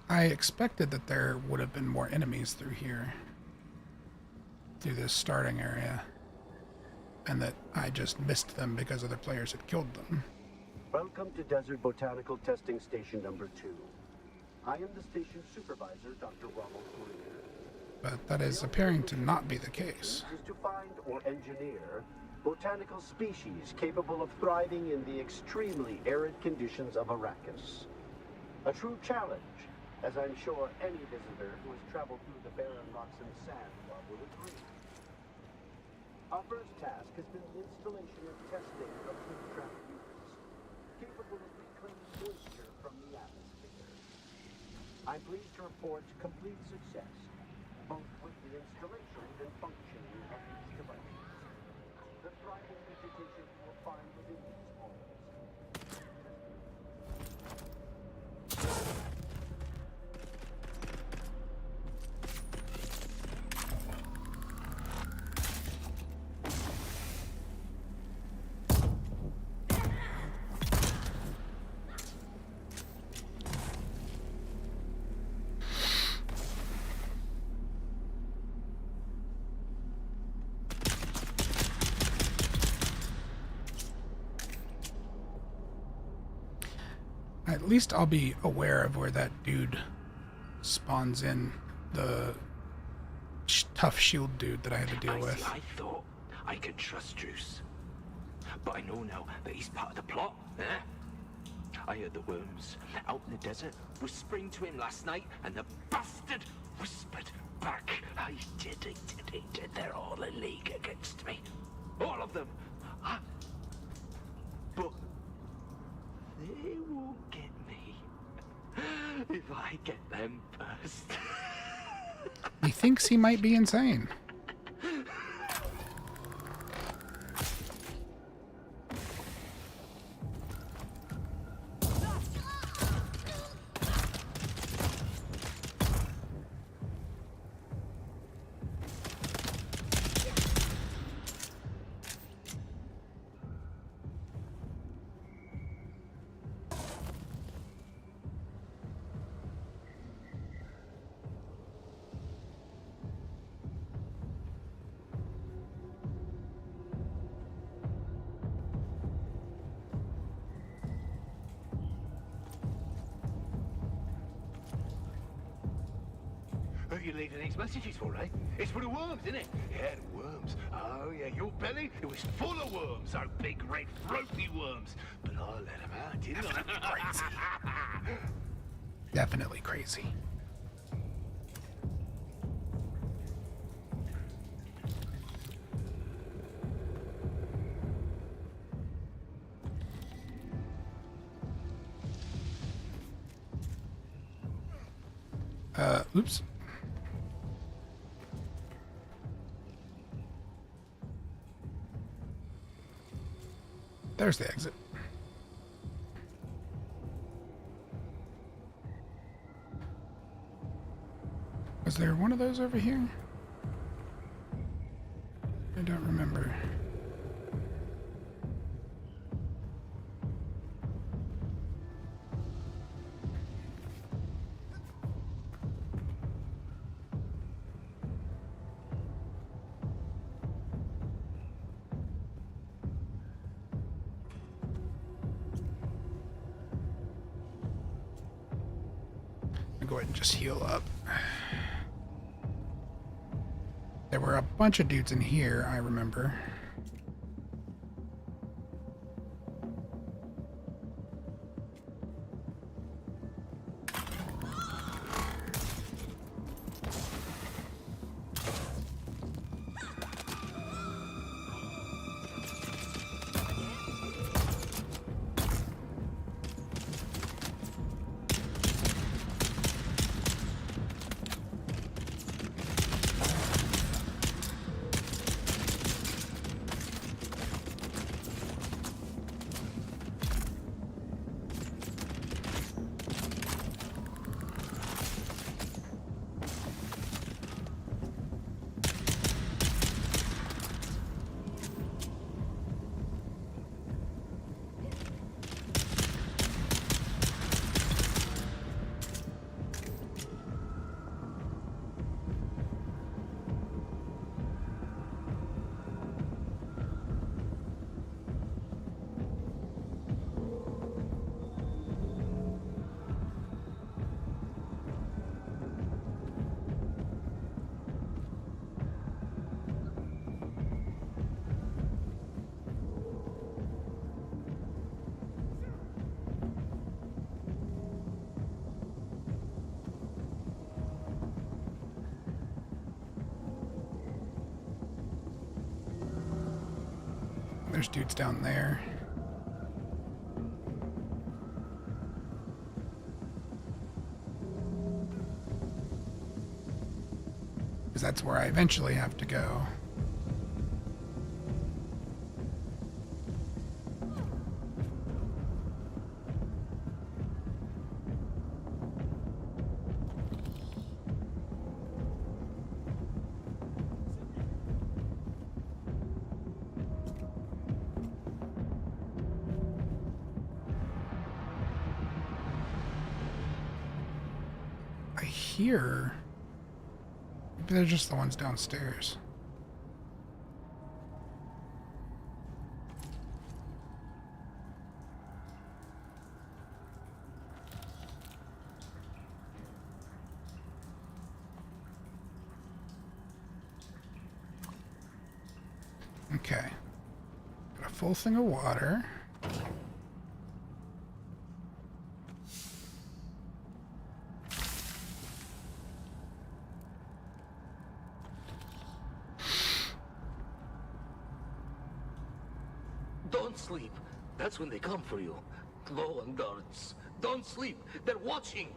I expected that there would have been more enemies through here, through this starting area, and that I just missed them because other players had killed them. Welcome to Desert Botanical Testing Station number 2. I am the station supervisor, Dr. Ronald Greer. But that is appearing to not be the case. Is to find or engineer botanical species capable of thriving in the extremely arid conditions of Arrakis. A true challenge, as I'm sure any visitor who has traveled through the barren rocks and sand will agree. Our first task has been the installation and testing of heat-trap units, capable of reclaiming moisture from the atmosphere. I'm pleased to report complete success, both with the installation and functioning of these devices. The thriving vegetation you will find within these walls. At least I'll be aware of where that dude spawns in, the tough shield dude that I had to deal with. I thought I could trust Druce, but I know now that he's part of the plot, eh? I heard the worms out in the desert whispering to him last night, and the bastard whispered back. I did. They're all in league against me. All of them. But they won't get me if I get them first. He thinks he might be insane. Who are you leaving these messages for, eh? It's for the worms, isn't it? Yeah, the worms. Oh, yeah, your belly, it was full of worms, those big, red, throaty worms. But I let them out, didn't I? Crazy. Definitely crazy. Oops. There's the exit. Was there one of those over here? I don't remember. Go ahead and just heal up. There were a bunch of dudes in here, I remember. There's dudes down there. Because that's where I eventually have to go. I hear... Maybe they're just the ones downstairs. Okay. Got a full thing of water. Don't sleep. That's when they come for you. Low on guards. Don't sleep. They're watching.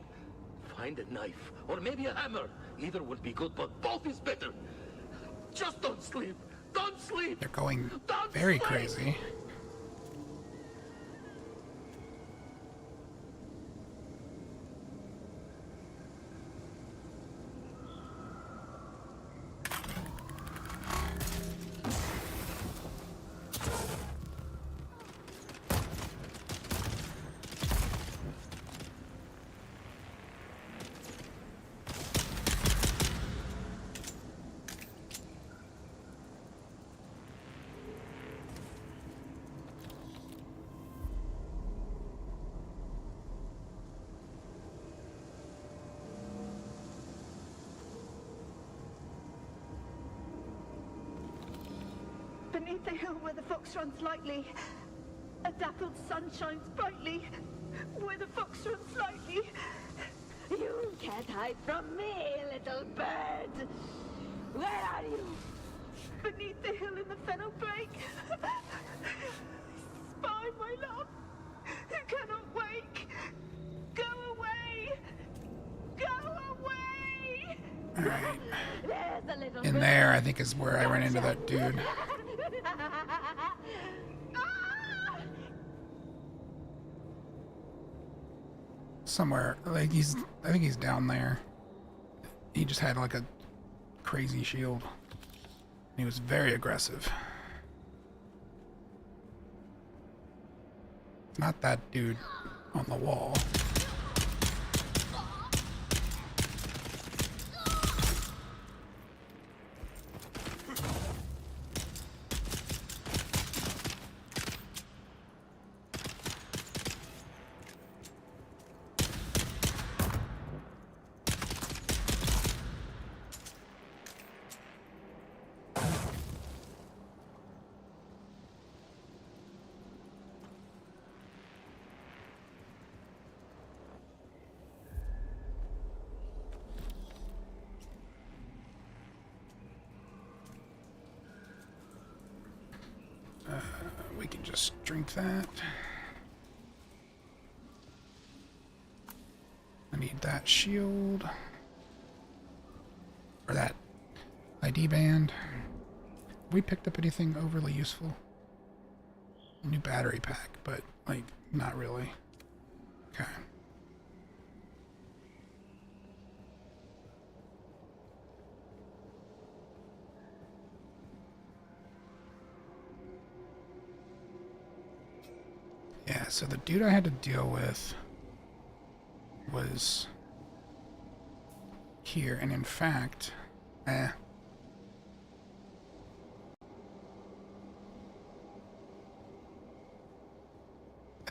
Find a knife, or maybe a hammer. Either would be good, but both is better. Just don't sleep. Don't sleep. They're going very crazy. Beneath the hill where the fox runs lightly, a dappled sun shines brightly. Where the fox runs lightly. You can't hide from me, little bird. Where are you? Beneath the hill in the fennel brake. Spy, my love, who cannot wake. Go away. Go away. Alright. There's a little In there, I think, is where I ran into that dude. Somewhere, like I think he's down there. He just had like a crazy shield. He was very aggressive. It's not that dude on the wall. We can just drink that. I need that shield. Or that ID band. We picked up anything overly useful? New battery pack, but, like, not really. Okay. Yeah, so the dude I had to deal with was here, and in fact, I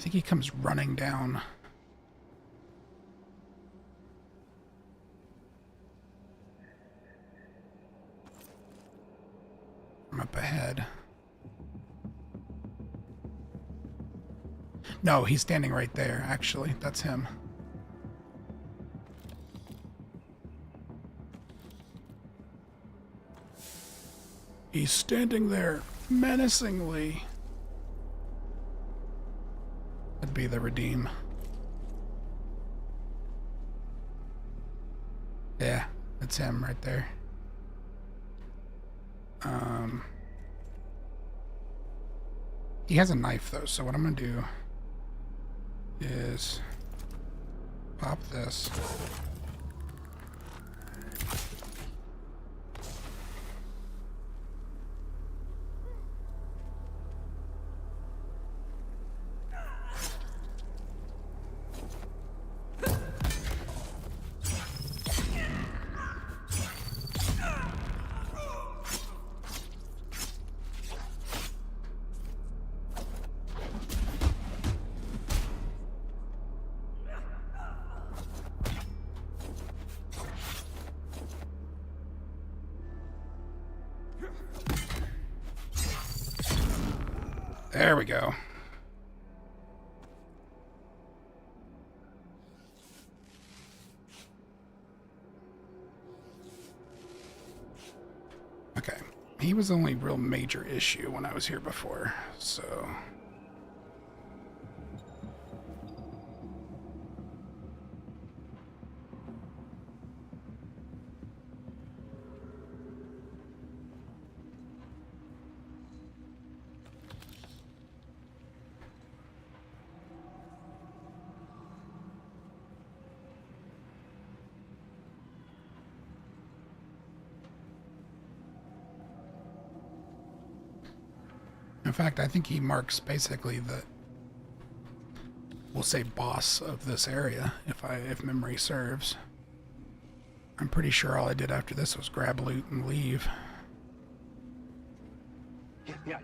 think he comes running down. I'm up ahead. No, he's standing right there, actually. That's him. He's standing there menacingly. be the redeem. Yeah, that's him right there. He has a knife though, so what I'm gonna do is pop this. There we go. Okay. He was the only real major issue when I was here before, so... In fact, I think he marks basically the, we'll say, boss of this area, if memory serves. I'm pretty sure all I did after this was grab loot and leave. Yeah.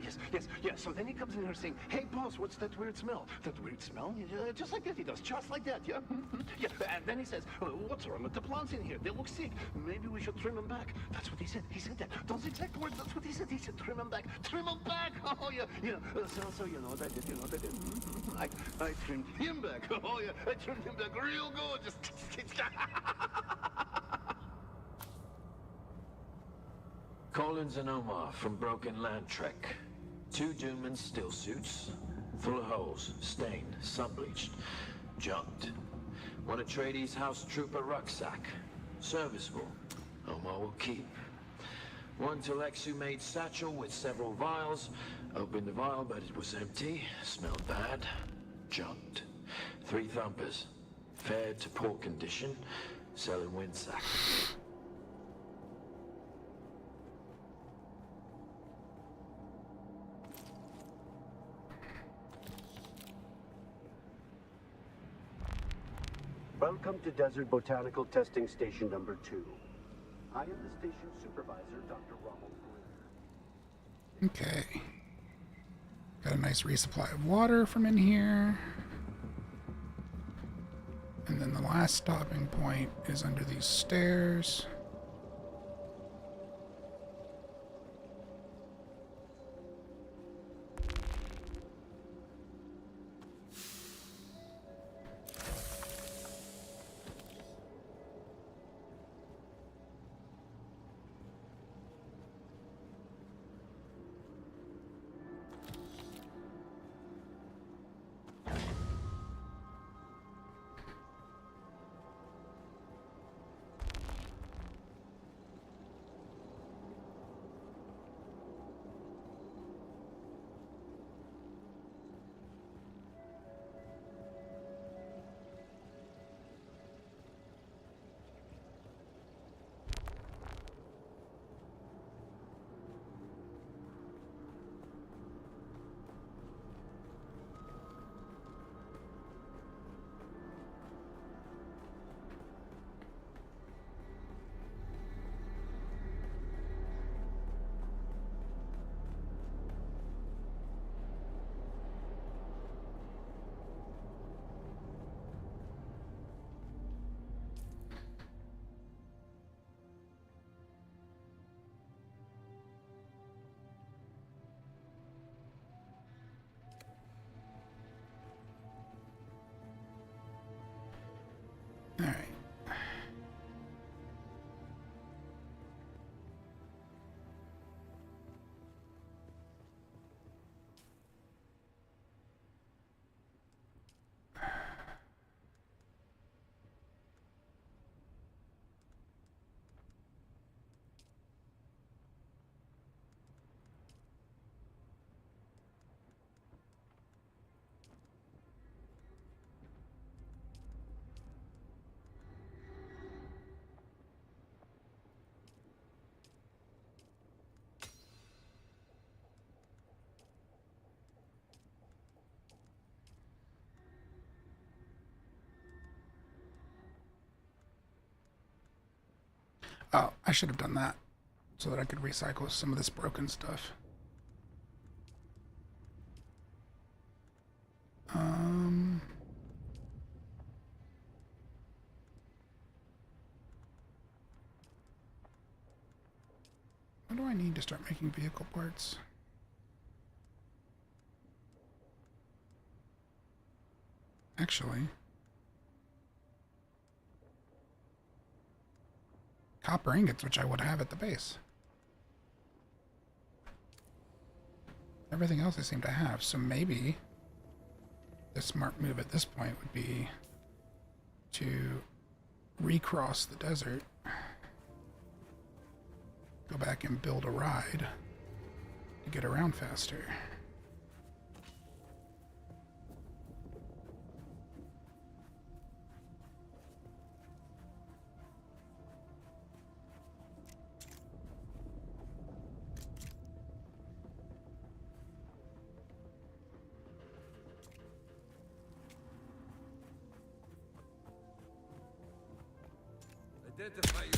So then he comes in here saying, "Hey, boss, what's that weird smell?" That weird smell? Yeah, just like that he does, just like that, yeah? Yeah, and then he says, "What's wrong with the plants in here? They look sick. Maybe we should trim them back." That's what he said. He said that. Those exact words, that's what he said. He said, "Trim them back. Trim them back." Oh, yeah. So you know what I did, I trimmed him back. Oh, yeah. I trimmed him back real good. Just... Collins and Omar from Broken Land Trek. 2 Doomans still suits, full of holes, stained, sun-bleached, junked. One Atreides House Trooper rucksack, serviceable. Omar will keep. One Telexu-made satchel with several vials. Opened the vial, but it was empty. Smelled bad. Junked. 3 thumpers. Fair to poor condition. Selling windsack. Welcome to Desert Botanical Testing Station number 2. I am the station supervisor, Dr. Ronald Greer. Okay. Got a nice resupply of water from in here. And then the last stopping point is under these stairs. Oh, I should have done that so that I could recycle some of this broken stuff. What do I need to start making vehicle parts? Actually, copper ingots, which I would have at the base. Everything else I seem to have, so maybe the smart move at this point would be to recross the desert, go back and build a ride to get around faster. Identify you.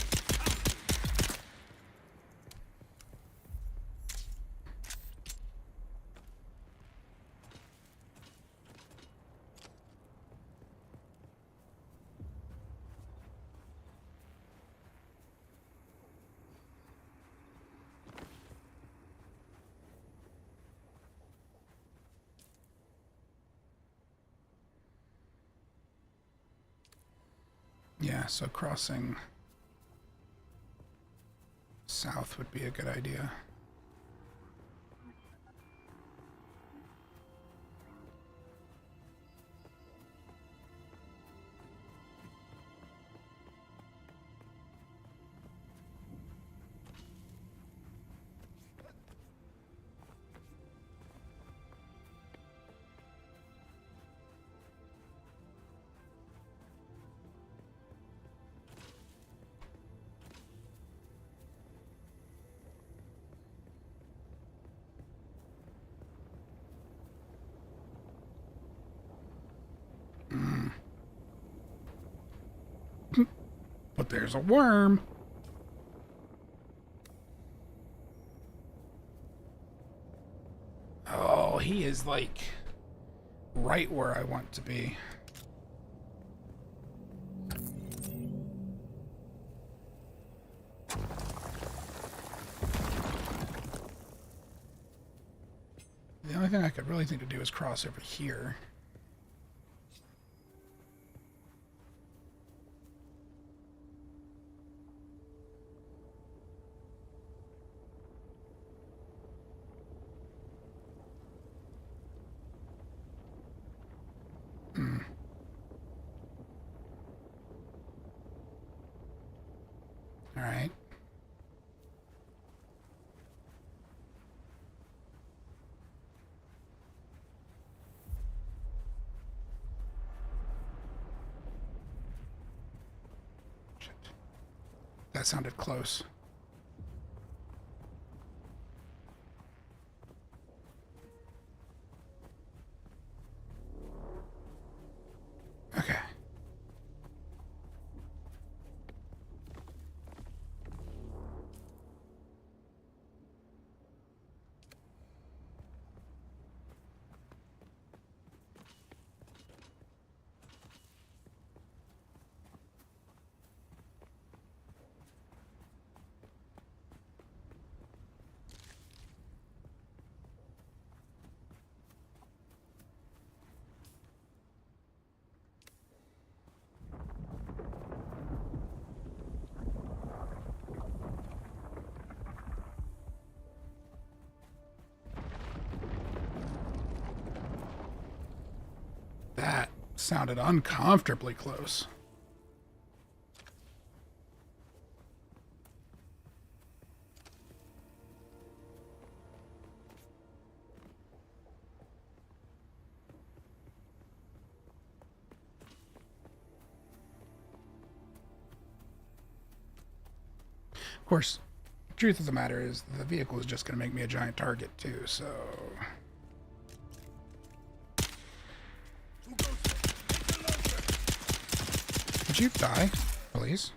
Yeah, so crossing south would be a good idea. But there's a worm. Oh, he is like right where I want to be. The only thing I could really think to do is cross over here. All right. Shit. That sounded close. Okay. That sounded uncomfortably close. Of course, the truth of the matter is the vehicle is just going to make me a giant target too, so... Would you die, please?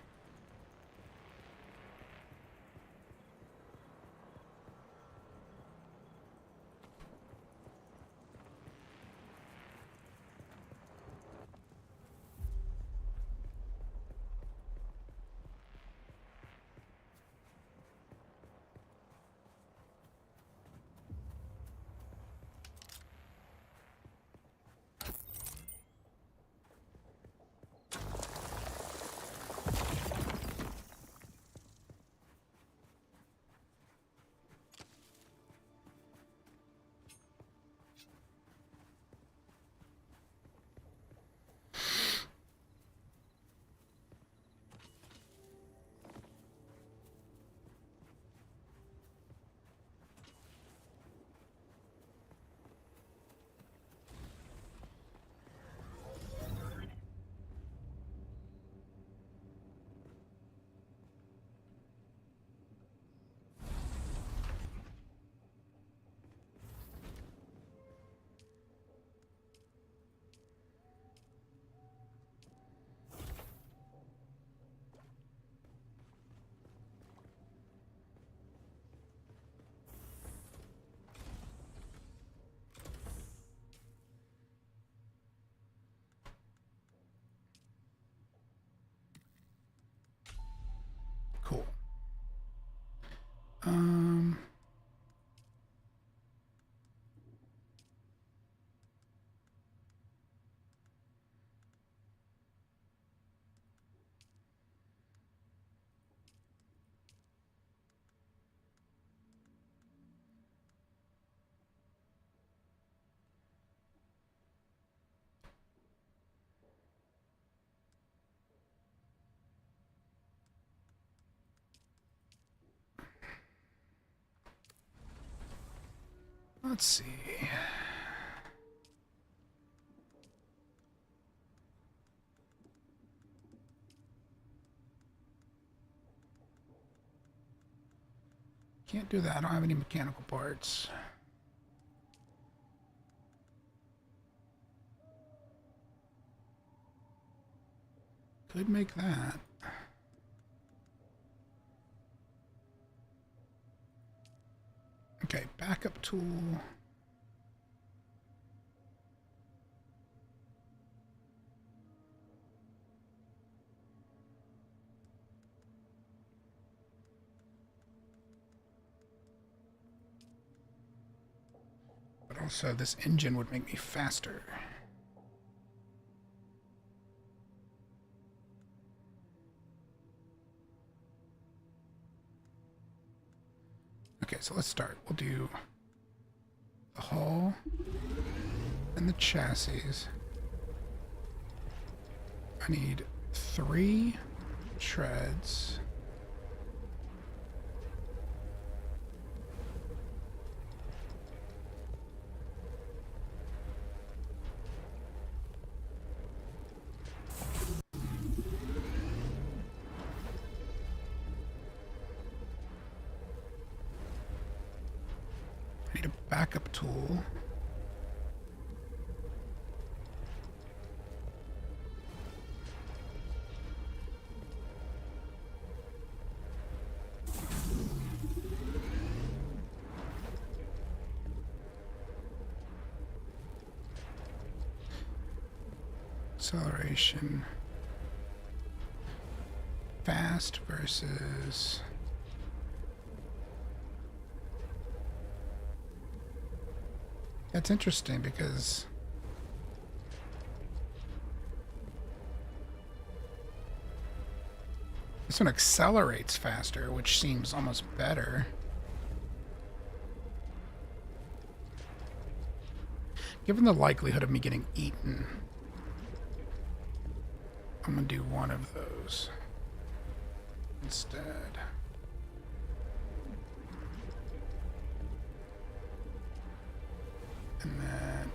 Let's see. Can't do that. I don't have any mechanical parts. Could make that. Okay, backup tool. But also, this engine would make me faster. Okay, so let's start. We'll do the hull and the chassis. I need 3 treads. I need a backup tool. Acceleration. Fast versus... That's interesting because this one accelerates faster, which seems almost better. Given the likelihood of me getting eaten, I'm gonna do one of those instead. And then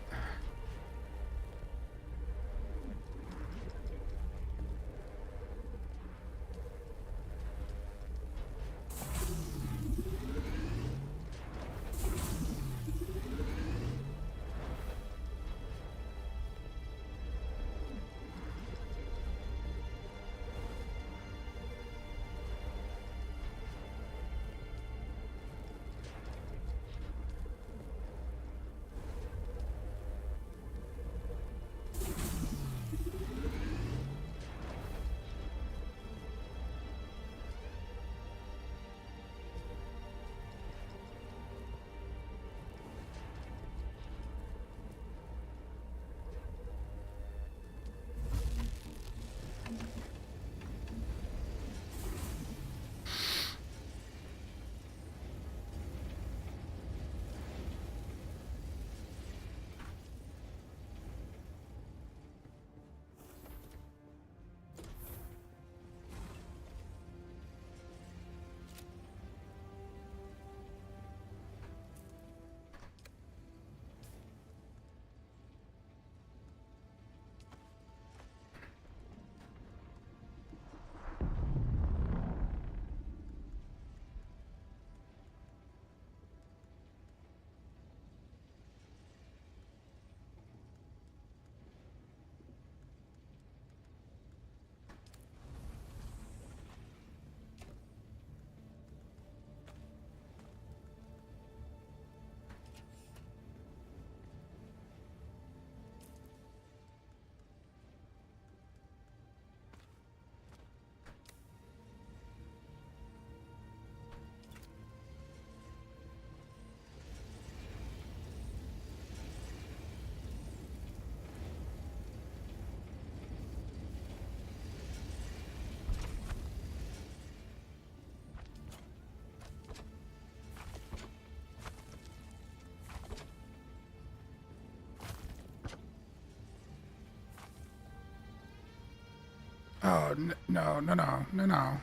oh, no.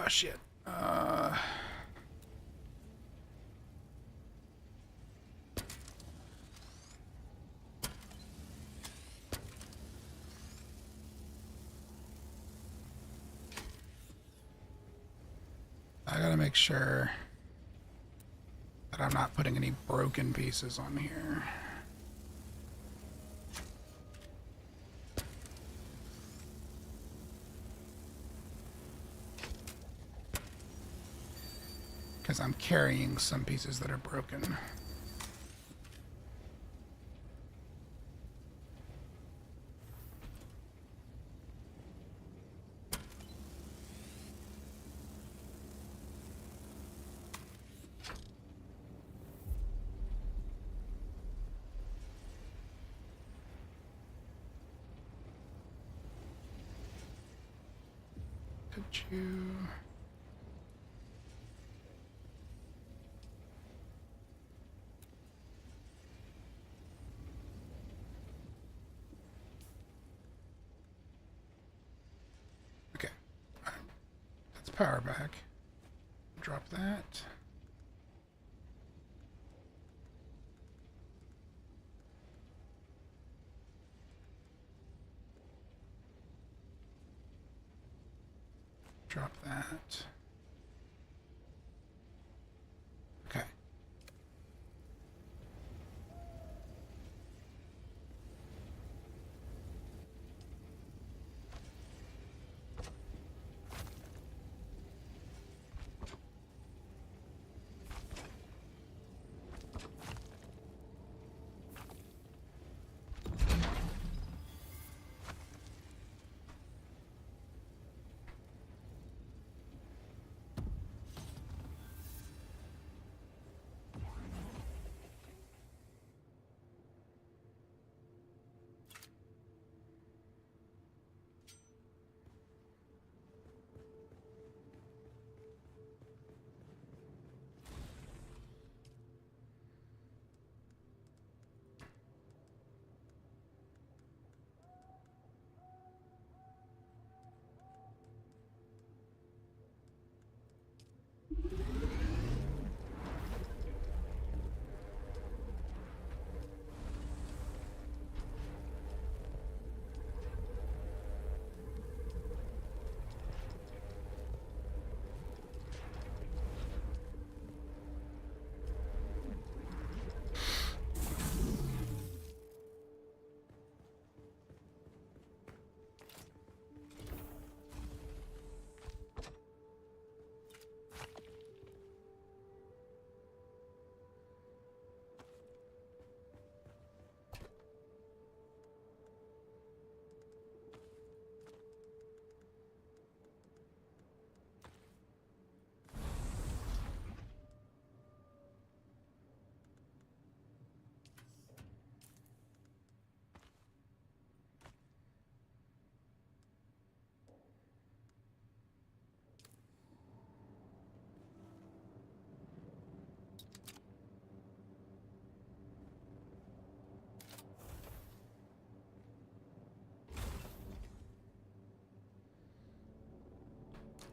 shit. I gotta make sure that I'm not putting any broken pieces on here. Because I'm carrying some pieces that are broken. Could you... Okay. That's power back. Drop that. Drop that. Okay.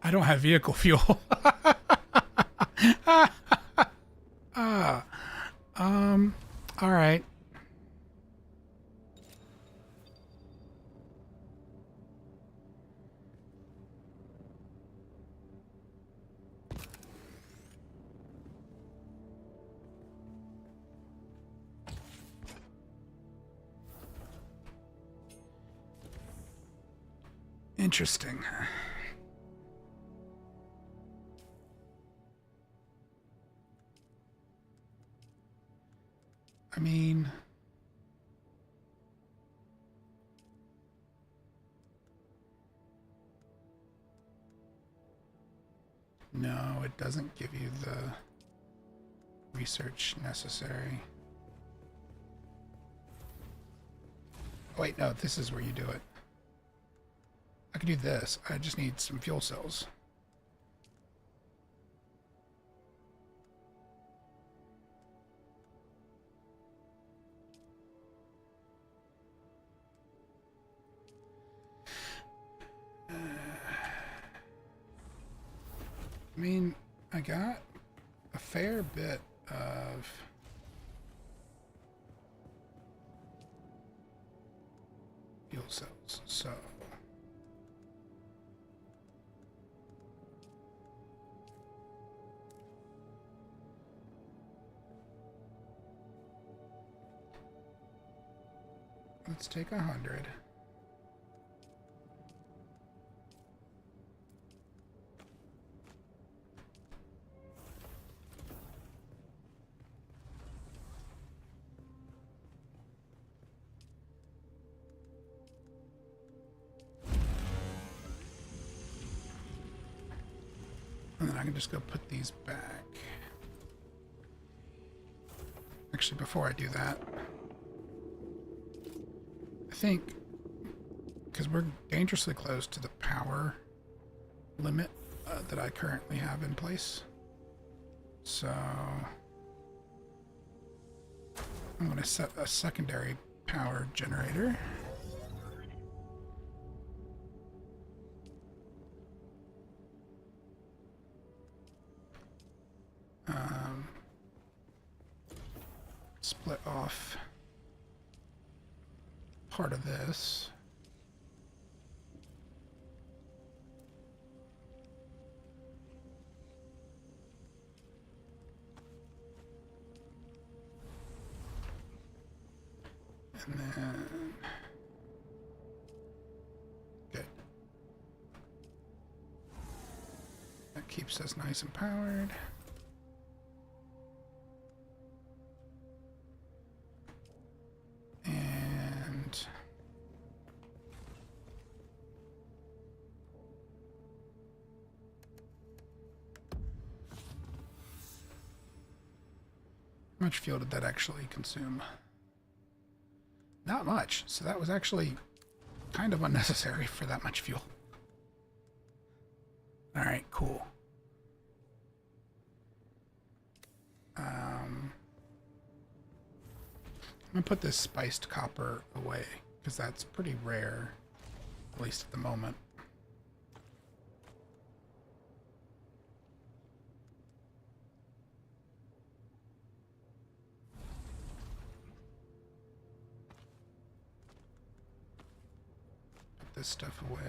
I don't have vehicle fuel. All right. Interesting. I mean, no, it doesn't give you the research necessary. Oh, wait, no, this is where you do it. I can do this. I just need some fuel cells. I mean, I got a fair bit of fuel cells, so let's take 100. And then I can just go put these back. Actually, before I do that, I think, because we're dangerously close to the power limit that I currently have in place. So I'm going to set a secondary power generator. Split off part of this. And then good. That keeps us nice and powered. How much fuel did that actually consume? Not much. So that was actually kind of unnecessary for that much fuel. All right, cool. I'm gonna put this spiced copper away because that's pretty rare, at least at the moment. This stuff away.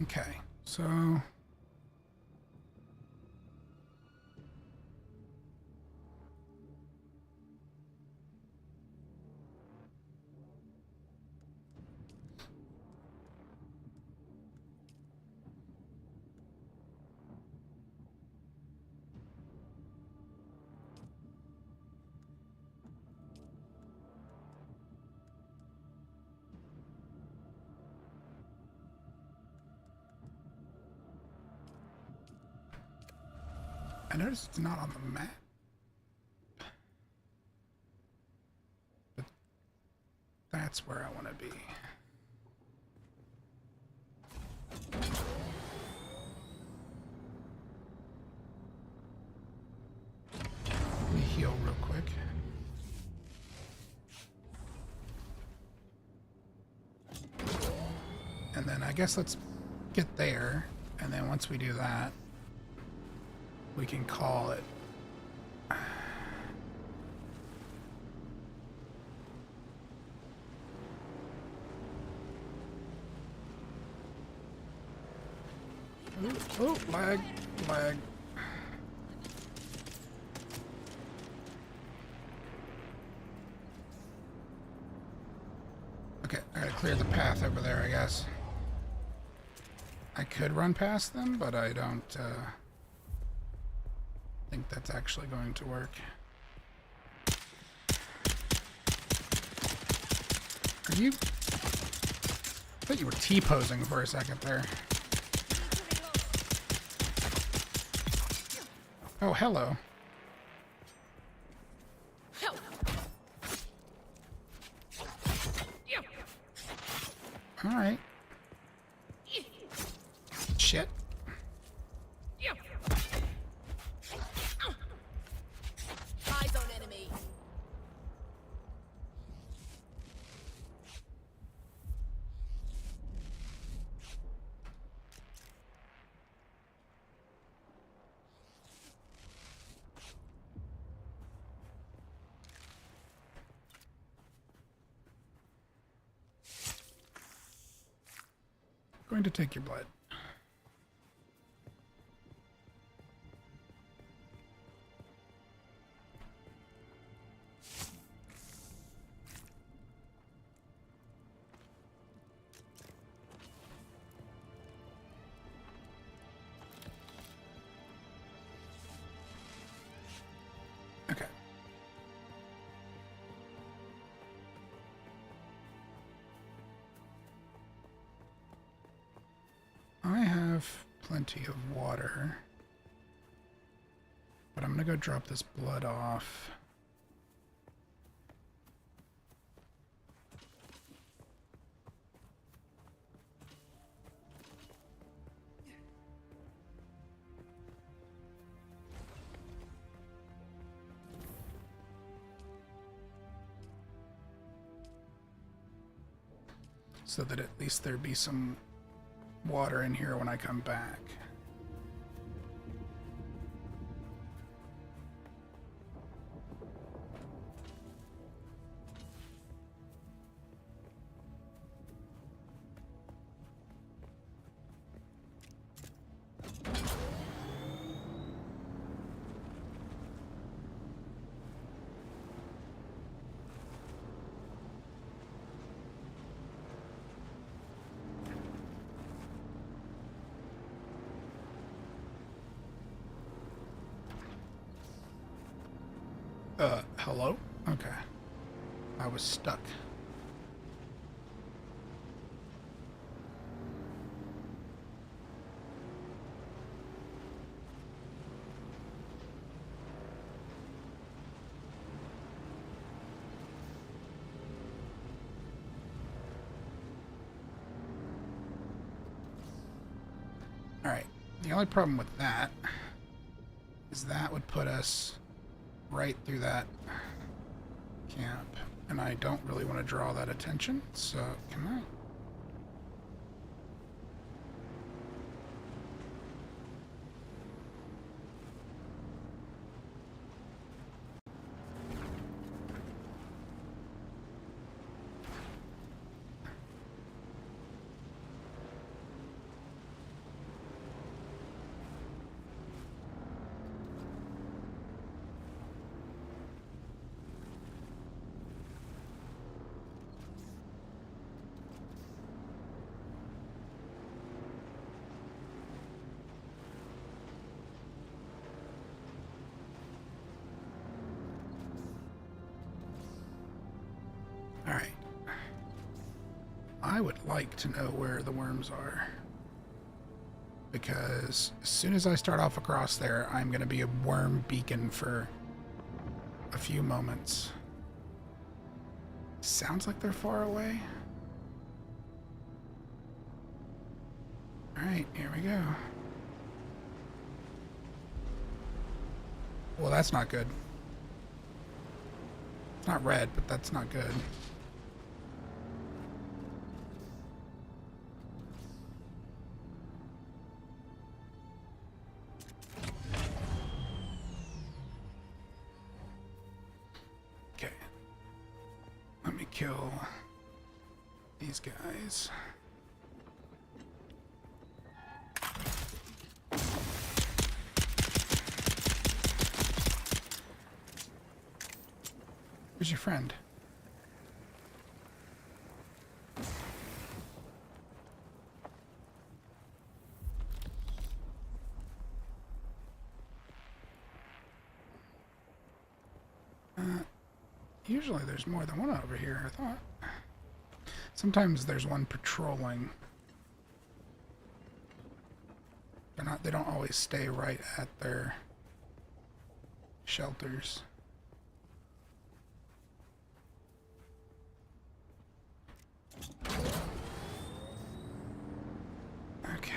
Okay, so I noticed it's not on the map. But that's where I want to be. Let me heal real quick. And then I guess let's get there. And then once we do that, we can call it. Oh, lag. Okay, I gotta clear the path over there, I guess. I could run past them, but I don't think that's actually going to work. Are you? I thought you were T-posing for a second there. Oh, hello. going to take your blood. Okay. I have plenty of water, but I'm gonna go drop this blood off. So that at least there be some water in here when I come back. Hello? Okay. I was stuck. Alright, the only problem with that is that would put us right through that camp, and I don't really want to draw that attention, so can I? Alright. I would like to know where the worms are, because as soon as I start off across there, I'm going to be a worm beacon for a few moments. Sounds like they're far away. Alright, here we go. Well, that's not good. It's not red, but that's not good. Okay. Let me kill these guys. Where's your friend? Usually there's more than one over here, I thought. Sometimes there's one patrolling. They don't always stay right at their shelters. Okay.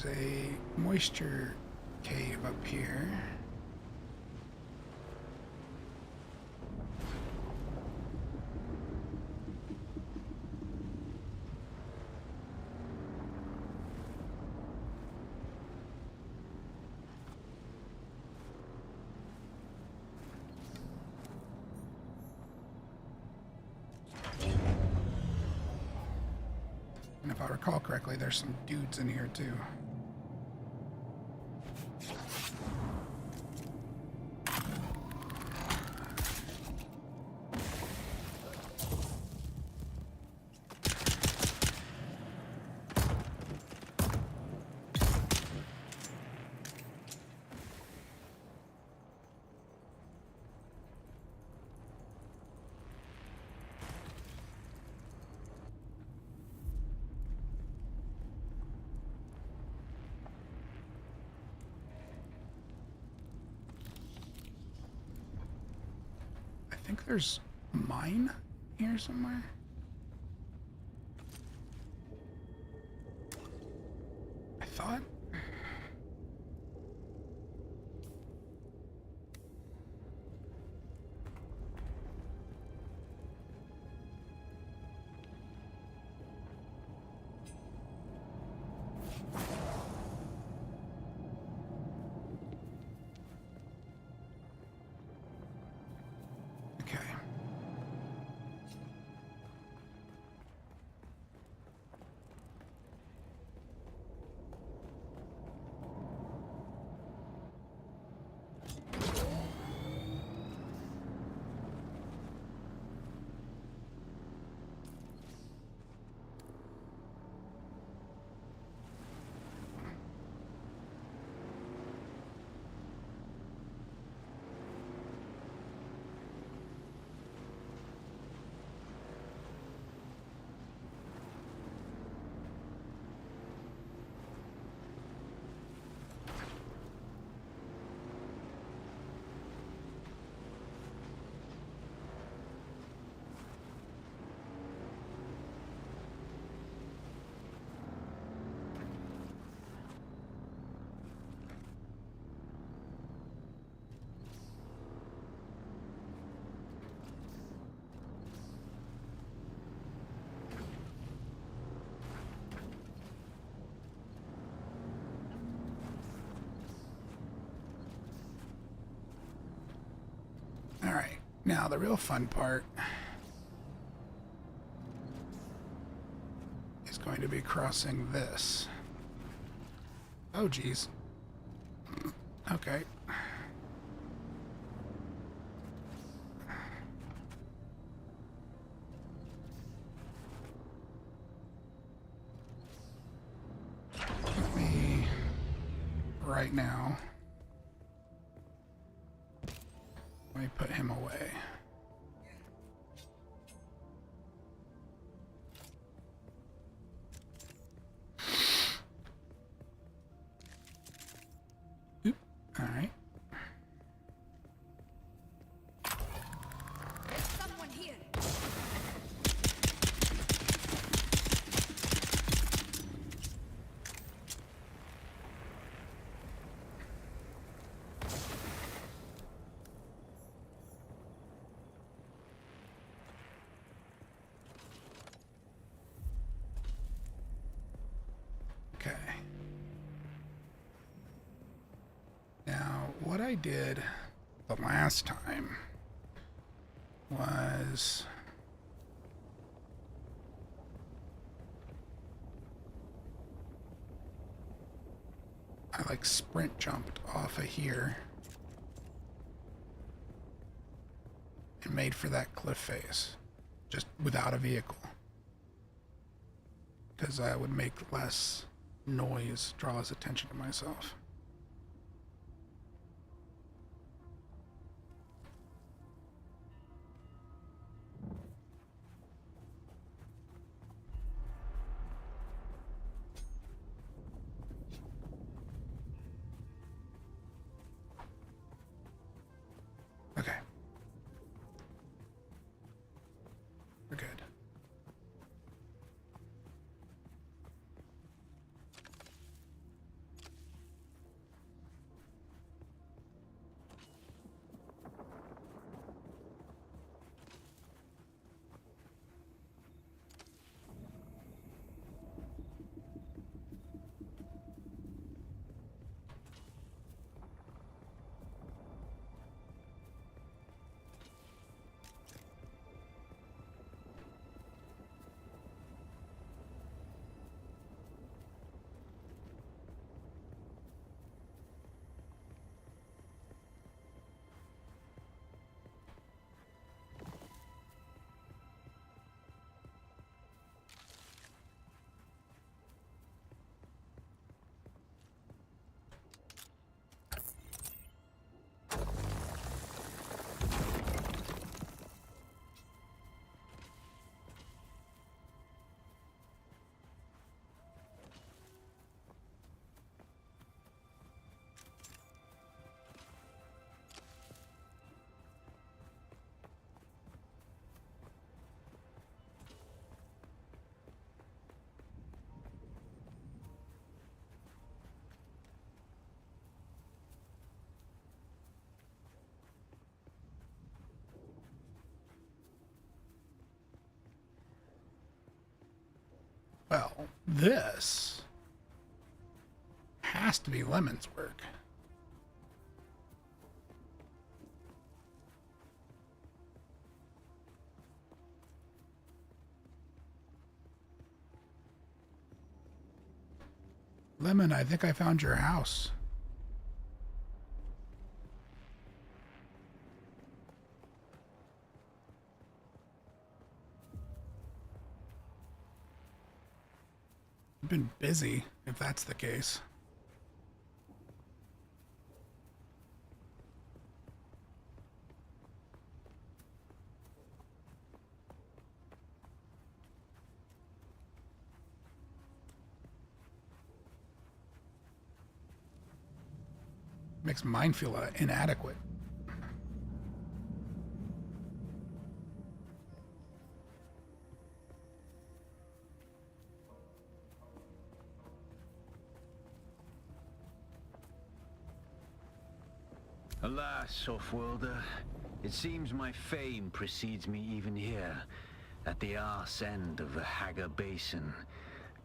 There's a moisture cave up here. And if I recall correctly, there's some dudes in here too. I think there's a mine here somewhere. I thought. Okay. All right. Now the real fun part is going to be crossing this. Oh, geez. Okay. Let me, right now, let me put him away. Oop. All right. There's someone here. Okay. Now, what I did the last time was I like sprint jumped off of here and made for that cliff face just without a vehicle, because I would make less noise, draw less attention to myself. Okay. We're good. Well, this has to be Lemon's work. Lemon, I think I found your house. You've been busy, if that's the case. Makes mine feel inadequate. Alas, Offworlder, it seems my fame precedes me even here, at the arse end of the Haga Basin.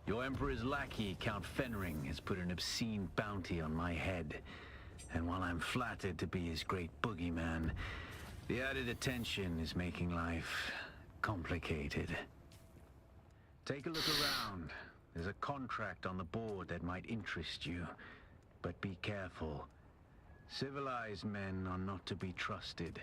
Your Emperor's lackey, Count Fenring, has put an obscene bounty on my head. And while I'm flattered to be his great boogeyman, the added attention is making life complicated. Take a look around. There's a contract on the board that might interest you. But be careful. Civilized men are not to be trusted.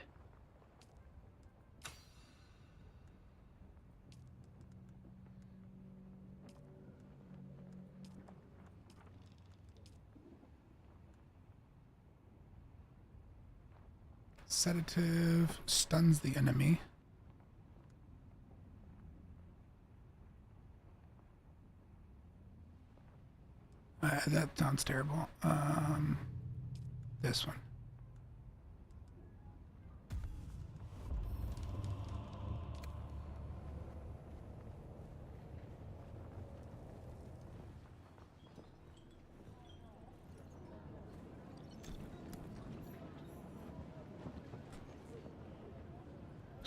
Sedative stuns the enemy. That sounds terrible. This one.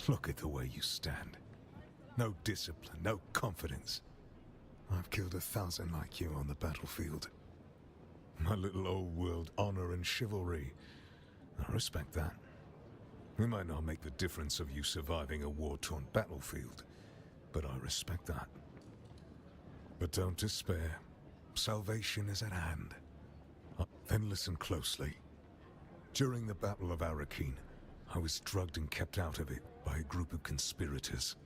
Look at the way you stand. No discipline, no confidence. I've killed 1,000 like you on the battlefield. My little old world honor and chivalry. I respect that. We might not make the difference of you surviving a war-torn battlefield, but I respect that. But don't despair. Salvation is at hand. Then listen closely. During the Battle of Arakeen, I was drugged and kept out of it by a group of conspirators.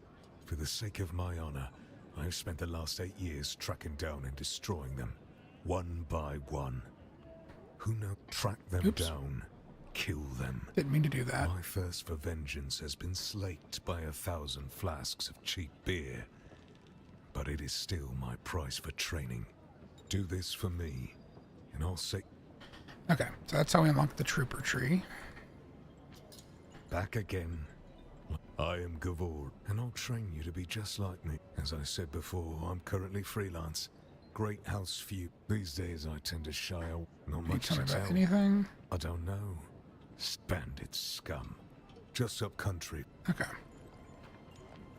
For the sake of my honor, I've spent the last 8 years tracking down and destroying them, one by one. Who knows? Track them down, kill them. Didn't mean to do that. My thirst for vengeance has been slaked by 1,000 flasks of cheap beer. But it is still my price for training. Do this for me, and I'll say... Okay, so that's how we unlock the trooper tree. Back again. I am Gavor, and I'll train you to be just like me. As I said before, I'm currently freelance. Great house feud. These days I tend to shy away. Not Can you much tell to me about tell. anything? I don't know. Bandit scum. Just up country. Okay.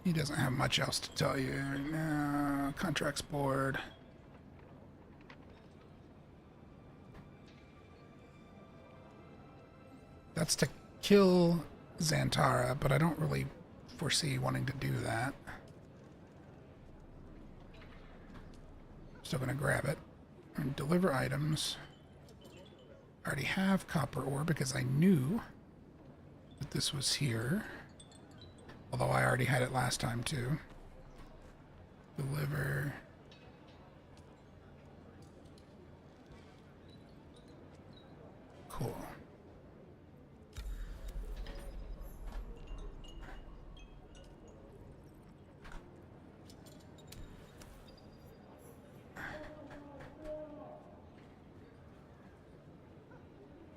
He doesn't have much else to tell you right now. Contracts board. That's to kill Xantara, but I don't really foresee wanting to do that. Still gonna grab it and deliver items. I already have copper ore because I knew that this was here. Although I already had it last time too. Deliver. Cool.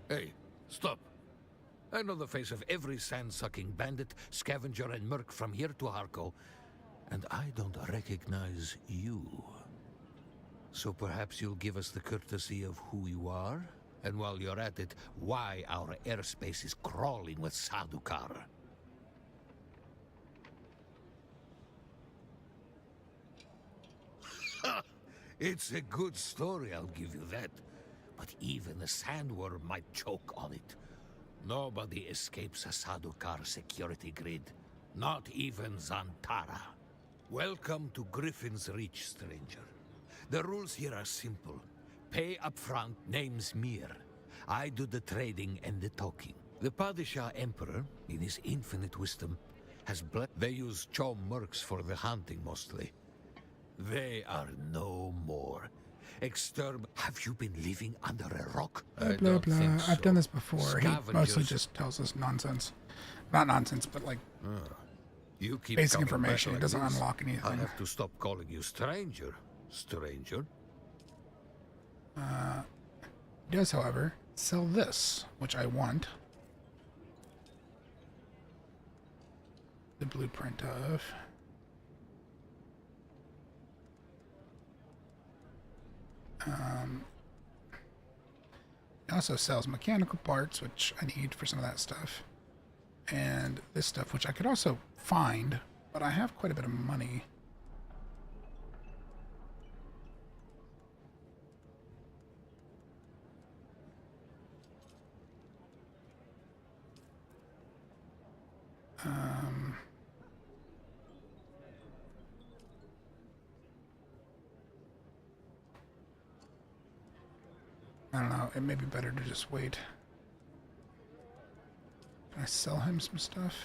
Hey, stop. I know the face of every sand-sucking bandit, scavenger, and merc from here to Harko, and I don't recognize you. So perhaps you'll give us the courtesy of who you are, and while you're at it, why our airspace is crawling with Sardaukar. It's a good story, I'll give you that. But even a sandworm might choke on it. Nobody escapes a Sadukar security grid. Not even Zantara. Welcome to Griffin's Reach, stranger. The rules here are simple. Pay up front, name's Mir. I do the trading and the talking. The Padishah Emperor, in his infinite wisdom, has They use Chom mercs for the hunting mostly. They are no more. Have you been living under a rock? Blah, blah, blah. I've done this before. He mostly just tells us nonsense. Not nonsense, but like You keep basic coming back information. like It doesn't this, unlock anything. I have to stop calling you stranger. Stranger? He does, however, sell this, which I want. The blueprint of. He also sells mechanical parts, which I need for some of that stuff. And this stuff, which I could also find, but I have quite a bit of money. I don't know. It may be better to just wait. Can I sell him some stuff?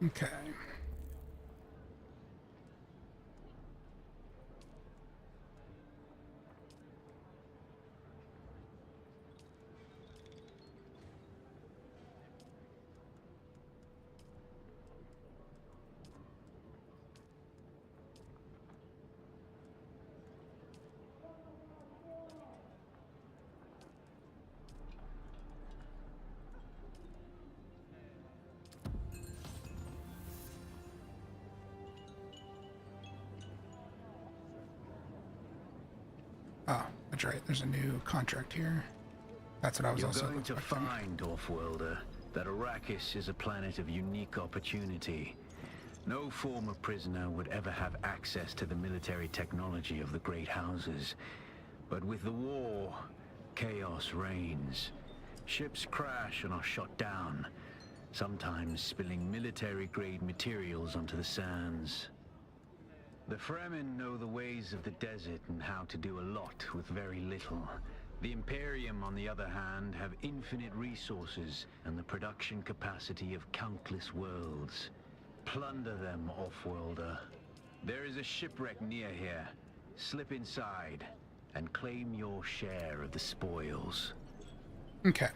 Okay. Oh, that's right. There's a new contract here. That's what I was You're also going to expecting. find, Offworlder, that Arrakis is a planet of unique opportunity. No former prisoner would ever have access to the military technology of the Great Houses. But with the war, chaos reigns. Ships crash and are shot down, sometimes spilling military-grade materials onto the sands. The Fremen know the ways of the desert and how to do a lot with very little. The Imperium, on the other hand, have infinite resources and the production capacity of countless worlds. Plunder them, Offworlder. There is a shipwreck near here. Slip inside and claim your share of the spoils. Okay.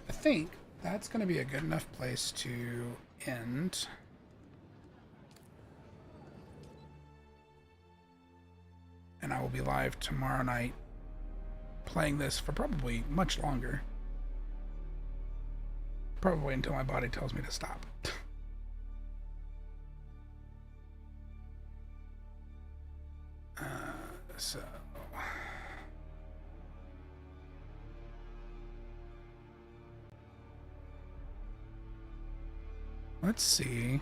I think that's going to be a good enough place to end. And I will be live tomorrow night playing this for probably much longer. Probably until my body tells me to stop. So... let's see.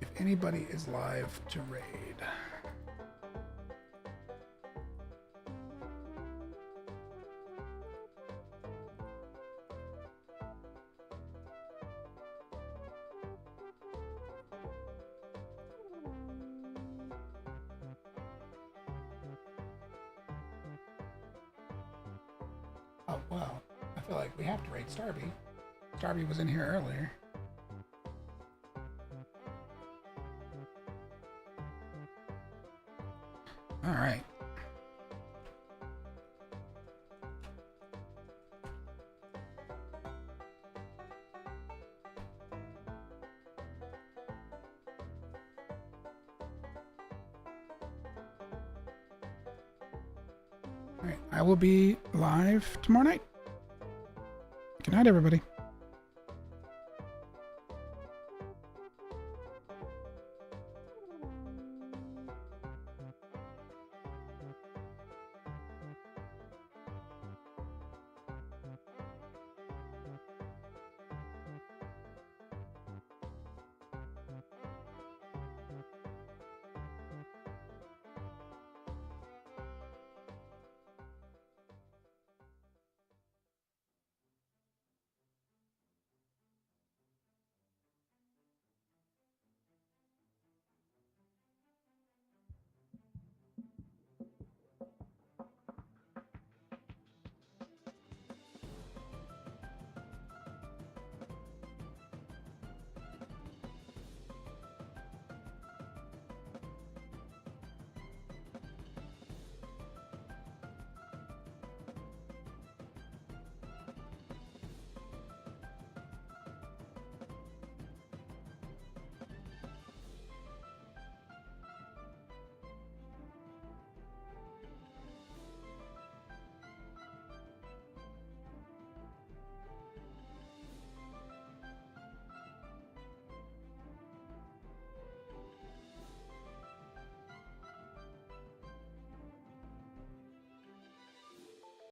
If anybody is live to raid. Oh, well, I feel like we have to raid Starby. Starby was in here earlier. Alright. Alright, I will be live tomorrow night. Good night, everybody.